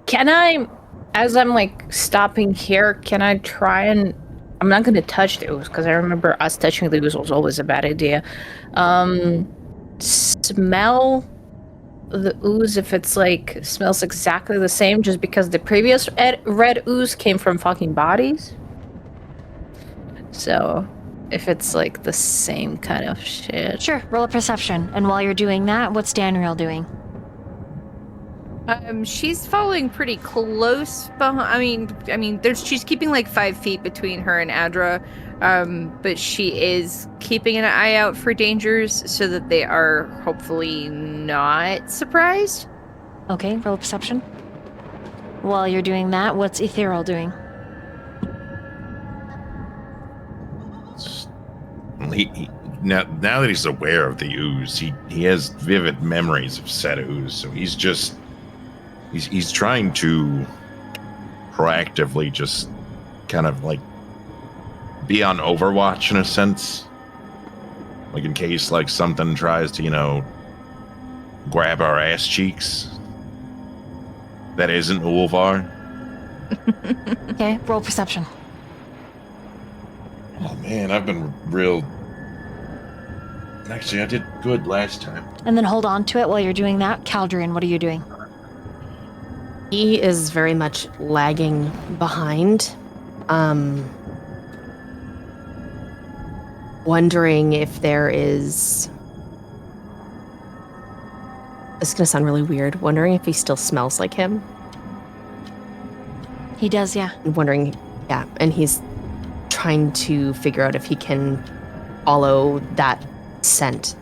Can I, as I'm like stopping here, can I try and, I'm not going to touch the ooze because I remember us touching the ooze was always a bad idea. Smell the ooze if it's like smells exactly the same, just because the previous red ooze came from fucking bodies. So if it's like the same kind of shit. Sure, roll a perception. And while you're doing that, what's Danriel doing? She's following pretty close behind. I mean, she's keeping like 5 feet between her and Adra, but she is keeping an eye out for dangers so that they are hopefully not surprised. Okay, roll a perception. While you're doing that, what's Ethereal doing? Now that he's aware of the ooze, he has vivid memories of said ooze, so he's trying to proactively just kind of like be on Overwatch in a sense, like in case like something tries to, you know, grab our ass cheeks that isn't Ulvar. Okay, roll perception. Oh man, I've been real. Actually, I did good last time. And then hold on to it while you're doing that. Caldrian, what are you doing? He is very much lagging behind. Wondering if there is... This is going to sound really weird. Wondering if he still smells like him. He does, yeah. Wondering, yeah. And he's trying to figure out if he can follow that scent,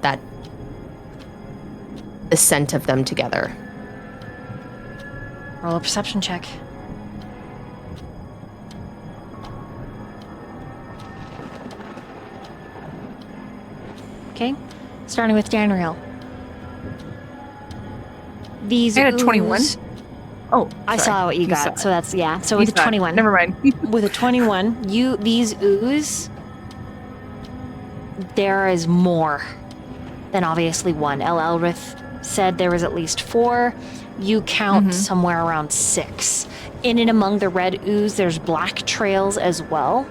the scent of them together. Roll a perception check. Okay, starting with Danriel. These I got a 21. Oh, I saw what you got, so that's, yeah. So with a 21. Never mind. With a 21, these ooze there is more than obviously one. El Elrith said there was at least 4. You count somewhere around 6. In and among the red ooze, there's black trails as well.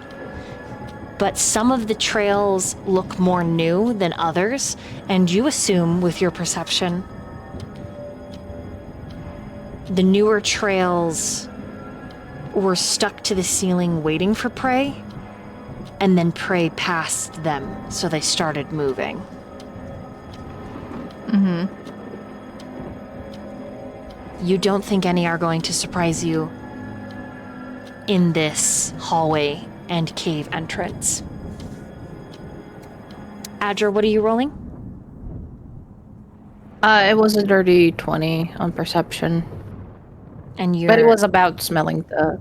But some of the trails look more new than others, and you assume with your perception the newer trails were stuck to the ceiling waiting for prey, and then prey passed them, so they started moving. Mm-hmm. You don't think any are going to surprise you in this hallway and cave entrance. Adra, what are you rolling? It was a dirty 20 on perception. And you're... But it was about smelling the...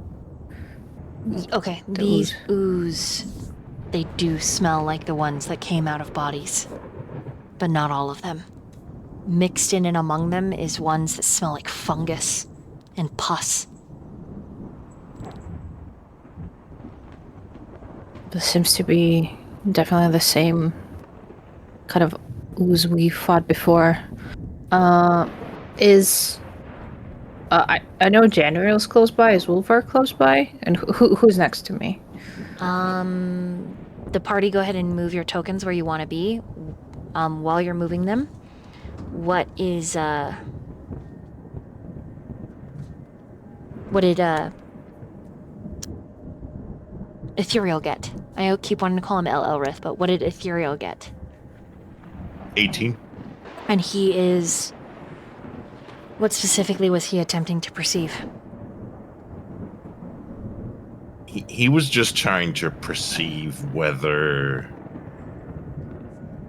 Okay, the these ooze, they do smell like the ones that came out of bodies. But not all of them. Mixed in and among them is ones that smell like fungus and pus. This seems to be definitely the same kind of ooze we fought before. I know Danriel's close by. Is Wolvar close by? And who's next to me? The party, go ahead and move your tokens where you want to be. While you're moving them, what did Ethereal get? I keep wanting to call him El Elrith, but what did Ethereal get? 18. And he is... What specifically was he attempting to perceive? He was just trying to perceive whether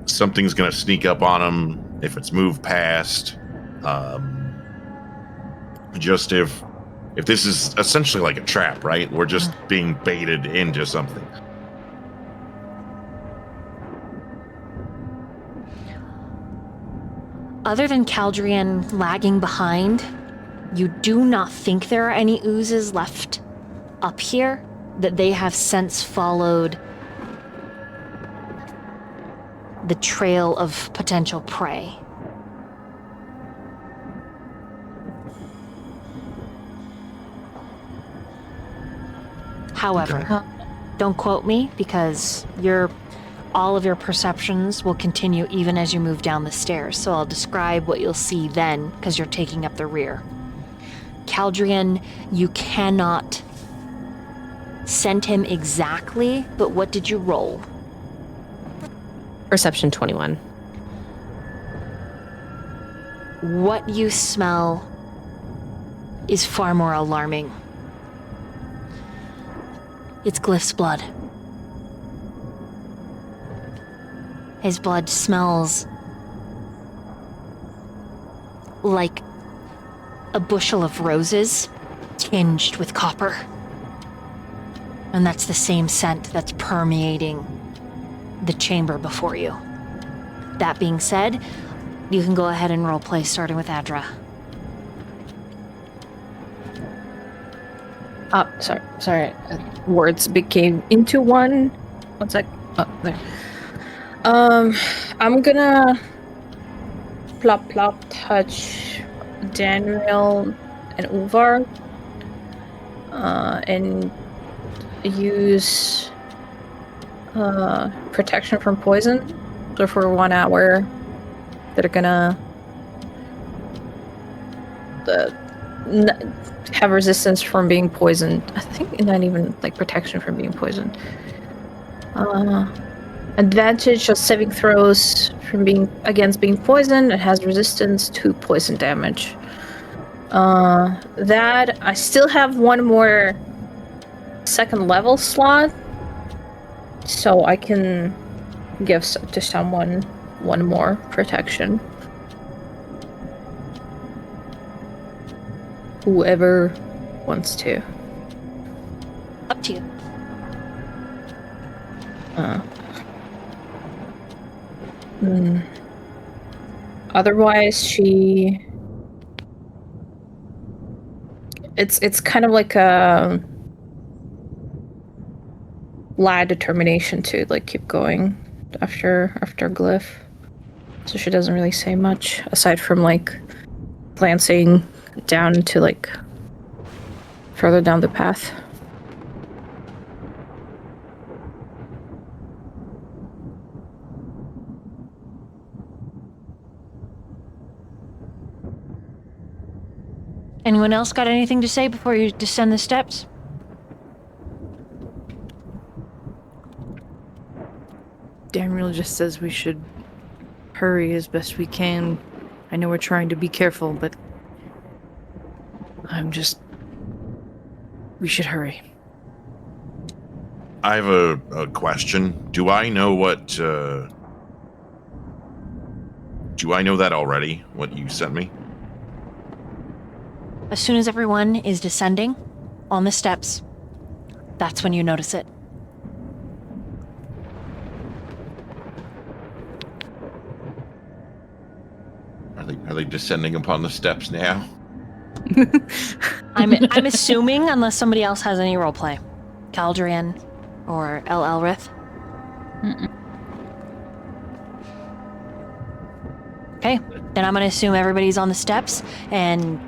something's going to sneak up on him, if it's moved past, just if this is essentially like a trap, right? We're just being baited into something. Other than Caldrian lagging behind, you do not think there are any oozes left up here, that they have since followed the trail of potential prey. However, don't quote me, because all of your perceptions will continue even as you move down the stairs, so I'll describe what you'll see then, because you're taking up the rear. Caldrian, you cannot send him exactly, but what did you roll? Perception 21. What you smell is far more alarming. It's Glyph's blood. His blood smells like a bushel of roses tinged with copper. And that's the same scent that's permeating the chamber before you. That being said, you can go ahead and roleplay, starting with Adra. Sorry. Words became into one. One sec. Oh, there. I'm gonna plop touch Danriel and Uvar, and use protection from poison. So for 1 hour, they're gonna have resistance from being poisoned. I think not even like protection from being poisoned. Advantage of saving throws from against being poisoned. It has resistance to poison damage. That I still have one more second level slot, so I can give to someone one more protection. Whoever wants to. Up to you. Otherwise, it's kind of like a lad determination to like keep going. after Glyph. So she doesn't really say much aside from like glancing down to like further down the path. Anyone else got anything to say before you descend the steps? Danriel just says we should hurry as best we can. I know we're trying to be careful, but we should hurry. I have a question. Do I know that already? What you sent me? As soon as everyone is descending on the steps, that's when you notice it. Are they descending upon the steps now? I'm assuming, unless somebody else has any roleplay. Caldrian or El Elrith. Okay, then I'm gonna assume everybody's on the steps, and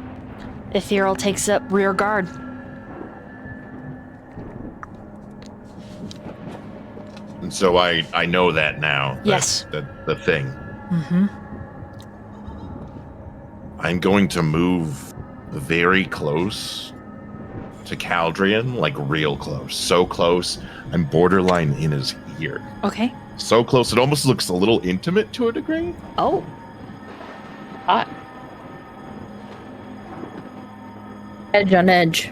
Ethereal takes up rear guard. And so I know that now. Yes. The thing. Mm-hmm. I'm going to move very close to Caldrian, like real close. So close, I'm borderline in his ear. Okay. So close, it almost looks a little intimate to a degree. Oh. Hot. Edge on edge.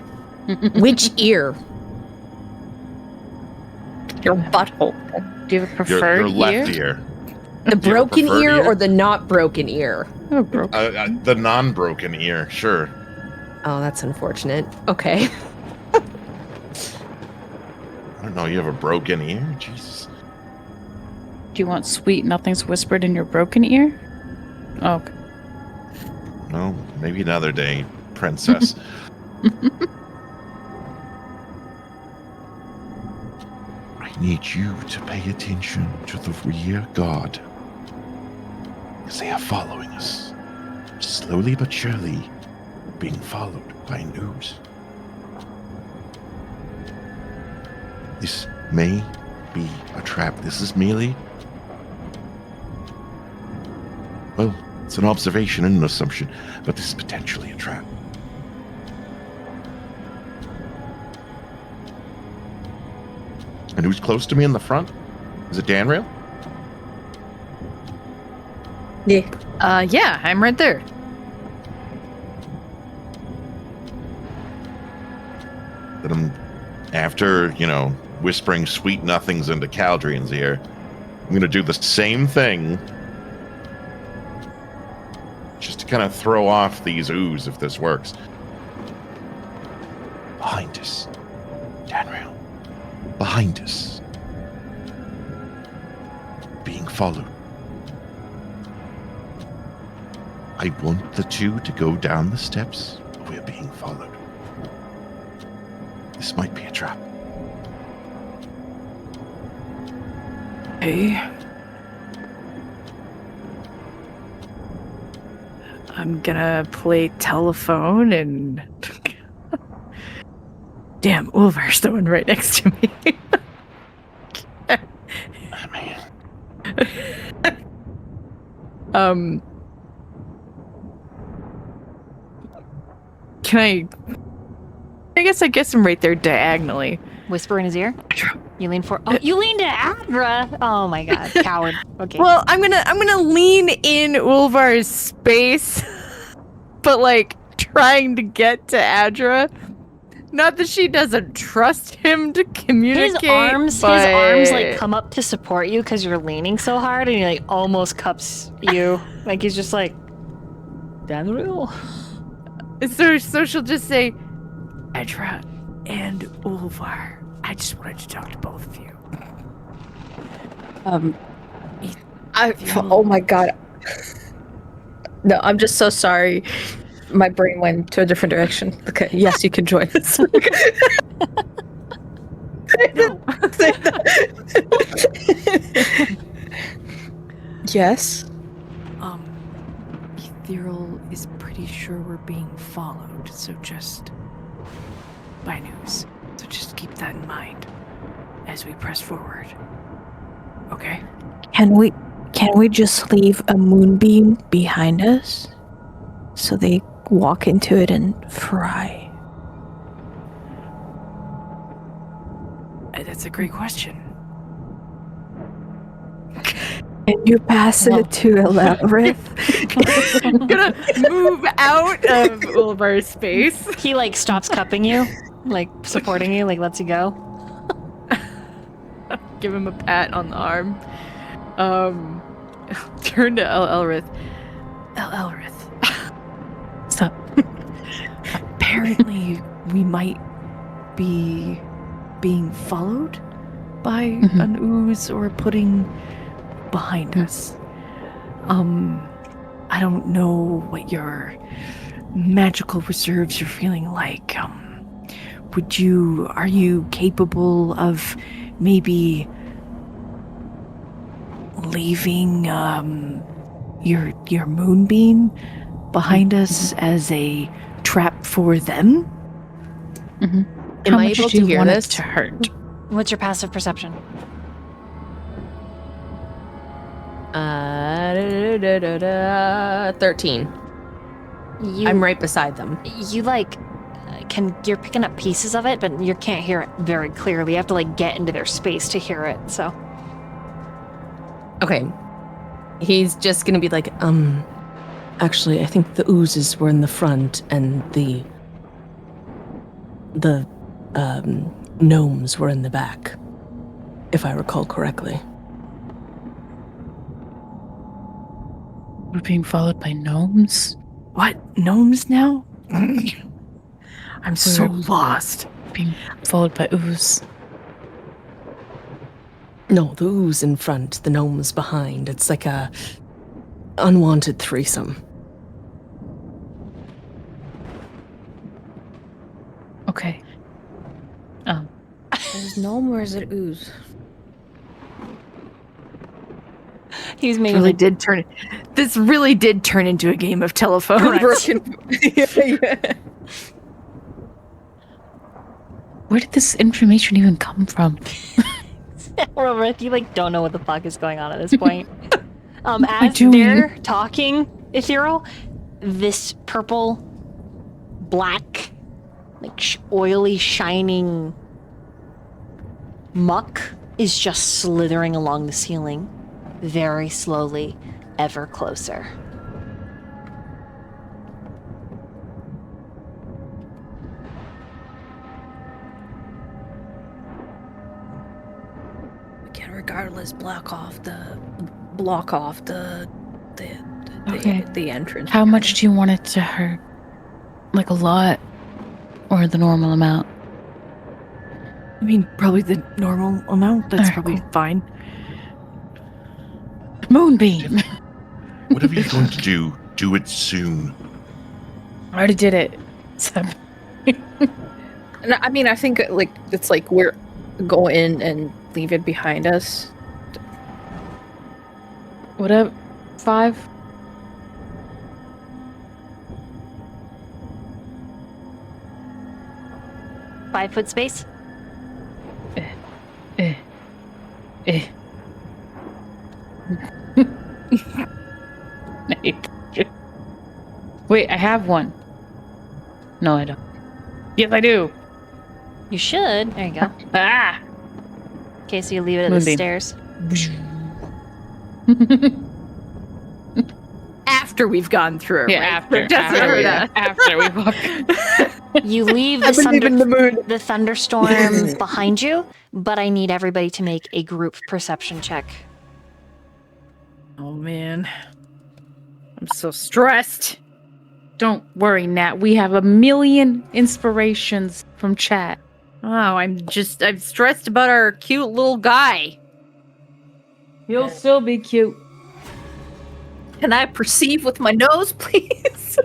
Which ear? Your butthole. Do you have a preferred Your left ear? ear. The Do you have a broken preferred ear or the not broken ear? Oh, broke. The non-broken ear, sure. Oh, that's unfortunate. Okay. I don't know, you have a broken ear? Jesus. Do you want sweet nothing's whispered in your broken ear? Oh, okay. No, maybe another day, princess. I need you to pay attention to the rear guard. Because they are following us. Slowly but surely, being followed by an ooze. This may be a trap. This is merely... well, it's an observation and an assumption, but this is potentially a trap. And who's close to me in the front? Is it Danriel? Yeah. Yeah, I'm right there. That I'm, after, whispering sweet nothings into Caldrian's ear, I'm going to do the same thing just to kind of throw off these ooze if this works. Behind us. Danriel. Behind us. Being followed. I want the two to go down the steps. We're being followed. This might be a trap. Hey. I'm gonna play telephone and... Damn, Ulvar's the one right next to me. Oh, man. Can I guess I'm right there diagonally. Whisper in his ear. You lean for. Oh, you lean to Adra. Oh my god, coward. Okay. Well, I'm gonna lean in Ulvar's space, but like trying to get to Adra. Not that she doesn't trust him to communicate. His arms like come up to support you because you're leaning so hard, and he like almost cups you. Like he's just like, Danriel. So she'll just say, Adra and Ulvar. I just wanted to talk to both of you. Oh my god. No, I'm just so sorry. My brain went to a different direction. Okay, yes, you can join us. Yes. Ethereal is pretty sure we're being followed, so just by news. So just keep that in mind as we press forward. Okay? Can we just leave a moonbeam behind us so they walk into it and fry? That's a great question. Can you pass it to Elrith? Gonna move out of Ulvar's space. He like stops cupping you, like supporting you, like lets you go. Give him a pat on the arm. Turn to Elrith. Elrith. Stop. Apparently, we might be being followed by an ooze or a pudding behind us. I don't know what your magical reserves are feeling like. Are you capable of maybe leaving your moonbeam behind us as a trap for them? Am I able do to you hear want this? it to hurt? What's your passive perception? 13. I'm right beside them. You like you're picking up pieces of it, but you can't hear it very clearly. You have to like get into their space to hear it. So Okay. He's just gonna be like, actually, I think the oozes were in the front and the gnomes were in the back, if I recall correctly. We're being followed by gnomes? What? Gnomes now? I'm so lost. Being followed by ooze. No, the ooze in front, the gnomes behind. It's like a unwanted threesome. Okay. Is gnome or is it ooze? he's making This really did turn into a game of telephone. Where did this information even come from? Rolrith, you like don't know what the fuck is going on at this point. As doing? they're talking, Ethereal, this purple, black, like oily, shining muck is just slithering along the ceiling, very slowly, ever closer. We can regardless block off the Okay. the entrance. How much do you want it to hurt? Like a lot? Or the normal amount? I mean, probably the normal amount. That's Alright, probably cool. fine. Moonbeam! Whatever you're going to do it soon. I already did it. No, I mean, I think like it's like we're go in and leave it behind us. Whatever. 5? Five foot space? Wait, I have one. No, I don't. Yes, I do. You should. There you go. Ah! Okay, so you leave it at the Moonbeam. stairs. After we've gone through it, Yeah, right? after we walk. You leave the thunderstorm behind you, but I need everybody to make a group perception check. Oh man, I'm so stressed. Don't worry, Nat. We have a million inspirations from chat. Oh, I'm stressed about our cute little guy. He'll still be cute. Can I perceive with my nose, please?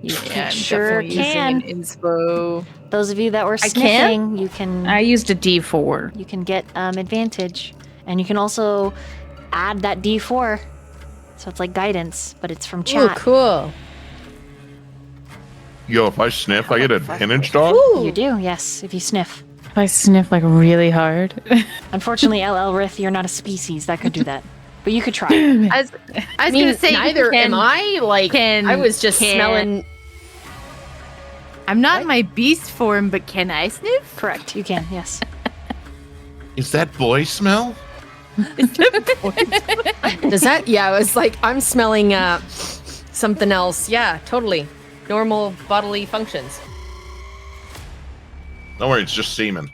You I'm sure definitely using can. an inspo. Those of you that were I can? sniffing, you can I used a D4. you can get advantage, and you can also add that D4 So it's like guidance, but it's from Ooh, chat. cool. Yo, if I sniff, I get advantage, dog. You do, yes, if you sniff. If I sniff like really hard. Unfortunately, LL Rith, you're not a species that could do that. But you could try. I was gonna say neither am I. Like, I was just smelling. I'm not in my beast form, but can I sniff? Correct, you can, yes. Is that boy smell? Does that? Yeah, it was like I'm smelling something else. Yeah, totally. Normal bodily functions. Don't worry, it's just semen.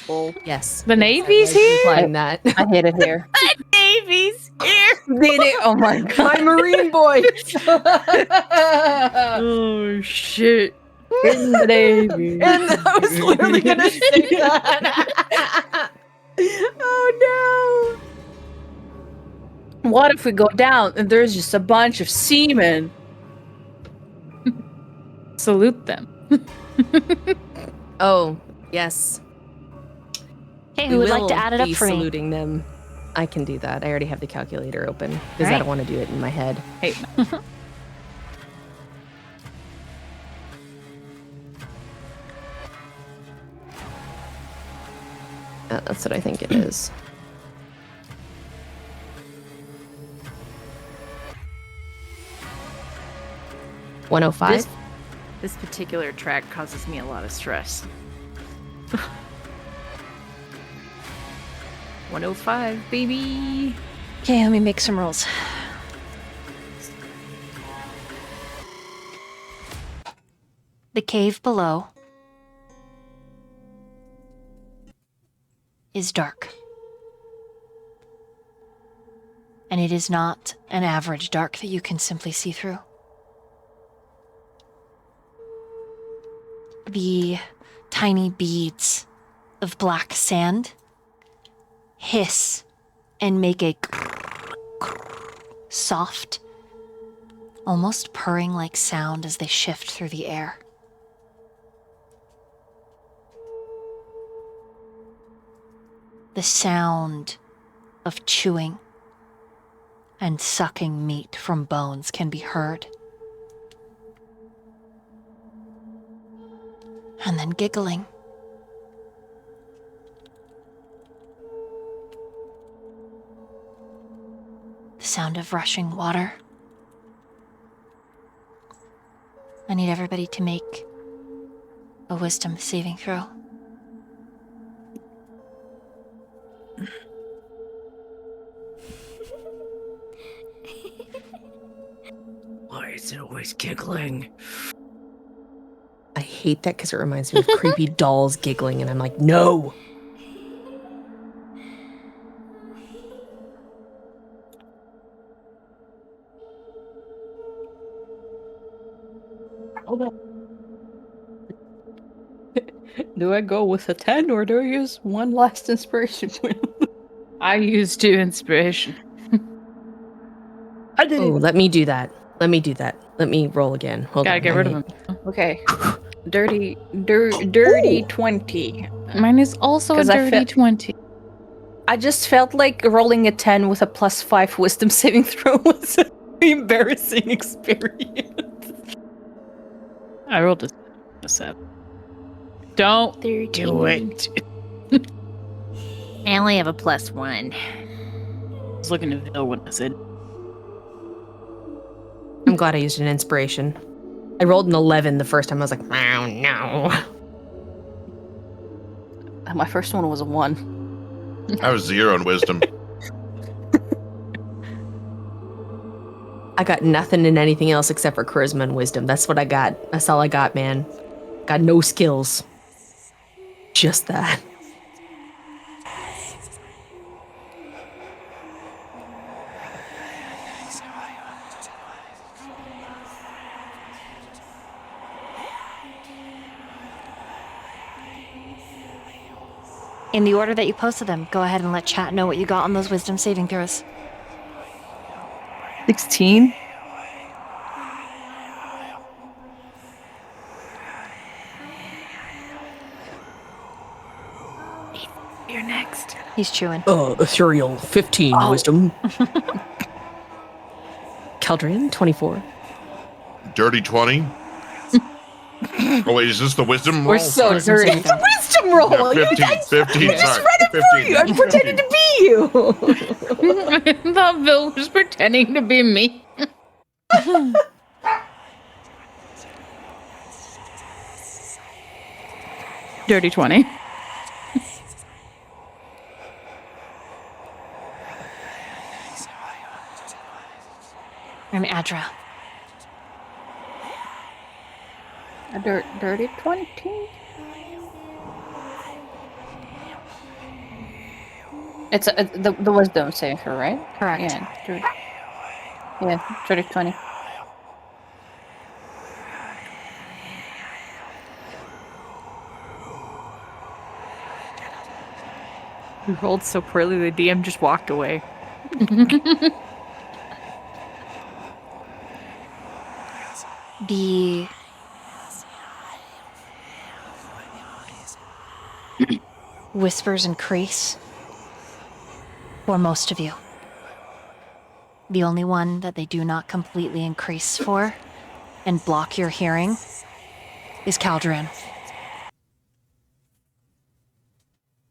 Well, yes. The Navy's here? Implying that. I hate it here. Navy's here. Oh my god. My Marine boy. Oh shit. In the Navy. And I was literally gonna say that. Oh What if we go down and there's just a bunch of seamen? Salute them. no. Oh, yes. Hey, who would like to will add it up be for me? saluting them. I can do that. I already have the calculator open because I Alright. don't want to do it in my head. Hey, That's what I think it is. $105. This particular track causes me a lot of stress. 105, baby. Okay, let me make some rolls. The cave below is dark. And it is not an average dark that you can simply see through. The tiny beads of black sand hiss and make a soft, almost purring like sound as they shift through the air. The sound of chewing and sucking meat from bones can be heard. And then giggling. The sound of rushing water. I need everybody to make a wisdom saving throw. Why is it always giggling? I hate that because it reminds me of creepy dolls giggling, and I'm like, no. Hold on. Do I go with a 10 or do I use one last inspiration point? I used 2 inspiration. I did Oh, let me do that. Let me do that. Let me roll again. Hold Gotta on. get rid of him. Okay. Dirty 20. Mine is also a 'Cause I dirty 20. I just felt like rolling a 10 with a +5 wisdom saving throw was an embarrassing experience. I rolled a 7. Don't do it. I only have a +1. I was looking at Bill when I said, I'm glad I used an inspiration. I rolled an 11 the first time. I was like, oh, no. My first one was a 1. I was 0 in wisdom. I got nothing in anything else except for charisma and wisdom. That's what I got. That's all I got, man. Got no skills. Just that. In the order that you posted them, go ahead and let chat know what you got on those wisdom saving throws. 16. You're next. He's chewing. Ethereal 15 Oh. wisdom. Caldrian 24. Dirty 20. Oh wait, is this the wisdom roll? We're so Sorry. dirty. It's a wisdom roll. Yeah, 15, 15, I just sorry. read it 15. for you. I pretended to be you. I thought Bill was pretending to be me. Dirty 20. I'm Adra. A dirty 20. It's the wisdom saving throw, right? Correct. Yeah, dirty 20. We rolled so poorly, the DM just walked away. The whispers increase for most of you. The only one that they do not completely increase for and block your hearing is Caldrian.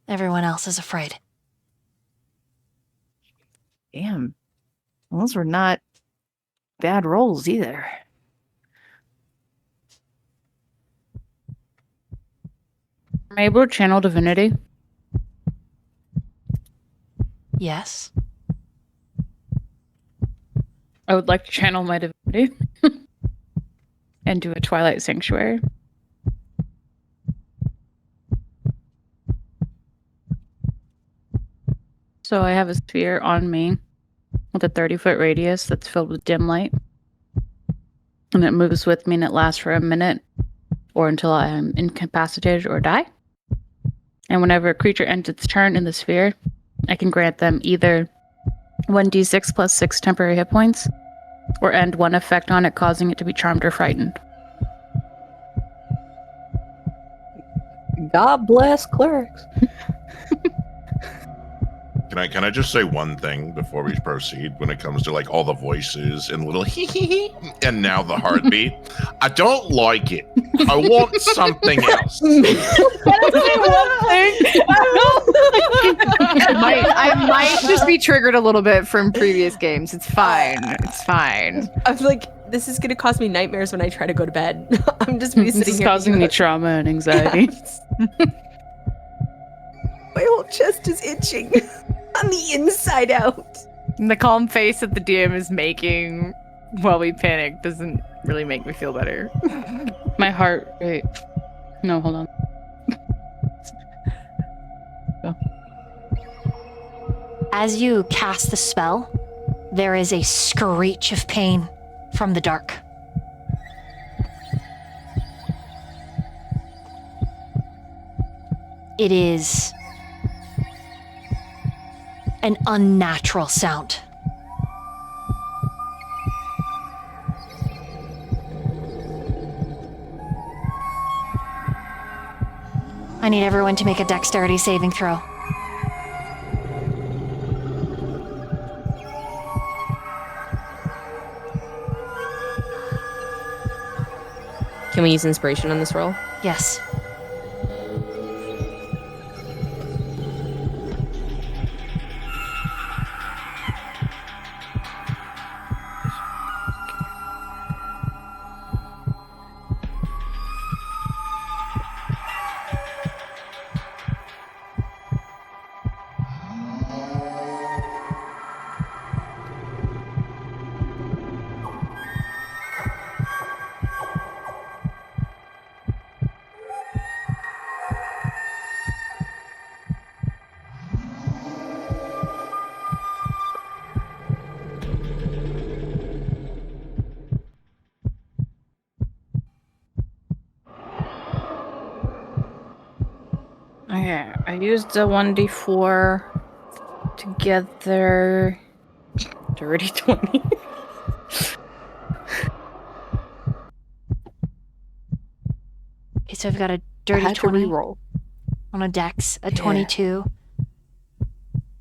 Everyone else is afraid. Damn. Those were not bad rolls either. Am I able to channel divinity? Yes. I would like to channel my divinity and do a Twilight Sanctuary. So I have a sphere on me with a 30-foot radius that's filled with dim light. And it moves with me and it lasts for a minute or until I am incapacitated or die. And whenever a creature ends its turn in the sphere, I can grant them either 1d6 plus 6 temporary hit points or end one effect on it, causing it to be charmed or frightened. God bless clerics. Can I just say one thing before we proceed when it comes to like all the voices and little hee hee hee and now the heartbeat? I don't like it. I want something else. I might just be triggered a little bit from previous games. It's fine. It's fine. I'm like, this is gonna cause me nightmares when I try to go to bed. I'm just be This sitting is here causing me trauma and anxiety. My whole chest is itching on the inside out. And the calm face that the DM is making while we panic doesn't really make me feel better. My heart rate. No, hold on. As you cast the spell, there is a screech of pain from the dark. It is an unnatural sound. I need everyone to make a dexterity saving throw. Can we use inspiration on this roll? Yes. Okay, I used the 1d4 together. Dirty 20. Okay, so I've got a dirty I had to 20 reroll. on a dex, a 22,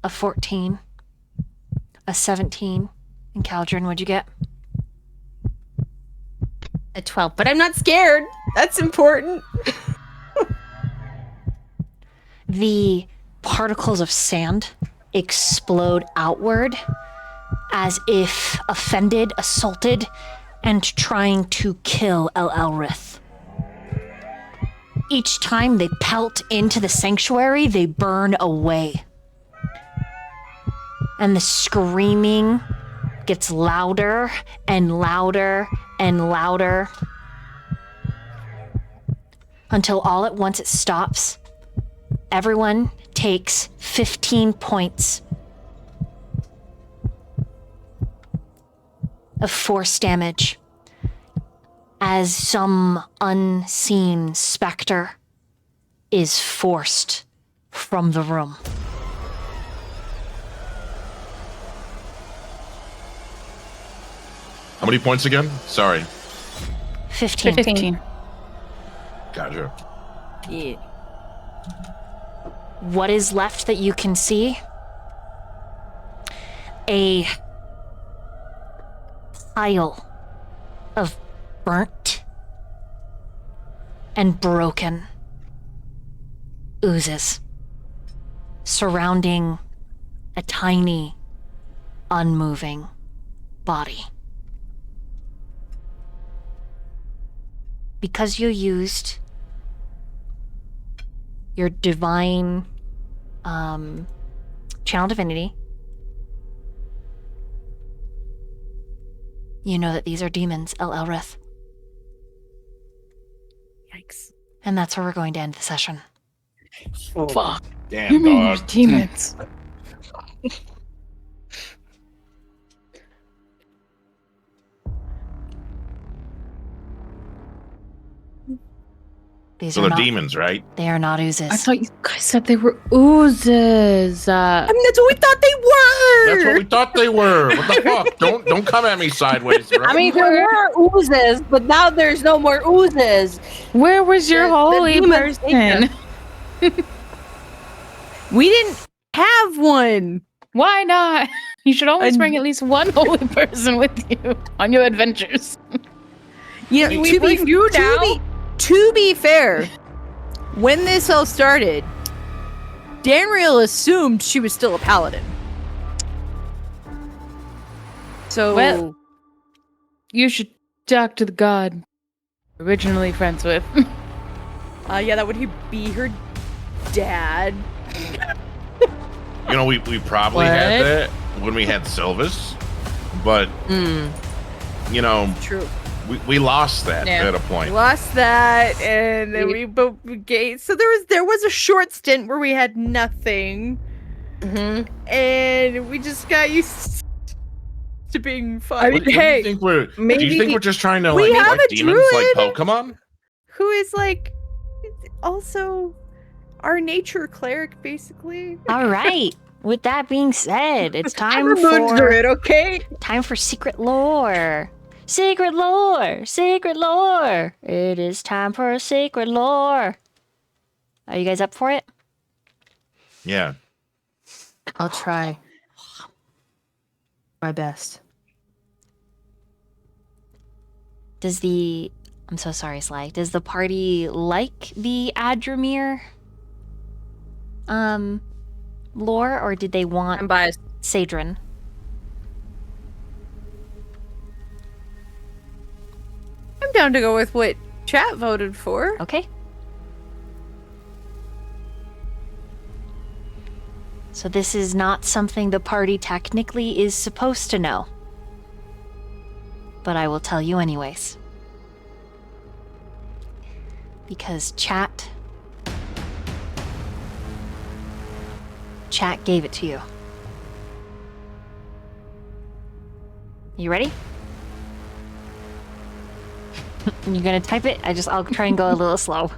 a 14, a 17. And Caldron, what'd you get? A 12, but I'm not scared. That's important. The particles of sand explode outward as if offended, assaulted, and trying to kill El Elrith. Each time they pelt into the sanctuary, they burn away. And the screaming gets louder and louder and louder until all at once it stops. Everyone takes 15 points of force damage as some unseen specter is forced from the room. How many points again? Sorry. 15. 15. Gotcha. Yeah. What is left that you can see? A pile of burnt and broken oozes surrounding a tiny, unmoving body. Because you used your divine channel divinity, you know that these are demons, El Elrith. Yikes. And that's where we're going to end the session. Fuck. Damn, You mean dog. your demons? These So are they're not demons, right? They are not oozes. I thought you guys said they were oozes. I mean, that's what we thought they were. That's what we thought they were. What the fuck? Don't come at me sideways. Right? I mean, there were oozes, but now there's no more oozes. Where was your The holy demons person? We didn't have one. Why not? You should always And- bring at least one holy person with you on your adventures. You know, We bring you now? To be fair, when this all started, Danriel assumed she was still a paladin. So, Well- You should talk to the god you're originally friends with. yeah, that would be her dad. You know, we probably had that when we had Sylvis, but you know, True. we lost that Yeah. at a We point. lost that, and then we both gave. So there was a short stint where we had nothing, and we just got used to being fun. I mean, Do you hey, think we're? Do you maybe think we're just trying to we like have fight a demons like druid. Pokemon? Who is like also our nature cleric, basically. All right. With that being said, it's I'm time a moon for druid, okay? secret lore. Secret lore. Secret lore. It is time for secret lore. Are you guys up for it? Yeah. I'll try my best. I'm so sorry, Sly. Does the party like the Adramir lore, or did they I'm want biased. Sadrin? I'm down to go with what chat voted for. Okay. So this is not something the party technically is supposed to know. But I will tell you anyways. Because chat gave it to you. You ready? You're gonna type it? I'll try and go a little slow.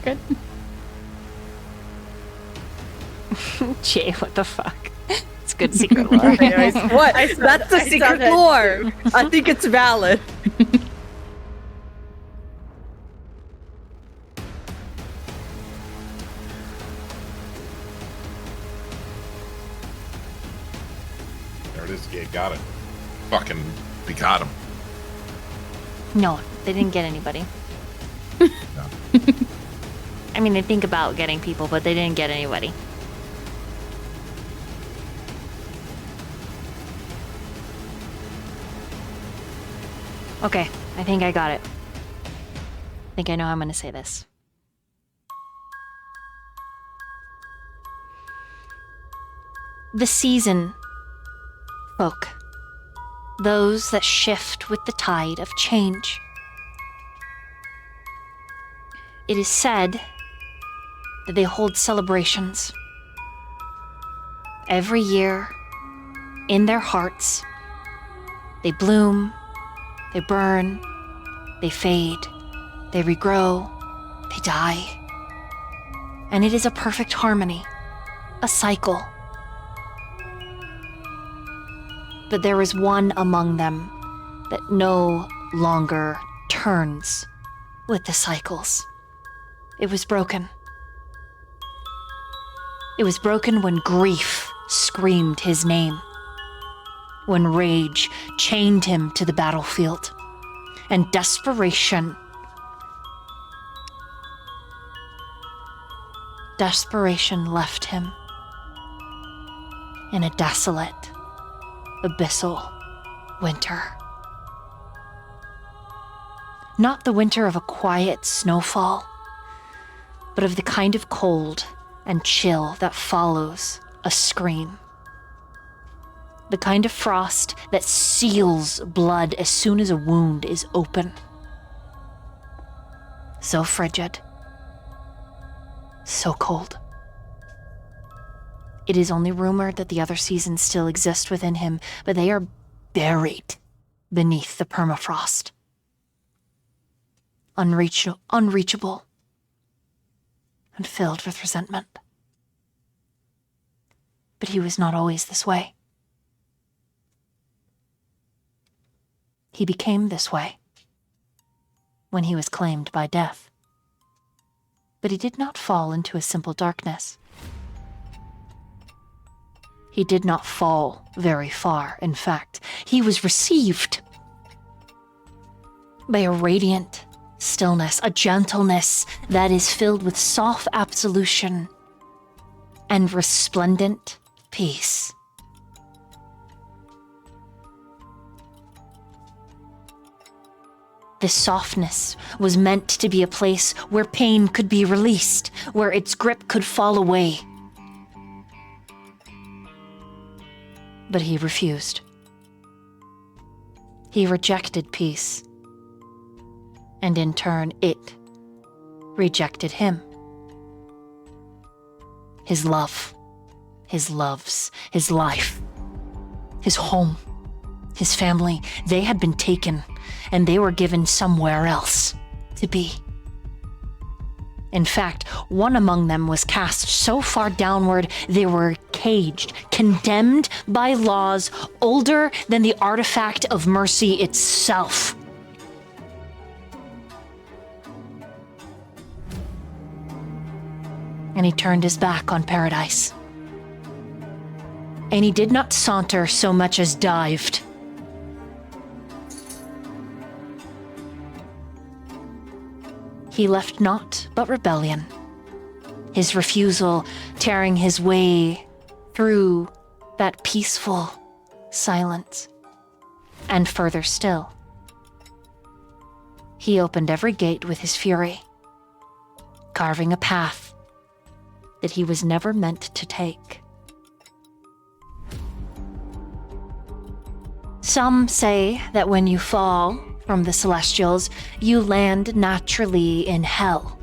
Good. Jay, what the fuck? It's good secret lore. What? That's the secret lore. I think it's valid. it is. Yeah, got it. Fucking, we got him. No, they didn't get anybody. I mean, they think about getting people, but they didn't get anybody. Okay, I think I got it. I think I know how I'm going to say this. The season folk. Those that shift with the tide of change. It is said that they hold celebrations every year in their hearts. They bloom, they burn, they fade, they regrow, they die. And it is a perfect harmony, a cycle. But there is one among them that no longer turns with the cycles. It was broken. It was broken when grief screamed his name, when rage chained him to the battlefield, and desperation left him in a desolate, abyssal winter. Not the winter of a quiet snowfall, but of the kind of cold and chill that follows a scream. The kind of frost that seals blood as soon as a wound is open. So frigid. So cold. It is only rumored that the other seasons still exist within him, but they are buried beneath the permafrost. Unreachable. And filled with resentment. But he was not always this way. He became this way when he was claimed by death. But he did not fall into a simple darkness. He did not fall very far, in fact. He was received by a radiant stillness, a gentleness that is filled with soft absolution and resplendent peace. This softness was meant to be a place where pain could be released, where its grip could fall away. But he refused. He rejected peace. And in turn, it rejected him. His love, his loves, his life, his home, his family, they had been taken, and they were given somewhere else to be. In fact, one among them was cast so far downward they were caged, condemned by laws older than the artifact of mercy itself. And he turned his back on paradise. And he did not saunter so much as dived. He left naught but rebellion, his refusal tearing his way through that peaceful silence. And further still, he opened every gate with his fury, carving a path that he was never meant to take. Some say that when you fall from the Celestials, you land naturally in hell.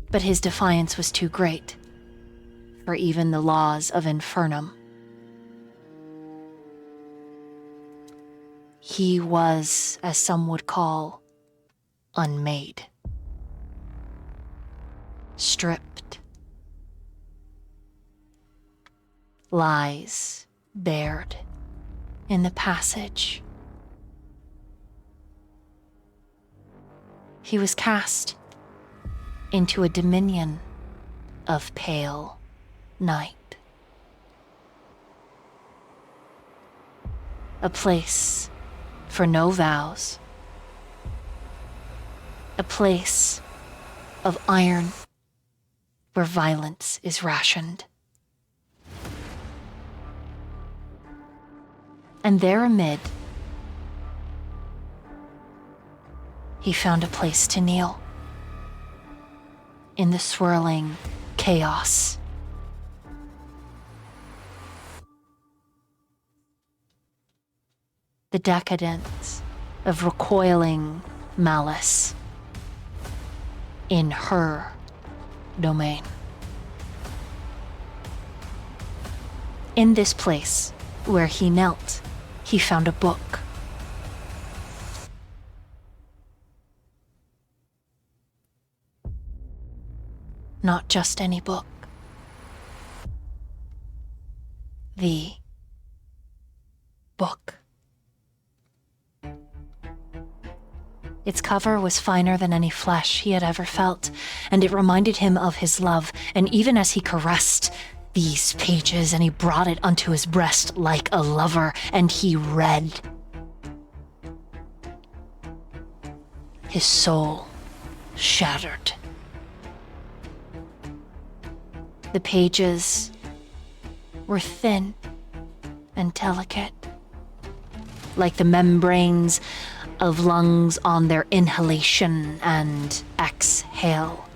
But his defiance was too great for even the laws of Infernum. He was, as some would call, unmade. Stripped. Lies bared in the passage. He was cast into a dominion of pale night. A place for no vows. A place of iron where violence is rationed. And there amid, he found a place to kneel. In the swirling chaos. The decadence of recoiling malice in her domain. In this place where he knelt, he found a book. Not just any book. The book. Its cover was finer than any flesh he had ever felt, and it reminded him of his love, and even as he caressed these pages and he brought it unto his breast like a lover, and he read, his soul shattered. The pages were thin and delicate, like the membranes of lungs on their inhalation and exhale.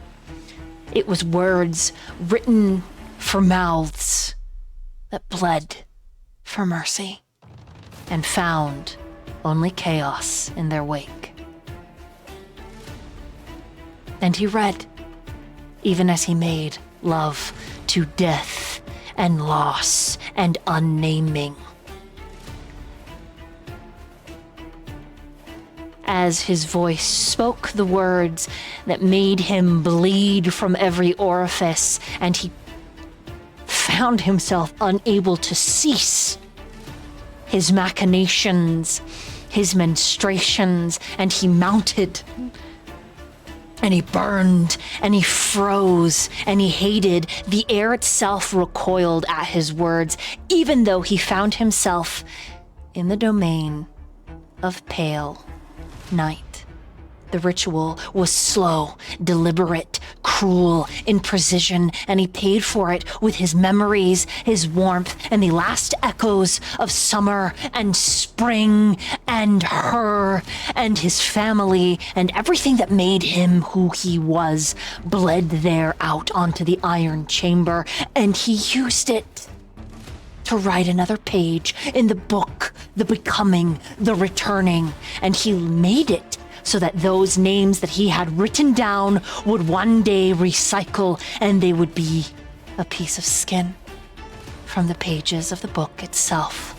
It was words written for mouths that bled for mercy and found only chaos in their wake. And he read, even as he made love to death and loss and unnaming. As his voice spoke the words that made him bleed from every orifice, and he found himself unable to cease his machinations, his menstruations, and he mounted. And he burned, and he froze, and he hated. The air itself recoiled at his words, even though he found himself in the domain of pale night. The ritual was slow, deliberate, cruel, in precision, and he paid for it with his memories, his warmth, and the last echoes of summer and spring and her and his family, and everything that made him who he was bled there out onto the iron chamber, and he used it to write another page in the book, the becoming, the returning, and he made it so that those names that he had written down would one day recycle, and they would be a piece of skin from the pages of the book itself.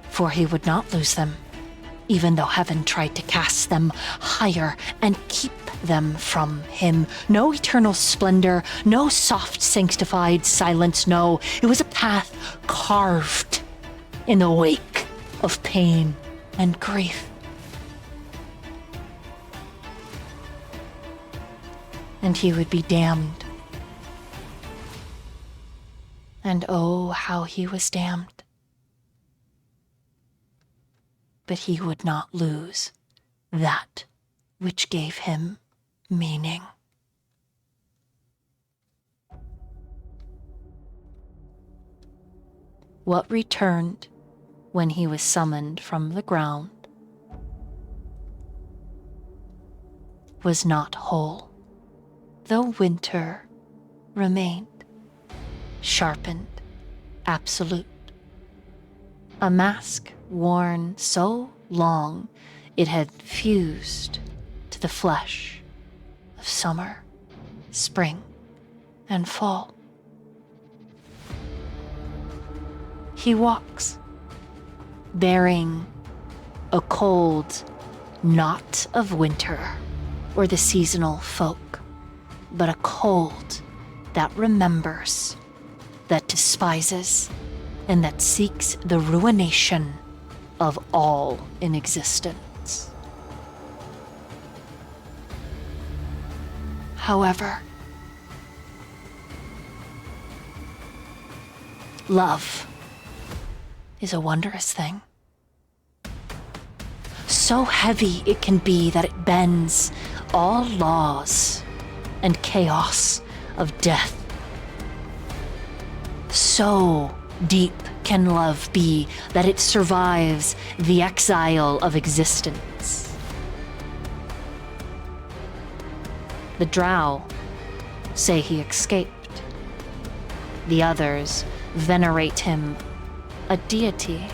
For he would not lose them, even though heaven tried to cast them higher and keep them from him. No eternal splendor, no soft sanctified silence, no. It was a path carved in the wake of pain and grief. And he would be damned. And oh, how he was damned. But he would not lose that which gave him meaning. What returned when he was summoned from the ground was not whole, though winter remained, sharpened, absolute. A mask worn so long it had fused to the flesh of summer, spring, and fall. He walks, bearing a cold, not of winter or the seasonal folk, but a cold that remembers, that despises, and that seeks the ruination of all in existence. However, love is a wondrous thing. So heavy it can be that it bends all laws and chaos of death. So deep can love be that it survives the exile of existence. The drow say he escaped. The others venerate him a deity.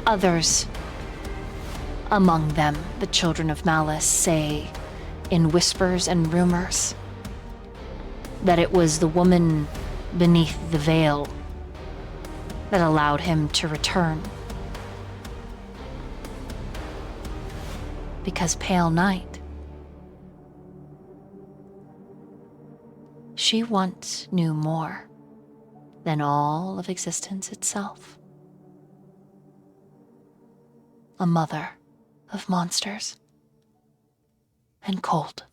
Others, among them the children of malice, say in whispers and rumors that it was the woman beneath the veil that allowed him to return. Because Pale Night, she once knew more than all of existence itself. A mother of monsters and cold.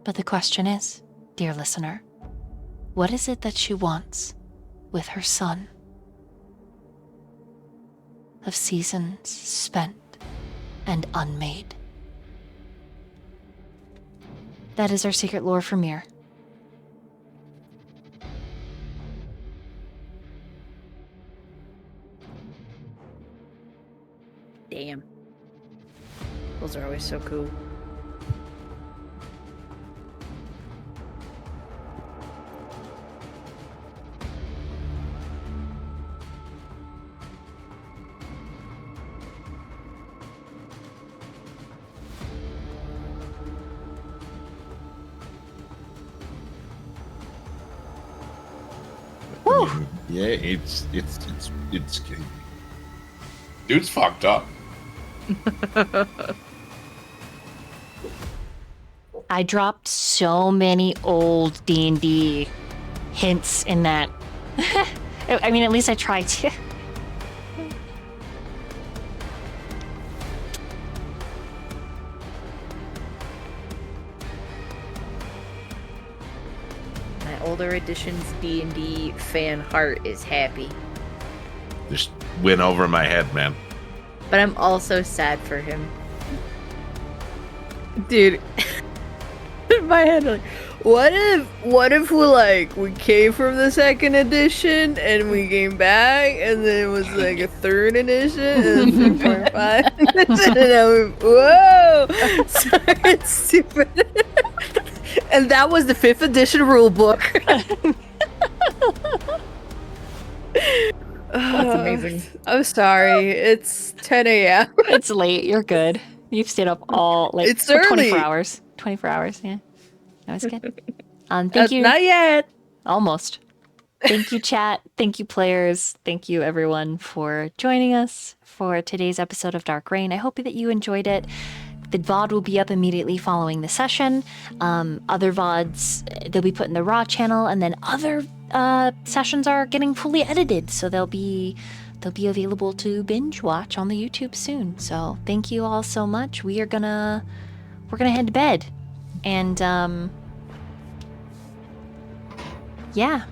But the question is, dear listener, what is it that she wants with her son? Of seasons spent and unmade. That is our secret lore for Mir. Damn. Those are always so cool. Yeah, it's dude's fucked up. I dropped so many old D&D hints in that. I mean, at least I tried to. My older editions D&D fan heart is happy. Just went over my head, man. But I'm also sad for him. Dude, in my head, like, what if we came from the second edition and we came back and then it was like a third edition and 3.5 edition and now whoa! Sorry, it's stupid. And that was the 5th edition rulebook. That's amazing. I'm sorry. It's 10 a.m. It's late. You're good. You've stayed up all like It's for 24 early. hours. 24 hours. Yeah, that was good. Thank you. Not yet. Almost. Thank you, chat. Thank you, players. Thank you, everyone, for joining us for today's episode of Dark Reign. I hope that you enjoyed it. The VOD will be up immediately following the session. Other VODs, they'll be put in the Raw channel, and then other sessions are getting fully edited, so they'll be available to binge watch on the YouTube soon. So thank you all so much. We're gonna head to bed, and yeah,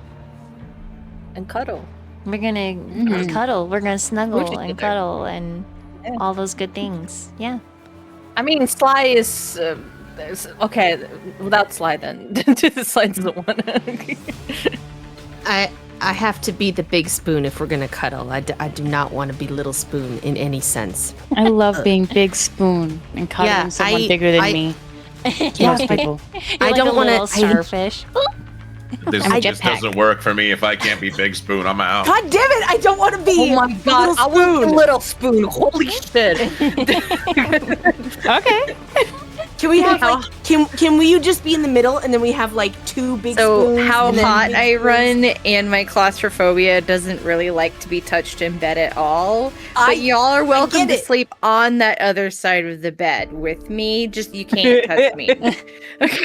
And cuddle. we're gonna cuddle. We're gonna snuggle and cuddle and all those good things. Yeah. I mean, Sly is okay. Without Sly, then Sly doesn't want to. I have to be the big spoon if we're gonna cuddle. I do not want to be little spoon in any sense. I love being big spoon and cuddling Yeah, someone I- bigger than I- me. Yeah, Most people. I don't want to to. starfish. This just doesn't work for me. If I can't be Big Spoon, I'm out. God damn it! I don't want to be. Oh my god! I was a little spoon. Holy shit! Okay. Can we have like? Can we just be in the middle and then we have like two big So spoons? how and then hot big I spoons? run and my claustrophobia doesn't really like to be touched in bed at all. But y'all are welcome get to it. sleep on that other side of the bed with me. Just you can't touch me.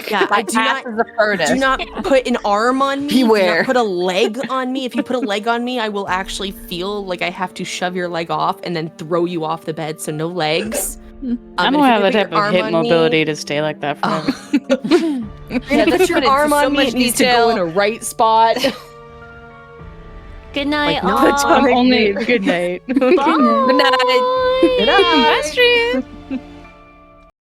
Yeah, I do not. Is the furnace. Do not put an arm on me. Do Beware. not put a leg on me. If you put a leg on me, I will actually feel like I have to shove your leg off and then throw you off the bed. So no legs. I don't have the type of hip mobility to stay like that forever. Yeah, that's your arm so on me. much It needs to go in a right spot. Good night, Like, no, all. I'm only good night. Bye. Good night. Good night. Bye, stream.